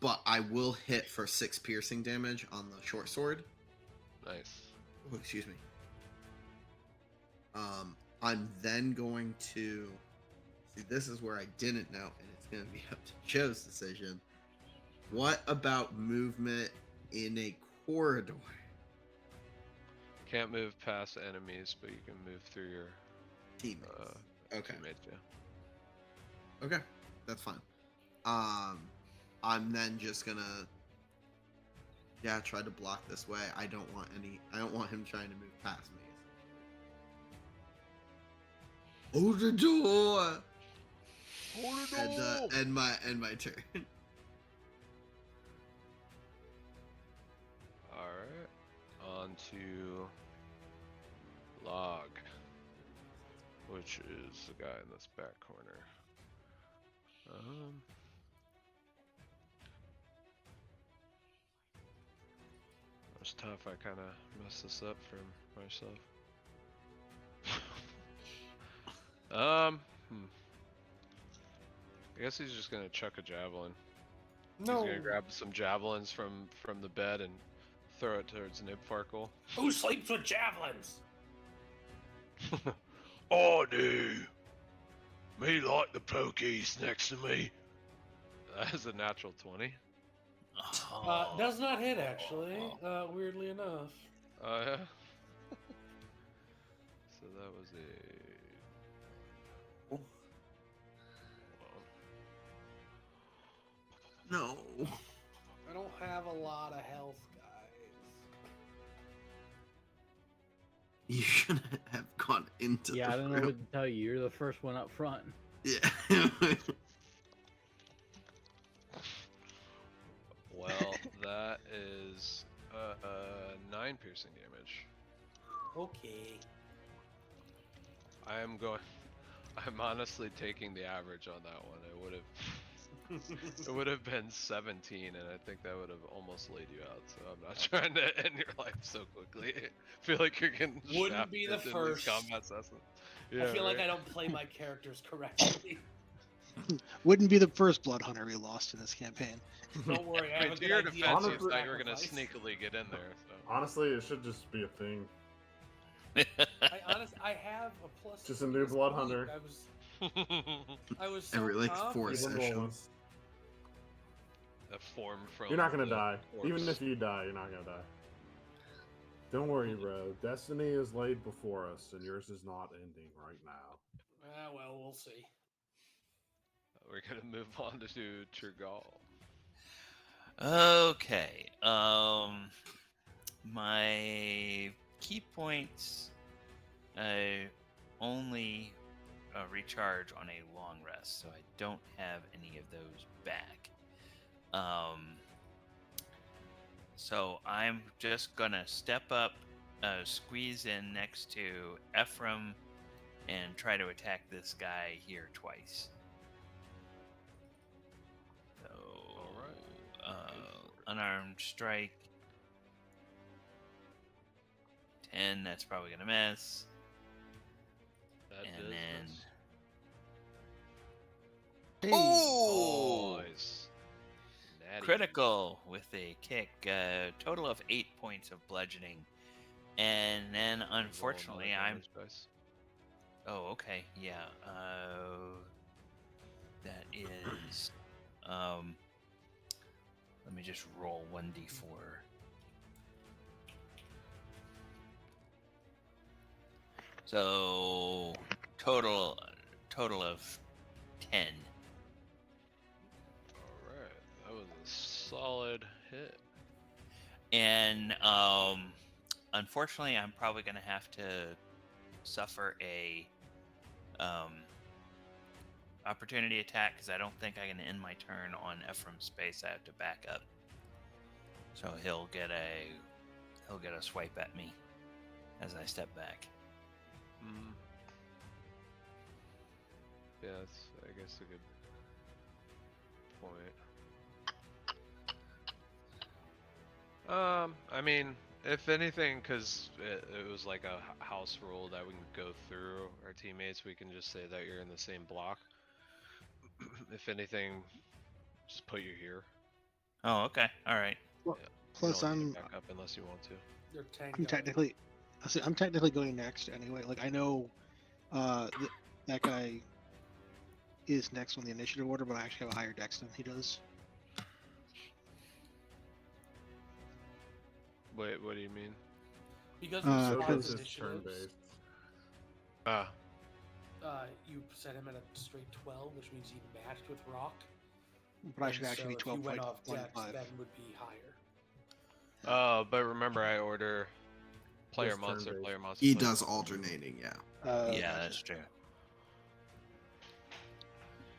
But I will hit for 6 piercing damage on the short sword. Nice. Oh, excuse me. I'm then going to... See, this is where I didn't know, and it's going to be up to Joe's decision. What about movement in a corridor? Can't move past enemies, but you can move through your Teammates. Okay. teammates. Yeah. Okay, that's fine. I'm then just gonna try to block this way. I don't want him trying to move past me. Oh, the door! and my turn. Alright. On to Log, which is the guy in this back corner. It's tough. I kind of messed this up for myself. I guess he's just gonna chuck a javelin. No. He's gonna grab some javelins from the bed and throw it towards Nibfarkle. Who sleeps with javelins? I do. Me like the pokies next to me. That is a natural 20. Does not hit, actually, weirdly enough. Yeah. So that was a... No. I don't have a lot of health, guys. You shouldn't have gone into Yeah, the I don't know room. what to tell you. You're the first one up front. Yeah. Well, that is 9 piercing damage. Okay. I'm honestly taking the average on that one. It would have been 17, and I think that would have almost laid you out. So I'm not trying to end your life so quickly. I feel like you're getting Wouldn't be the shafted in first. these combat sessions. I feel like I don't play my characters correctly. Wouldn't be the first blood hunter we lost in this campaign. Don't worry, I I have mean, a to good your idea. defense, of you Honestly- thought you were gonna sacrifice. sneakily get in there. So. Honestly, it should just be a thing. I have a plus. Just a 3 new to blood speed. hunter. I was so Every like 4 confident. Keep 'em rolling. sessions. A form from. You're not gonna the die. Even corpse. if you die, you're not gonna die. Don't worry, bro. Destiny is laid before us, and yours is not ending right now. Well, we'll see. We're gonna move on to Turgal. Okay. My key points only recharge on a long rest, so I don't have any of those back. So I'm just gonna step up, squeeze in next to Ephraim, and try to attack this guy here twice. So, unarmed strike. 10, that's probably gonna miss. That And does then- miss. Oh! Nice. Natty. Critical with a kick. Total of 8 points of bludgeoning. And then, Roll unfortunately, another I'm. damage dice. Oh, okay. Yeah. That is. Let me just roll 1d4. So total of 10. Alright, that was a solid hit. And unfortunately, I'm probably going to have to suffer a opportunity attack because I don't think I can end my turn on Ephraim's space. I have to back up, so he'll get a swipe at me as I step back. Mm. Yeah, that's, I guess, a good point. I mean, if anything, because it was like a house rule that we can go through our teammates, we can just say that you're in the same block. If anything, just put you here. Oh, okay, all right. You Plus, don't need I'm to back up unless you want to. Your tank. I'm technically going next anyway. Like I know that guy is next on the initiative order, but I actually have a higher dex than he does. Wait, what do you mean? Because Uh, of So because this is initiatives, turn-based. Ah, you set him at a straight 12, which means he matched with Rock. But I And should actually so be if you went 12.15. off dex, that would be higher. but remember, I order player Just monster, turn-based. player monster. He player does monster. alternating, yeah. Yeah, Gotcha. that's true.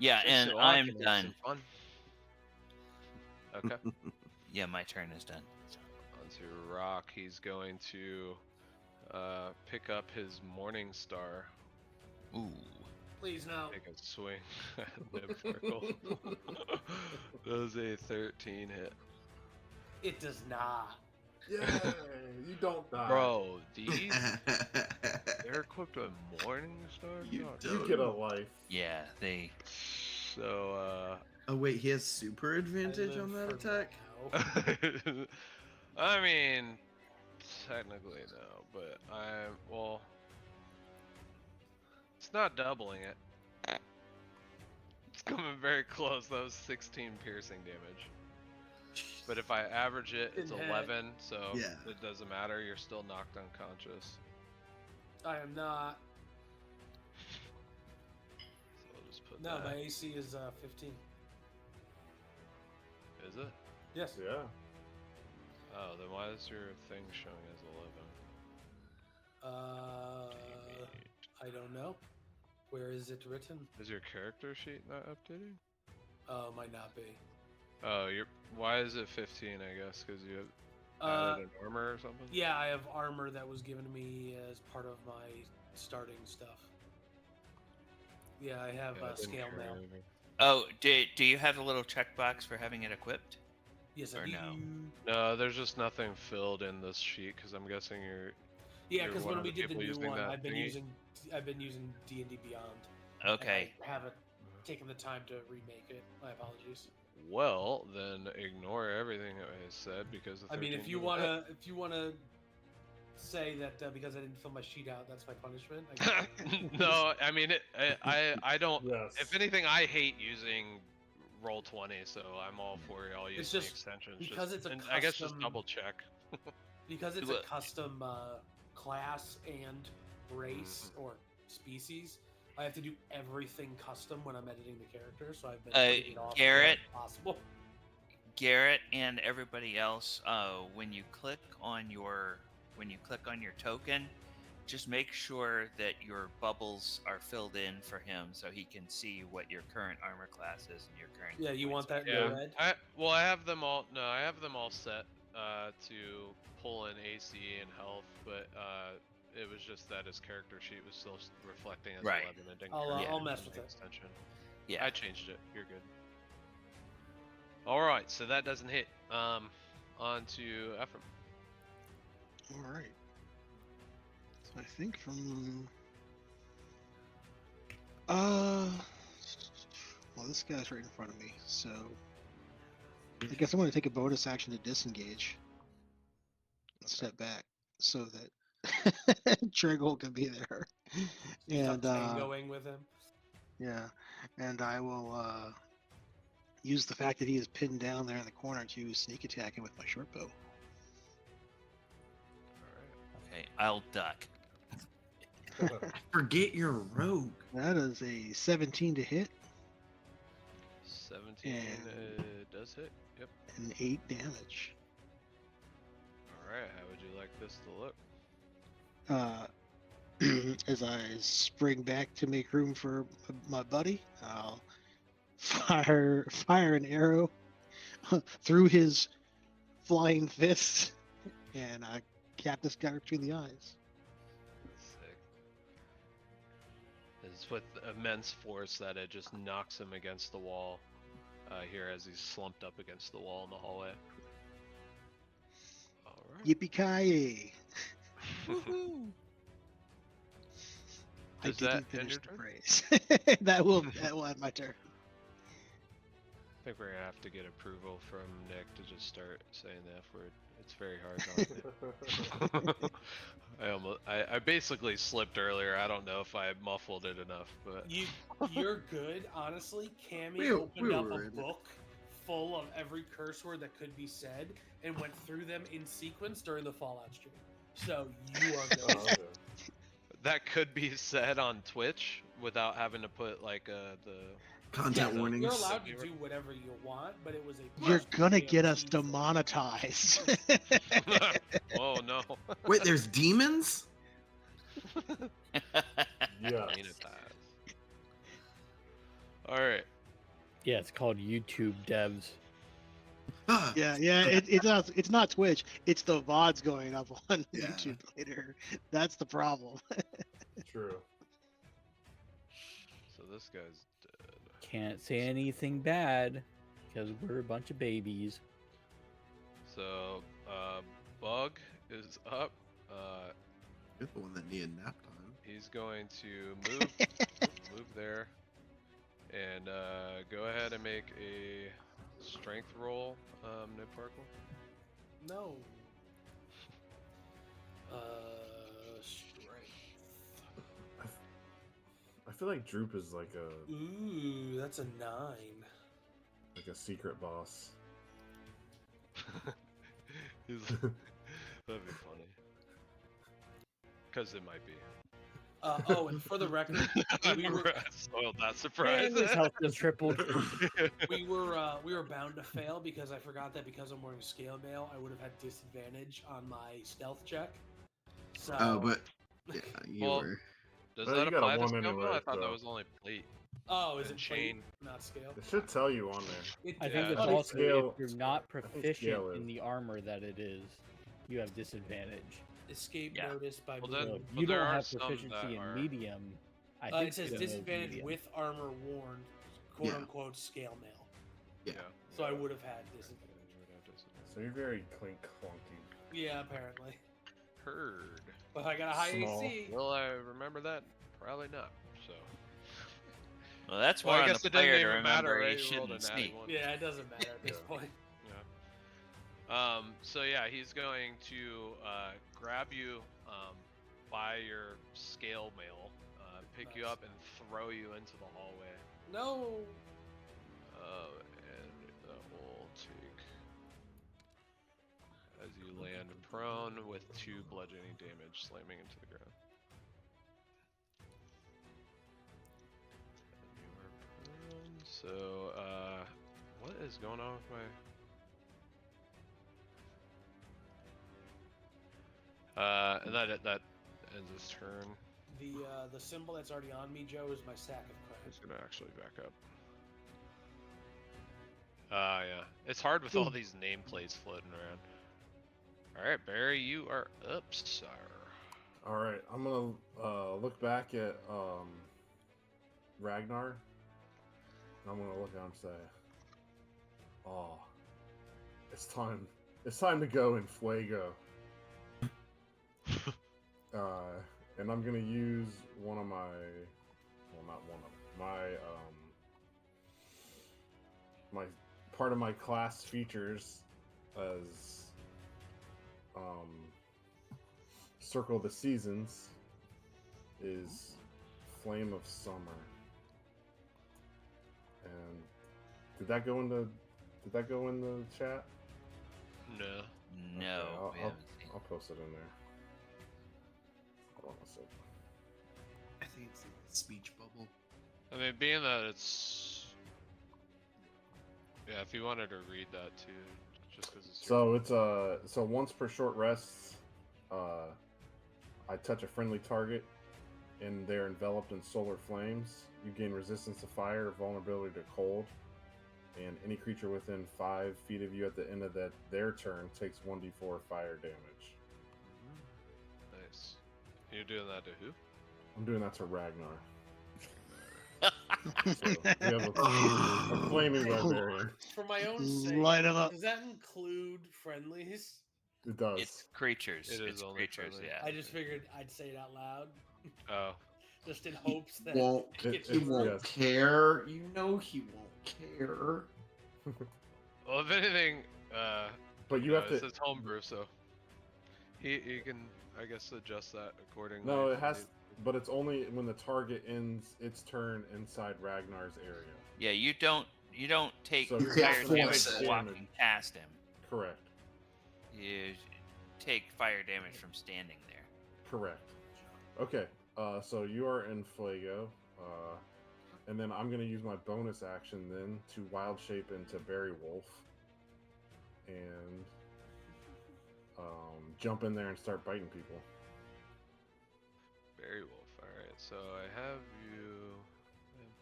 Yeah, Makes and it I'm awesome, it's done. some fun. Okay. Yeah, my turn is done. Onto Rock. He's going to pick up his Morning Star. Ooh. Please no. Take a swing at Nibfarkle. Does a 13 hit. It does not. Yay! You don't die. Bro, these they're equipped with Morning Star? You God. You get a life. Yeah, they. So Oh wait, he has super I advantage live on that for attack. now. I mean technically no, but it's not doubling it. It's coming very close. That was 16 piercing damage. But if I average it, it's Didn't hit. 11, so Yeah. it doesn't matter. You're still knocked unconscious. I am not. So I'll just put No, that. my AC is 15. Is it? Yes. Yeah. Oh, then why is your thing showing as 11? I don't know. Where is it written? Is your character sheet not updating? Oh, might not be. Oh, why is it 15? I guess because you Uh, added an armor or something. yeah, I have armor that was given to me as part of my starting stuff. Yeah, I have Yeah, I didn't scale carry mail. anything. Oh, do you have a little checkbox for having it equipped? Yes, Or I do. no? No, there's just nothing filled in this sheet because I'm guessing you're. Yeah, You're because one when of we the did the people new using one, that I've been thingy? using D&D Beyond. and Okay. I haven't taken the time to remake it. My apologies. Well, then ignore everything I said because the 13 I mean, if you wanna say that because I didn't fill my sheet out, that's my punishment. No, I mean I don't. Yes. If anything, I hate using Roll20, so I'm all for y'all using It's the just extensions. because it's a and I guess just custom- double check. Because it's a Look. custom class and race or species, I have to do everything custom when I'm editing the character. So I've been putting it off Garrett? as possible. Garrett and everybody else, when you click on your token, just make sure that your bubbles are filled in for him so he can see what your current armor class is and your current. Yeah, you want that in Yeah. red? I have them all. No, I have them all set to pull in AC and health, but it was just that his character sheet was still reflecting as Right. 11. It didn't I'll carry I'll over mess from with the it. extension. Yeah. I changed it. You're good. All right, so that doesn't hit. On to Ephraim. All right. So I think from well, this guy's right in front of me, so I guess I'm going to take a bonus action to disengage and step back so that Triggle can be there. And Start tangoing with him. yeah, and I will use the fact that he is pinned down there in the corner to sneak attack him with my short bow. All right. Okay, I'll duck. Forget your rogue. That is a 17 to hit 17 does hit. Yep. and 8 damage. All right. How would you like this to look? As I spring back to make room for my buddy, I'll fire an arrow through his flying fist and cap this guy between the eyes. Sick. It's with immense force that it just knocks him against the wall. Here, as he's slumped up against the wall in the hallway. All right. Yippee-ki-yay! I Does that didn't end finish your the turn? phrase. that will end my turn. I think we're gonna have to get approval from Nick to just start saying the F word. It's very hard not to. I basically slipped earlier. I don't know if I muffled it enough, but You're good, honestly. Cammy We opened up were a in it. book full of every curse word that could be said and went through them in sequence during the Fallout stream. So you are good. Oh, okay. that could be said on Twitch without having to put like the. Content Yeah, warnings. You're allowed to do whatever you want, but it was a. You're gonna damn get us team thing. demonetized. Oh no. Wait, there's demons? Yes. All right. Yeah, it's called YouTube devs. Yeah, it's not Twitch. It's the VODs going up on Yeah. YouTube later. That's the problem. True. So this guy's dead. Can't say anything bad because we're a bunch of babies. So Bug is up. You're the one that needed nap time. He's going to move there, and go ahead and make a strength roll, Nib Farkle. No. Strength. I feel like Droop is like a Ooh, that's a 9. secret boss. That'd be funny. Because it might be. Oh, and for the record, we were Spoiled that surprise. And his health is tripled. we were bound to fail because I forgot that because I'm wearing scale mail, I would have had disadvantage on my stealth check. So Oh, but yeah, you Well, were. Does Well, that you got a apply to one scale mail? anyway, I thought that so- was only plate. oh, is and it chain, chain. not scale? It should tell you on there. It I did. think Yeah, it's I think also scale- if you're not I think proficient scale in is. the armor that it is, you have disadvantage. Escape Yeah. notice by Well, blue. then- So but you there don't are have some proficiency that in are- medium. I think It says scale is disadvantage medium. with armor worn, quote Yeah. unquote scale mail. Yeah. So I would have had disadvantage. So you're very clink clunky. Yeah, apparently. Heard. But I got a high Small. AC. Will I remember that? Probably not. So. Well, that's Well, more I on guess the it doesn't player to even remember matter, he right? You rolled a shouldn't natty sneak. one. Yeah, it doesn't matter at this Yeah. point. Yeah. So yeah, he's going to grab you by your scale mail, pick you Nice. up, and throw you into the hallway. No. And that will take as you land prone with 2 bludgeoning damage, slamming into the ground. And you are prone. So, what is going on with my? And that ends his turn. The symbol that's already on me, Joe, is my sack of He's crap. gonna actually back up. Yeah. It's hard with all these nameplates floating around. Alright, Barry, you are up, sir. All right, I'm gonna look back at Ragnar. And I'm gonna look at him and say, "Oh, it's time. It's time to go in Fuego." And I'm gonna use one of my, well, not one of my part of my class features as Circle of the Seasons is Flame of Summer. And did that go in the chat? No. No, Okay, we haven't seen. I'll post it in there. Hold on a second. I think it's like a speech bubble. I mean, being that it's. Yeah, if you wanted to read that too, just because it's. So it's so once per short rests, I touch a friendly target, and they're enveloped in solar flames. You gain resistance to fire, vulnerability to cold, and any creature within 5 feet of you at the end of their turn takes 1d4 fire damage. Nice. You're doing that to who? I'm doing that to Ragnar. So we have a flaming barbarian. For my own sake, Light 'em up. does that include friendlies? It does. It's creatures. It is it's only creatures. friendly. Yeah. I just figured I'd say it out loud, Oh. just in hopes that Won't it he It- won't yes. care? You know he won't care. Well, if anything, But you have it to. says homebrew, so he can, I guess, adjust that accordingly. No, if it he has. needs- But it's only when the target ends its turn inside Ragnar's area. Yeah, you don't take So You fire can't damage force from it. walking past him. Correct. You take fire damage from standing there. Correct. Okay. So you are in Fuego, and then I'm gonna use my bonus action then to wild shape into Berry Wolf, and jump in there and start biting people. Berry Wolf. Alright, so I have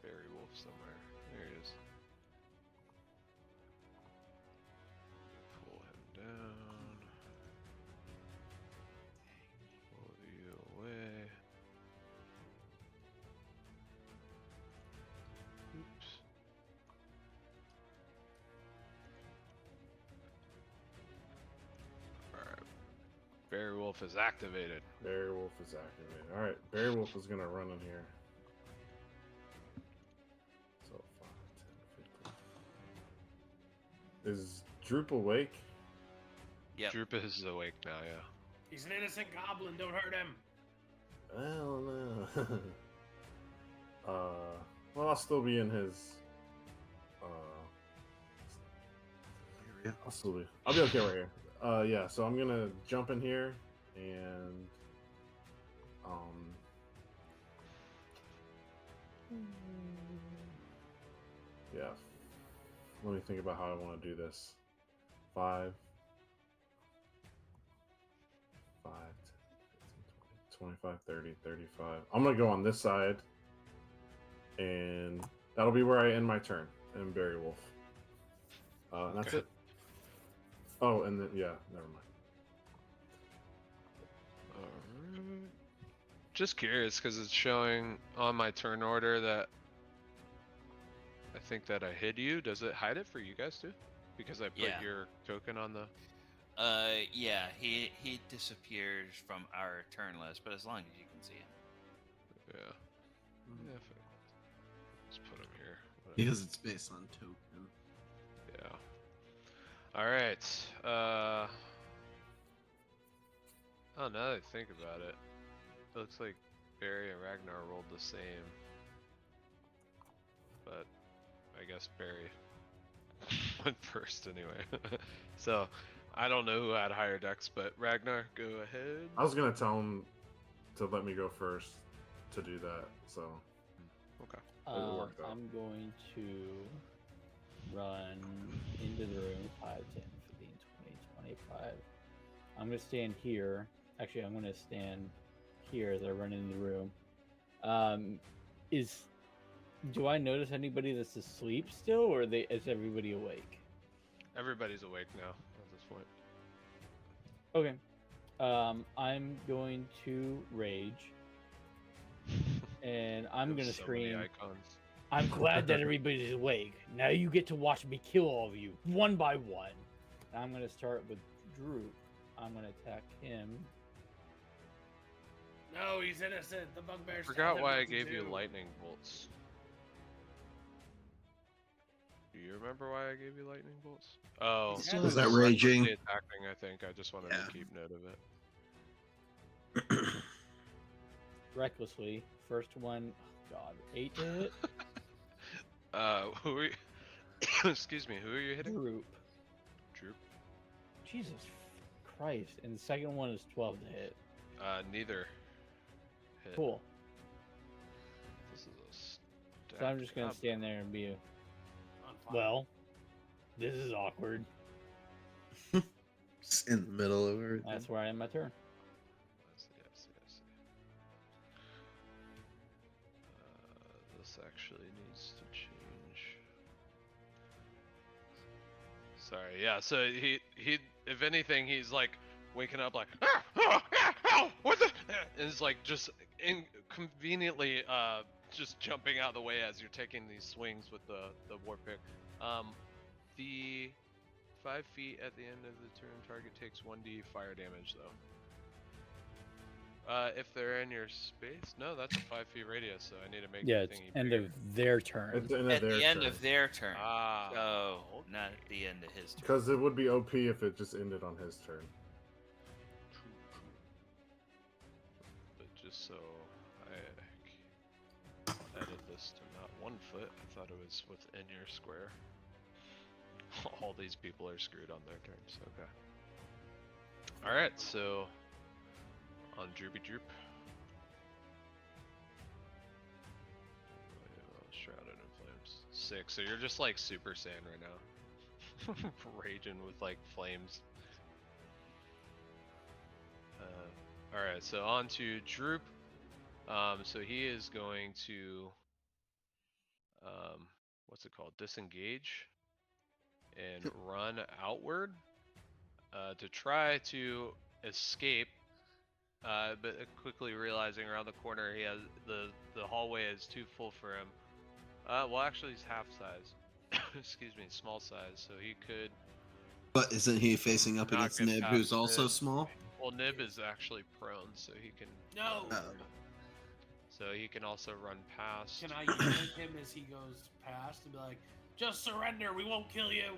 Berry Wolf somewhere. There he is. down. Pull you away. Oops. Alright. Barry Wolf is activated. Barry Wolf is activated. All right, Barry Wolf is gonna run in here. So 5, 10, 15. Is Droop awake? Yep. Droop is awake now, yeah. He's an innocent goblin. Don't hurt him. I don't know. Well, I'll still be in his. I'll be okay right here. Yeah. So I'm gonna jump in here and yeah. Let me think about how I want to do this. 5, 5, 10, 15, 20, 25, 30, 35. I'm gonna go on this side, and that'll be where I end my turn. And Barry Wolf. And that's Okay. it. Oh, and then yeah, never mind. Alright. Just curious because it's showing on my turn order that I think that I hid you. Does it hide it for you guys too? Because I put Yeah. your token on the. Yeah, he disappears from our turn list, but as long as you can see him. Yeah. Yeah. Just put him here. Whatever. Because it's based on token. Yeah. All right. Oh, now that I think about it, it looks like Barry and Ragnar rolled the same. But I guess Barry went first anyway. So I don't know who had higher decks, but Ragnar, go ahead. I was gonna tell him to let me go first to do that. So Okay. It worked out. I'm going to run into the room 5, 10, 15, 20, 25. I'm going to stand here. Actually, I'm going to stand here as I run into the room. Do I notice anybody that's asleep still, or is everybody awake? Everybody's awake now at this point. Okay. I'm going to rage, and I'm There's going to so many scream. icons. I'm glad that everybody's awake. Now you get to watch me kill all of you, one by one. I'm going to start with Droop. I'm going to attack him. No, he's innocent. The bugbear. I forgot why I gave you lightning bolts. Do you remember why I gave you lightning bolts? Oh, He's Was that recklessly raging? attacking, I think. I just wanted Yeah. to keep note of it. Recklessly. First one, oh God, 8 to hit. Who are you? Excuse me, who are you hitting? Droop. Droop. Jesus Christ. And the second one is 12 to hit. Neither. Hit. Cool. This is a So I'm just going to stand there and be well, this is awkward. Just in the middle of everything. That's where I end my turn. I see. This actually needs to change. Sorry, yeah. So he, if anything, he's like waking up like, what the? And it's like just inconveniently, just jumping out of the way as you're taking these swings with the war pick. The 5 feet at the end of the turn, target takes 1d fire damage though. If they're in your space, no, that's a 5 feet radius, so I need to make Yeah, the it's thingy end bigger. of their turn. at the end At of their the end turn. of their turn. Ah, So, not at the end of his turn. Because it would be OP if it just ended on his turn. true. But just so I edit this to not 1 foot, I thought it was within your square. All these people are screwed on their turns. Okay. All right, so on Droopy Droop. Shrouded in flames. 6. So you're just like Super Saiyan right now, raging with like flames. All right, so on to Droop. So he is going to what's it called? Disengage and run outward. to try to escape, but quickly realizing around the corner he has the hallway is too full for him. Well, actually, he's half size. Excuse me, small size, so he could But isn't he facing up not against get Nib, past who's also Nib. small? Well, Nib is actually prone, so he can. No. Oh. So he can also run past. Can I yell at him as he goes past and be like, "Just surrender. We won't kill you."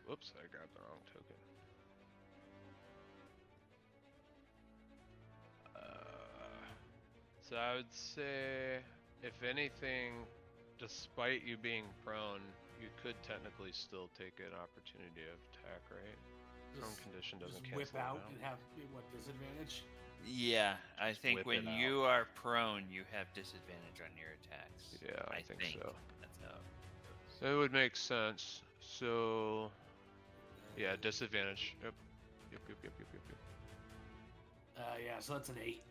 Whoops, I grabbed the wrong token. So I would say, if anything, despite you being prone, you could technically still take an opportunity of attack, right? Prone Just- condition doesn't Just cancel whip out it and have what disadvantage? Yeah, I Just think whip when it out. you are prone, you have disadvantage on your attacks. Yeah, I think so. That's how it goes. That would make sense. So, yeah, disadvantage. Yep. Yep. Yeah, so that's an 8.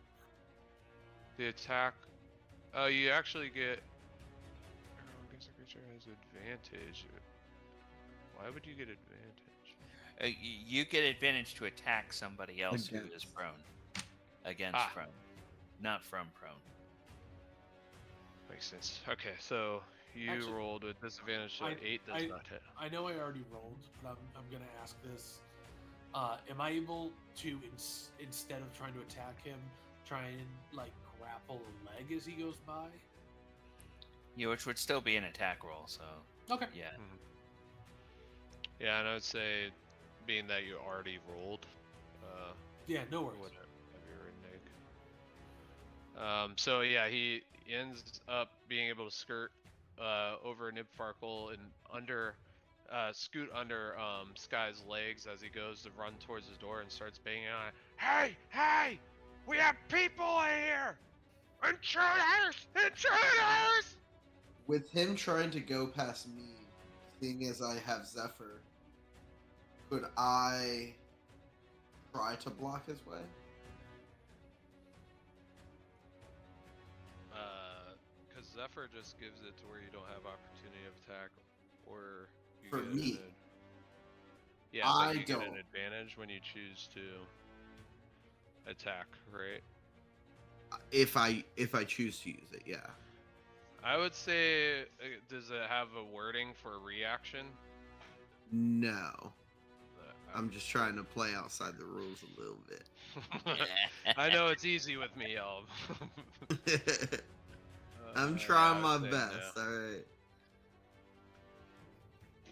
The attack. You actually get. Oh, I guess the creature has advantage. Why would you get advantage? You get advantage to attack somebody else who is Against. prone. Against Ah. prone. Not from prone. Makes sense. Okay, so you Actually, rolled with disadvantage, so 8 does not hit. I know I already rolled, but I'm gonna ask this. Am I able to, instead of trying to attack him, try and like grapple a leg as he goes by? Yeah, which would still be an attack roll, so Okay. yeah. Yeah, and I would say, being that you already rolled, Yeah, no worries. would have your renege. So yeah, he ends up being able to skirt over Nibfarkle and scoot under Sky's legs as he goes to run towards his door and starts banging on it. Hey! We have people in here! Intruders! With him trying to go past me, seeing as I have Zephyr, could I try to block his way? Because Zephyr just gives it to where you don't have opportunity of attack, or you For get me. Yeah, I but you get an don't. advantage when you choose to attack, right? If I choose to use it, yeah. I would say, does it have a wording for reaction? No. I'm just trying to play outside the rules a little bit. I know it's easy with me, y'all. I'm I trying would my say best, no. alright.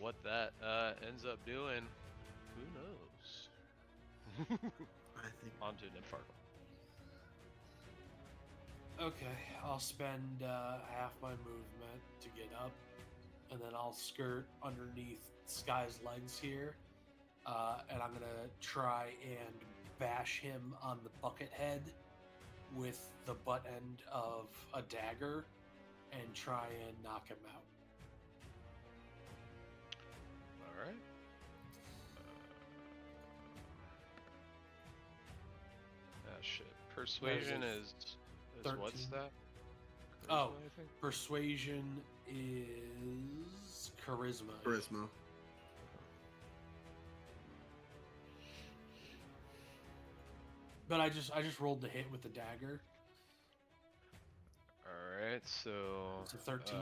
What that ends up doing, who knows? I think On to Nymfarkle. Okay, I'll spend half my movement to get up, and then I'll skirt underneath Sky's legs here, and I'm gonna try and bash him on the bucket head with the butt end of a dagger, and try and knock him out. All right. Shit. Persuasion is 13. what's that? Oh. Charisma, I think? Persuasion is charisma. Charisma. But I just rolled the hit with the dagger. All right, so It's a 13.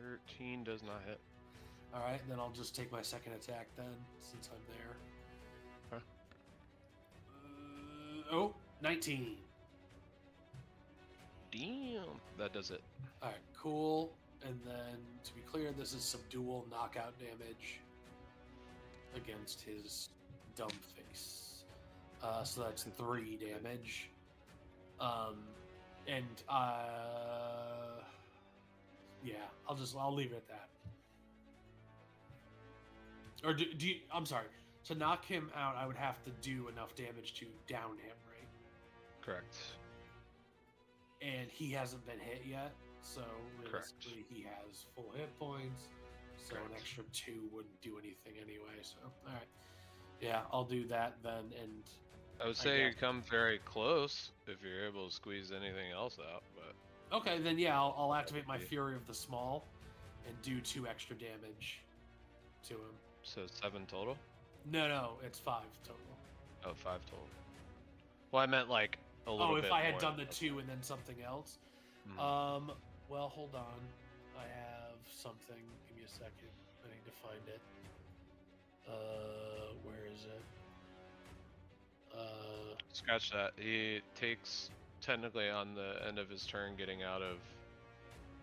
13 does not hit. All right, then I'll just take my second attack then, since I'm there. Huh. 19. Damn, that does it. All right, cool. And then, to be clear, this is subdual knockout damage against his dumb face. So that's 3 damage. And yeah, I'll leave it at that. Or do you? I'm sorry. To knock him out, I would have to do enough damage to down him, right? Correct. And he hasn't been hit yet, so Correct. realistically he has full hit points. So Correct. an extra 2 wouldn't do anything anyway. So all right, yeah, I'll do that then. And I would say you guess. come very close if you're able to squeeze anything else out, but okay, then yeah, I'll activate my Okay. Fury of the Small, and do 2 extra damage to him. So 7 total? No, it's 5 total. Oh, 5 total. Well, I meant like a little Oh, bit if I had more done the than 2 and then something else. Mhm. Well, hold on. I have something. Give me a second. I need to find it. Where is it? Scratch that. He takes technically on the end of his turn getting out of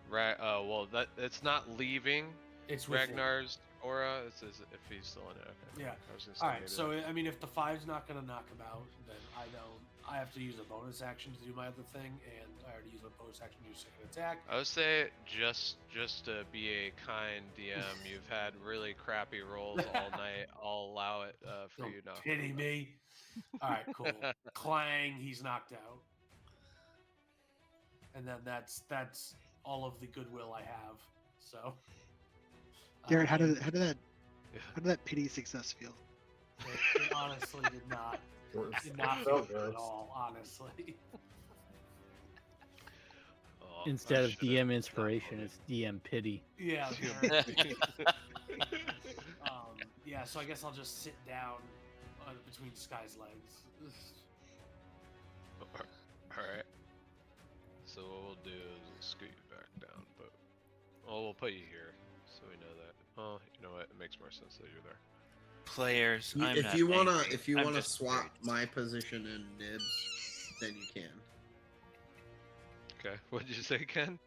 well, that it's not leaving It's within. Ragnar's aura. It's as if he's still in it. Okay. Yeah. I was gonna say All right. maybe So that- I mean, if the 5's not gonna knock him out, then I don't. I have to use a bonus action to do my other thing, and I already used a bonus action to do second attack. I would say just to be a kind DM, you've had really crappy rolls all night. I'll allow it for Don't you now. pity me. All right, cool. Clang, he's knocked out, and then that's all of the goodwill I have. So, Garrett, how and did that pity success feel? it honestly did not It feel felt good at good. all. Honestly, Oh, Instead I of should've DM not inspiration, voted. it's DM pity. yeah. apparently. Yeah. So I guess I'll just sit down between Sky's legs. Alright. So what we'll do is we'll scoot you back down, but we'll put you here so we know that. Oh, you know what? It makes more sense that you're there. Players, I'm If not you wanna angry. if you I'm wanna just swap very my position and Nibs, then you can. Okay. What did you say, Ken?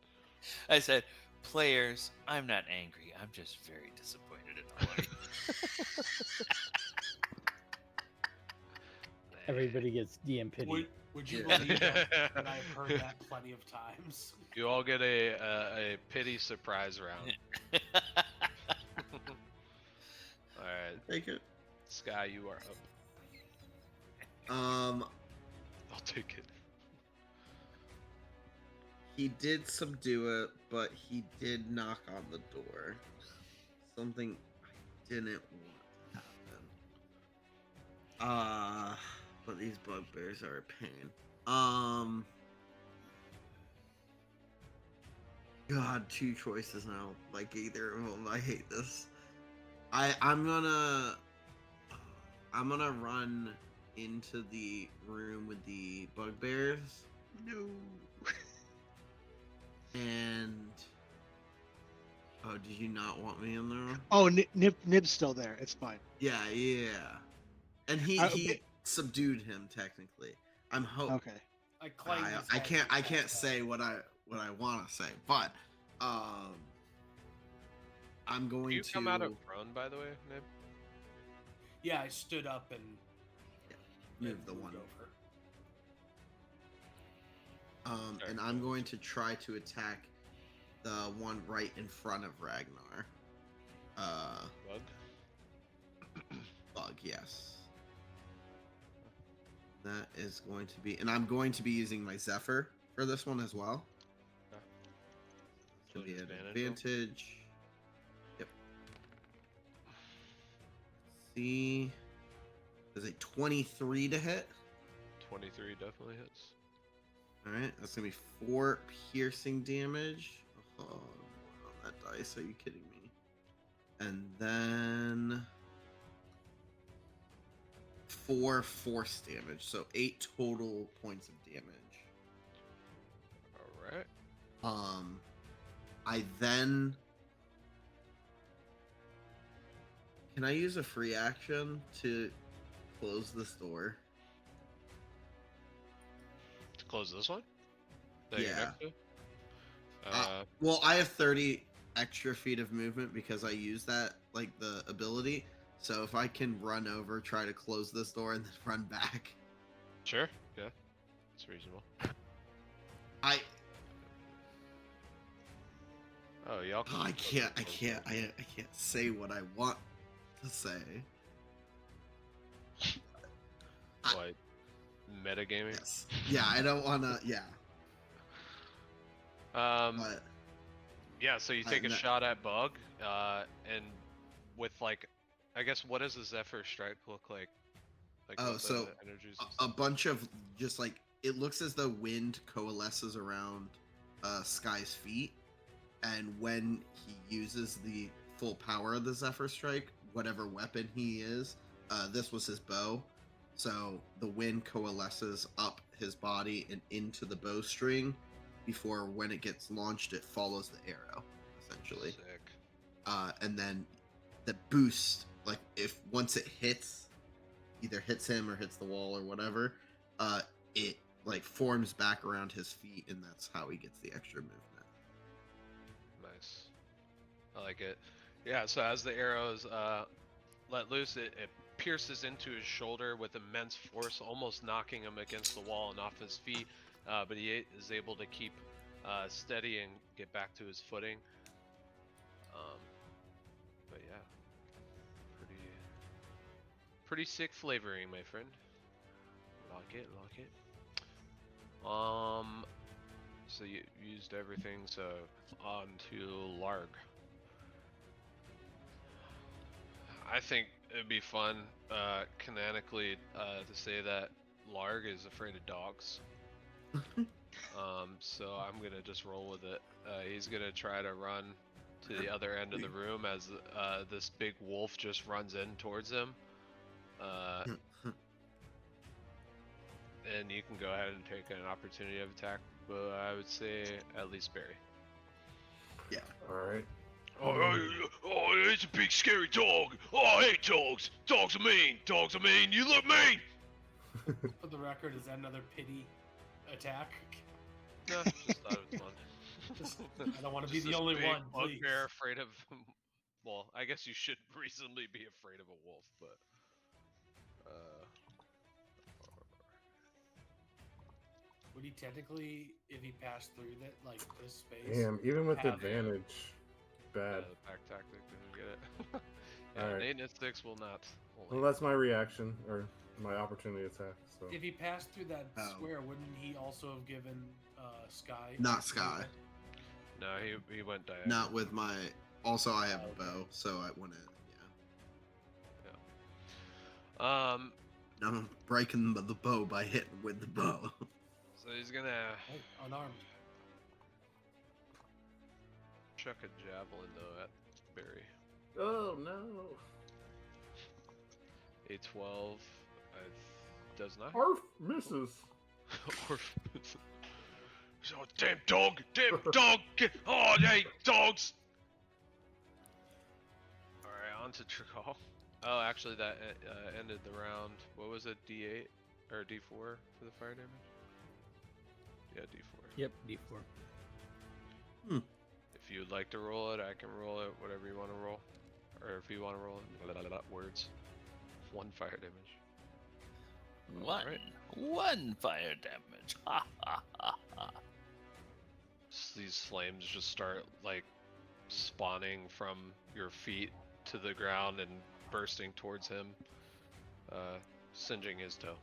I said, players, I'm not angry. I'm just very disappointed in all of you. Everybody gets DM pity. Would you Yeah. believe that I've heard that plenty of times? You all get a pity surprise round. Alright, Take it. Sky, you are up. I'll take it. He did subdue it, but he did knock on the door. Something I didn't want to happen. But these bugbears are a pain. God, 2 choices now. Like either of them. I hate this. I'm gonna run into the room with the bugbears. No. And did you not want me in there? Oh, Nib's still there. It's fine. Yeah. And he Okay. subdued him technically. I'm hoping. Okay. I claim his I head can't with that say what I want to say, but I'm going Do you to come out of prone, by the way, Nib? Yeah, I stood up and move and the moved one. over. And I'm going to try to attack the one right in front of Ragnar. Bug? Bug, yes. That is going to be, and I'm going to be using my Zephyr for this one as well. Okay. It's going to be an Advantage roll? advantage. Yep. See, there's a 23 to hit. 23 definitely hits. All right, that's gonna be 4 piercing damage. Oh, on that dice, are you kidding me? And then 4 force damage, so 8 total points of damage. Alright. I then can I use a free action to close this door? To close this one? That you're Yeah. next to? Well, I have 30 extra feet of movement because I use that, like, the ability. So if I can run over, try to close this door, and then run back. Sure. Yeah. It's reasonable. Oh, y'all can I can't say what I want to say. What? Metagaming? Yes. Yeah, I don't want to. Yeah. But Yeah, so you take a no. shot at Bug, and with like, I guess what does a Zephyr Strike look like? Like Oh, with so the energies and a stuff? bunch of just like it looks as though wind coalesces around Sky's feet, and when he uses the full power of the Zephyr Strike, whatever weapon he is, this was his bow. So the wind coalesces up his body and into the bowstring before, when it gets launched, it follows the arrow, essentially. Sick. And then the boost, like if once it hits, either hits him or hits the wall or whatever, it like forms back around his feet, and that's how he gets the extra movement. Nice. I like it. Yeah, so as the arrows let loose, it pierces into his shoulder with immense force, almost knocking him against the wall and off his feet. But he is able to keep steady and get back to his footing. But yeah, pretty sick flavoring, my friend. Like it. So you used everything, so on to Larg. I think it'd be fun, canonically, to say that Larg is afraid of dogs. So I'm gonna just roll with it. He's gonna try to run to the other end of the room as this big wolf just runs in towards him. And you can go ahead and take an opportunity of attack, but I would say at least Barry. Yeah. All right. It's a big scary dog. Oh, I hate dogs. Dogs are mean. You look mean. For the record, is that another pity attack? No, just thought it was fun. I don't want to be Just the this only big one, please. bugbear afraid of. Well, I guess you should reasonably be afraid of a wolf, but. Would he technically, if he passed through that, like this space? Damn, even with have- advantage, bad. Back tactic didn't get it. Yeah, Alright. Nate and Sticks will not. Well, that's my reaction, or my opportunity attack. So If he passed through that Oh. square, wouldn't he also have given Sky? Not Sky. No, he went diagonal. Not with my. Also, I have Oh, a okay. bow, so I want to. Um, I'm breaking the bow by hitting with the bow. so he's gonna Oh, unarmed. chuck a javelin though at Barry. oh no, A 12. Does not. Arf misses. So damn dog! Oh, hey, dogs! All right, on to Tricol. Oh, actually, that ended the round. What was it? D8 or D4 for the fire damage? Yeah, D4. Yep, D4. If you'd like to roll it, I can roll it. Whatever you want to roll, or if you want to roll it, words. 1 fire damage. One fire damage. Ha ha ha ha. These flames just start like spawning from your feet to the ground and bursting towards him, singeing his toe.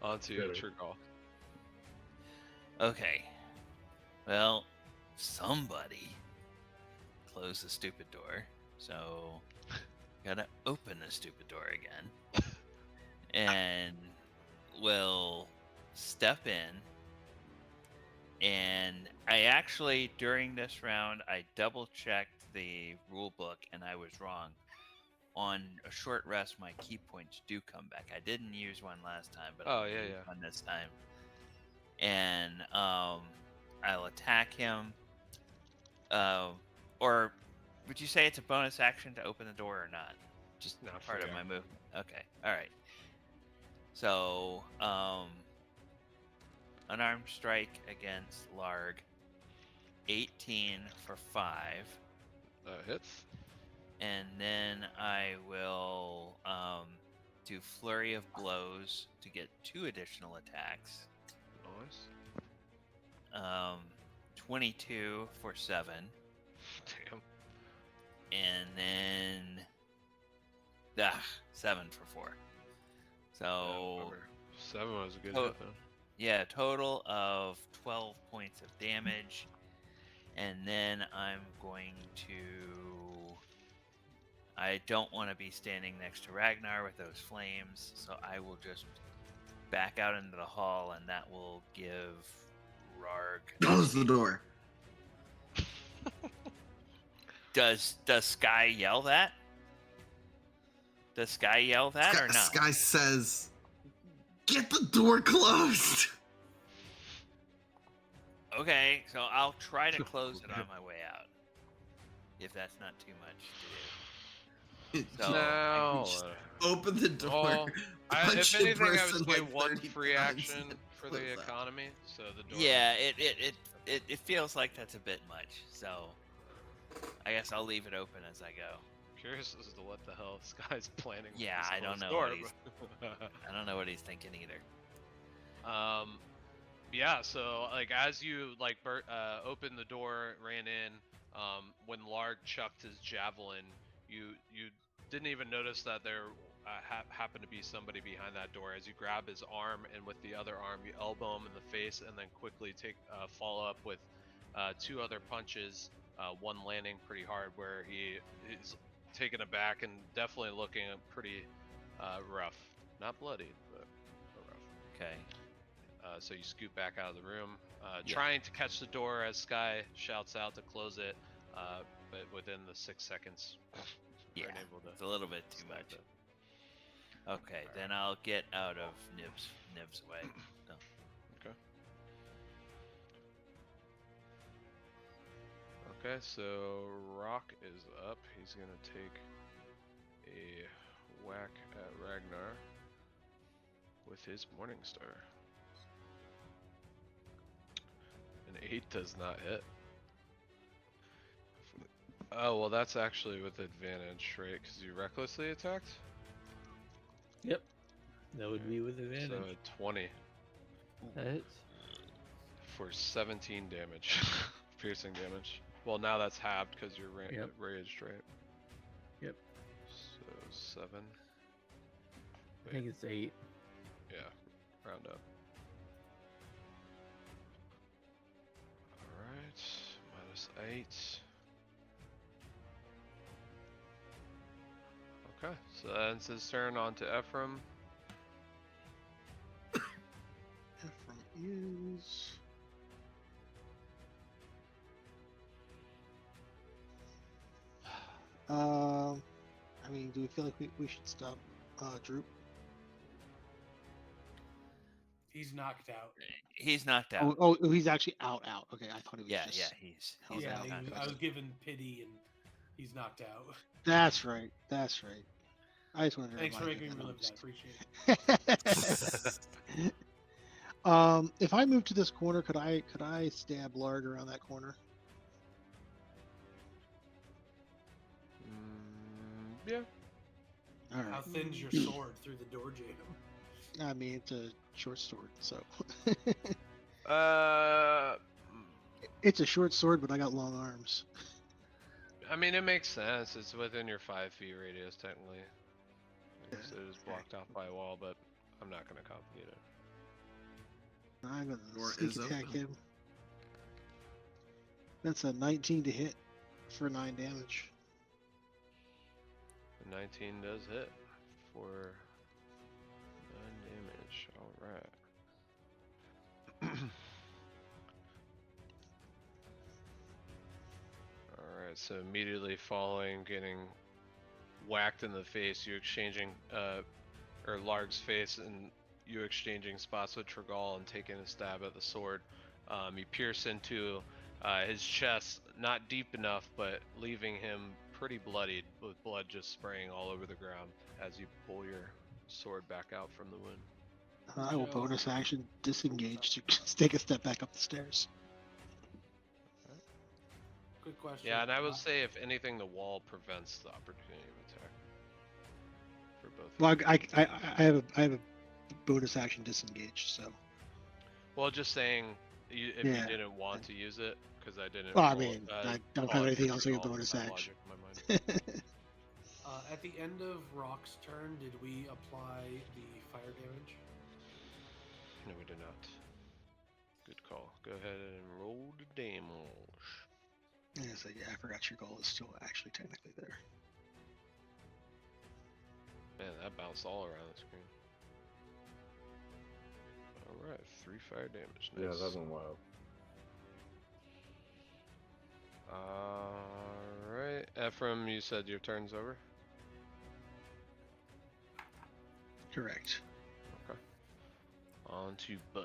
Onto Really? Tricol. Okay. Well, somebody closed the stupid door, so gotta open the stupid door again. And we'll step in. And I actually, during this round, I double checked the rule book and I was wrong. On a short rest, my key points do come back. I didn't use one last time, but I'll use one this time. And I'll attack him. Or would you say it's a bonus action to open the door or not? Just Not part of fair. my movement. Okay, all right. So, unarmed strike against Larg. 18 for 5. Hits. And then I will do flurry of blows to get 2 additional attacks. Nice. 22 for 7. Damn. And then 7 for 4. So Whatever. 7 was a good Oh. hit though. yeah, total of 12 points of damage. And then I'm going to... I don't want to be standing next to Ragnar with those flames, so I will just back out into the hall, and that will give Rarg. Close the door. Does Sky yell that? Does Sky yell that or not? Sky says, "Get the door closed." Okay, so I'll try to close it on my way out. If that's not too much to do. So, No. just open the door. Oh, punch if the anything, I would person say like one 30 free times, action and for the close out. economy. So the door. yeah, it feels like that's a bit much. So, I guess I'll leave it open as I go. Curious as to what the hell this guy's planning. with Yeah, this I don't closed know door, what he's- but- I don't know what he's thinking either. Yeah. So like as you like opened the door, ran in, when Larg chucked his javelin, you didn't even notice that there happened to be somebody behind that door. As you grab his arm and with the other arm you elbow him in the face, and then quickly follow up with two other punches. One landing pretty hard where he is taken aback and definitely looking pretty rough. Not bloody, but rough. Okay. So you scoot back out of the room, Yeah. trying to catch the door as Sky shouts out to close it, but within the 6 seconds, Yeah, weren't able to it's a little bit too stop much. it. Okay, then I'll get out of Nib's way. So, Okay, so Rock is up. He's gonna take a whack at Ragnar with his Morning Star. An 8 does not hit. Oh, well, that's actually with advantage, right? Because you recklessly attacked? Yep. That would be with advantage. So a 20 That hits. for 17 damage. Piercing damage. Well, now that's halved because you're Yep. raged, right? Yep. So 7. I think it's 8. Yeah, round up. Alright, -8. Okay, so that ends his turn on to Ephraim. Ephraim is. I mean, do we feel like we should stop Droop? He's knocked out. he's knocked out. Oh, he's actually out. Okay, I thought he was yeah, just. yeah, he's Yeah, out. I was given pity and he's knocked out. That's right. That's right. I just wanted to Thanks for remind making me you relive that. that. Appreciate it. If I move to this corner, could I stab Larg around that corner? Yeah. All How right. thin's your sword through the door jam? I mean, it's a short sword, so Uh, it's a short sword, but I got long arms. I mean, it makes sense. It's within your 5 feet radius, technically. Like, so it is blocked off by a wall, but I'm not going to complicate it. I'm gonna Door sneak is attack open. him. That's a 19 to hit for 9 damage. The 19 does hit for 9 damage. Alright. Alright, so immediately following getting whacked in the face, you exchanging, or Larg's face, and you exchanging spots with Tregal and taking a stab at the sword. You pierce into his chest, not deep enough, but leaving him pretty bloodied, with blood just spraying all over the ground as you pull your sword back out from the wound. I will bonus action disengage to take a step back up the stairs. Good question. Yeah, and I would say, if anything, the wall prevents the opportunity of attack for both. Well, I have a bonus action disengage, so. Well, just saying, if Yeah. you didn't want to use it, because I didn't. Well, I roll- mean, I don't call have it anything else like a Tregal, bonus that action. logic in my mind. At the end of Rock's turn, did we apply the fire damage? No, we did not. Good call. Go ahead and roll the damage. Yeah, so yeah, I forgot your goal is still actually technically there. Man, that bounced all around the screen. Alright, 3 fire damage. Nice. Yeah, that went wild. Alright. Ephraim, you said your turn's over? Correct. Okay. On to Bug.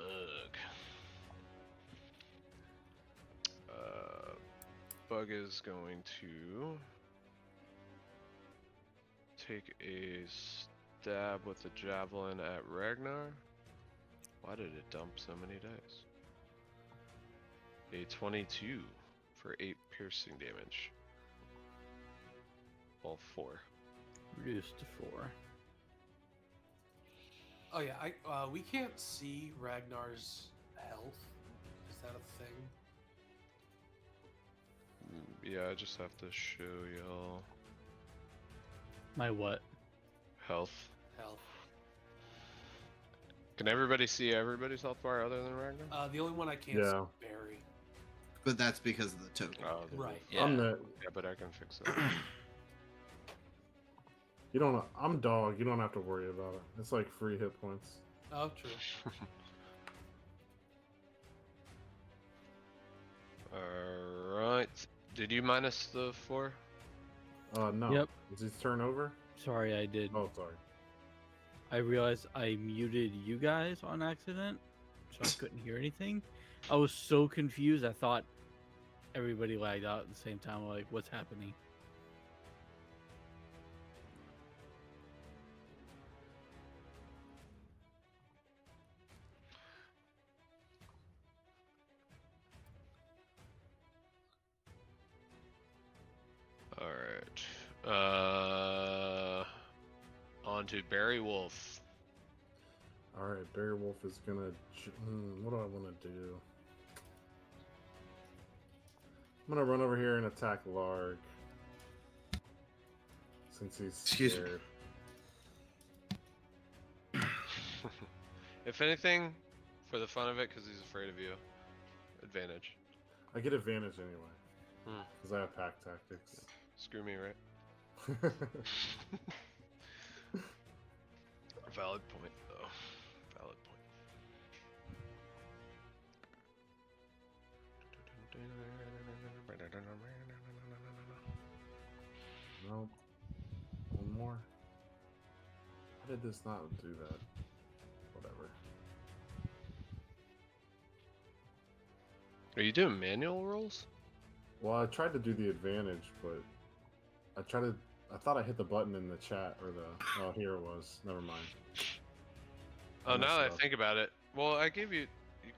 Bug is going to take a stab with the javelin at Ragnar. Why did it dump so many dice? A 22 for 8 piercing damage. Well, 4. Reduced to 4. Oh yeah, we can't see Ragnar's health. Is that a thing? Yeah, I just have to show y'all My what? health. Health. Can everybody see everybody's health bar other than Ragnar? The only one I can't Yeah. see is Barry. But that's because of the token. Oh, the Right. wolf. Yeah. I'm the. Yeah, but I can fix that. You don't. I'm dog. You don't have to worry about it. It's like free hit points. Oh, true. Alright. Did you minus the 4? No. Yep. Is his turn over? Sorry, I did. Oh, sorry. I realized I muted you guys on accident, so I couldn't hear anything. I was so confused. I thought everybody lagged out at the same time. Like, what's happening? Alright. On to Barry Wolf. All right. Barry Wolf is gonna. What do I want to do? I'm gonna run over here and attack Larg. Since he's Excuse me. scared. If anything, for the fun of it, because he's afraid of you, advantage. I get advantage anyway. Hmm. Because I have pack tactics. Screw me, right? Valid point, though. Valid point. Nope. One more. How did this not do that? Whatever. Are you doing manual rolls? Well, I tried to do the advantage, but I thought I hit the button in the chat or the. Oh, here it was. Never mind. Oh, now that I up. think about it, well, I gave you.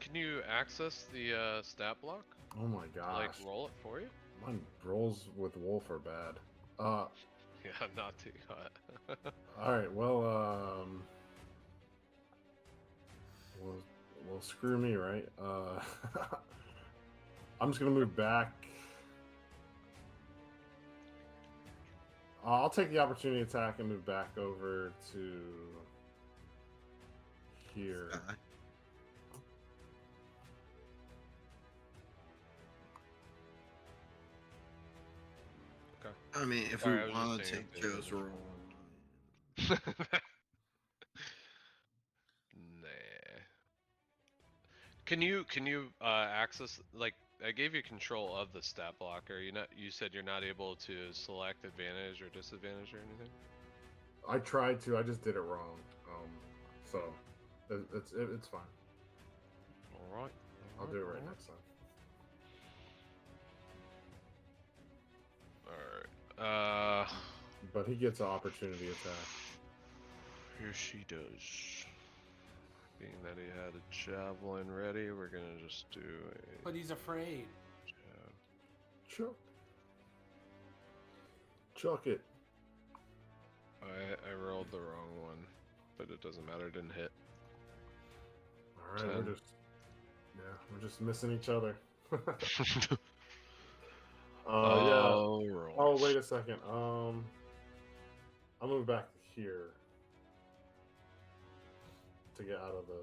Can you access the stat block? Oh my To, like gosh. roll it for you? My rolls with Wolf are bad. Yeah, not too hot. All right. Well, well, screw me, right? I'm just gonna move back. I'll take the opportunity attack and move back over to here. I mean, if Sorry, I we was just want to saying take if they Joe's were role. Nah. Can you access, like, I gave you control of the stat blocker. You said you're not able to select advantage or disadvantage or anything? I tried to. I just did it wrong. So it's fine. All right. I'll do it right next time. All right. But he gets an opportunity attack. Here she does. Being that he had a javelin ready, we're gonna just do a But he's afraid. Chuck. Chuck it. I rolled the wrong one, but it doesn't matter. It didn't hit. All right, 10. we're just missing each other. Yeah. Roll. Oh, wait a second. I'll move back here to get out of the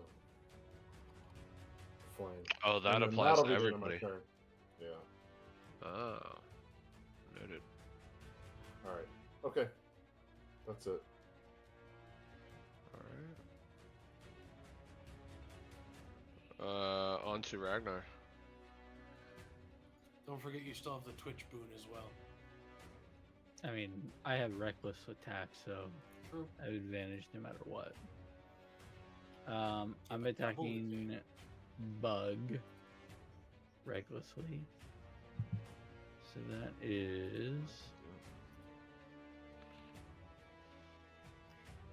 flame. Oh, that And then applies that'll to be the end of my everybody. turn. Yeah. Oh, noted. All right. Okay. That's it. All right. On to Ragnar. Don't forget you still have the Twitch boon as well. I mean, I have reckless attack, so True. I have advantage no matter what. I'm but double attacking Bug recklessly. So that is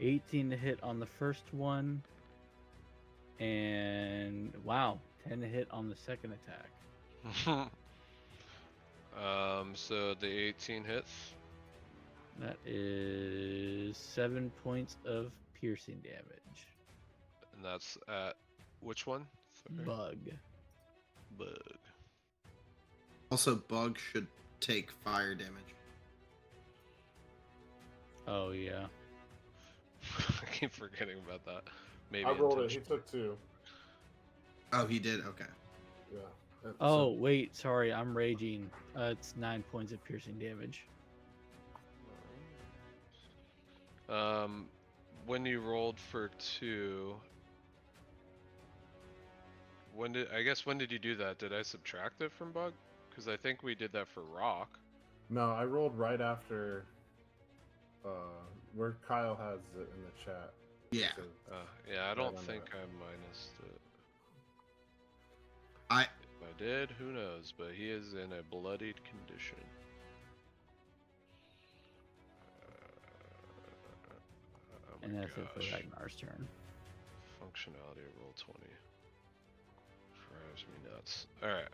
18 to hit on the first one, and wow, 10 to hit on the second attack. So the 18 hits. That is 7 points of piercing damage. And that's at which one? Sorry. Bug. Bug. Also, Bug should take fire damage. Oh yeah. I keep forgetting about that. Maybe I rolled it. He intentional. took 2. Oh, he did? Okay. Yeah. Oh wait, sorry, I'm raging. It's 9 points of piercing damage. When you rolled for 2, when did you do that? Did I subtract it from Bug? Because I think we did that for Rock. No, I rolled right after where Kyle has it in the chat. Yeah. So, Yeah, I Right don't on think that. I minused it. I If I did, who knows? But he is in a bloodied condition. Oh And my that's it for gosh. Ragnar's turn. Functionality of roll 20. Drives me nuts. Alright.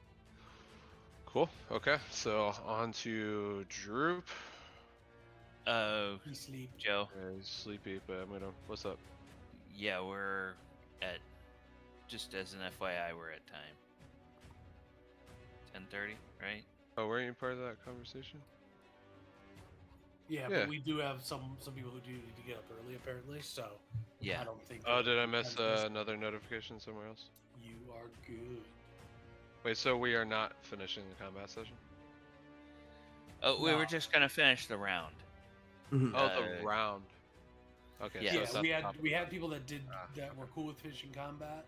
Cool. Okay, so on to Droop. Oh, He sleep. Joe. Yeah, he's sleepy, but I'm gonna. What's up? Yeah, we're at. Just as an FYI, we're at time. 10:30, right? Oh, weren't you part of that conversation? Yeah, Yeah. but we do have some people who do need to get up early apparently. So Yeah. I don't think. Oh, that did I we miss have this. another notification somewhere else? You are good. Wait, so we are not finishing the combat session? Oh, we No. were just gonna finish the round. Mhm. Oh, the round. Okay, Yeah. so Yeah, it's at we the had top of we the had round. people that did Ah, that were cool with finishing combat,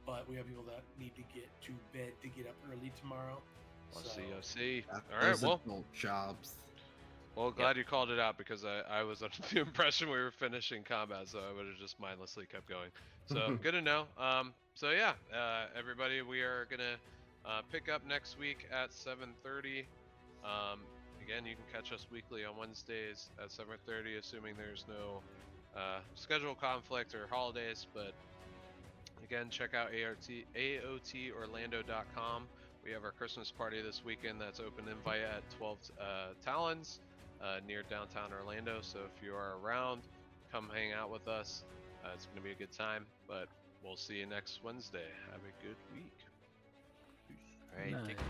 but we have people that need to get to bed to get up early tomorrow. I'll So see. I'll see. Yeah, All right. those Well, adult jobs. glad you called it out because I was under the impression we were finishing combat, so I would have just mindlessly kept going. So good to know. So yeah, everybody, we are gonna pick up next week at 7:30. Again, you can catch us weekly on Wednesdays at 7:30, assuming there's no schedule conflict or holidays. But again, check out AOTorlando.com. We have our Christmas party this weekend that's open invite at 12 Talons near downtown Orlando. So if you are around, come hang out with us. It's going to be a good time, but we'll see you next Wednesday. Have a good week. All right, Nice. take care.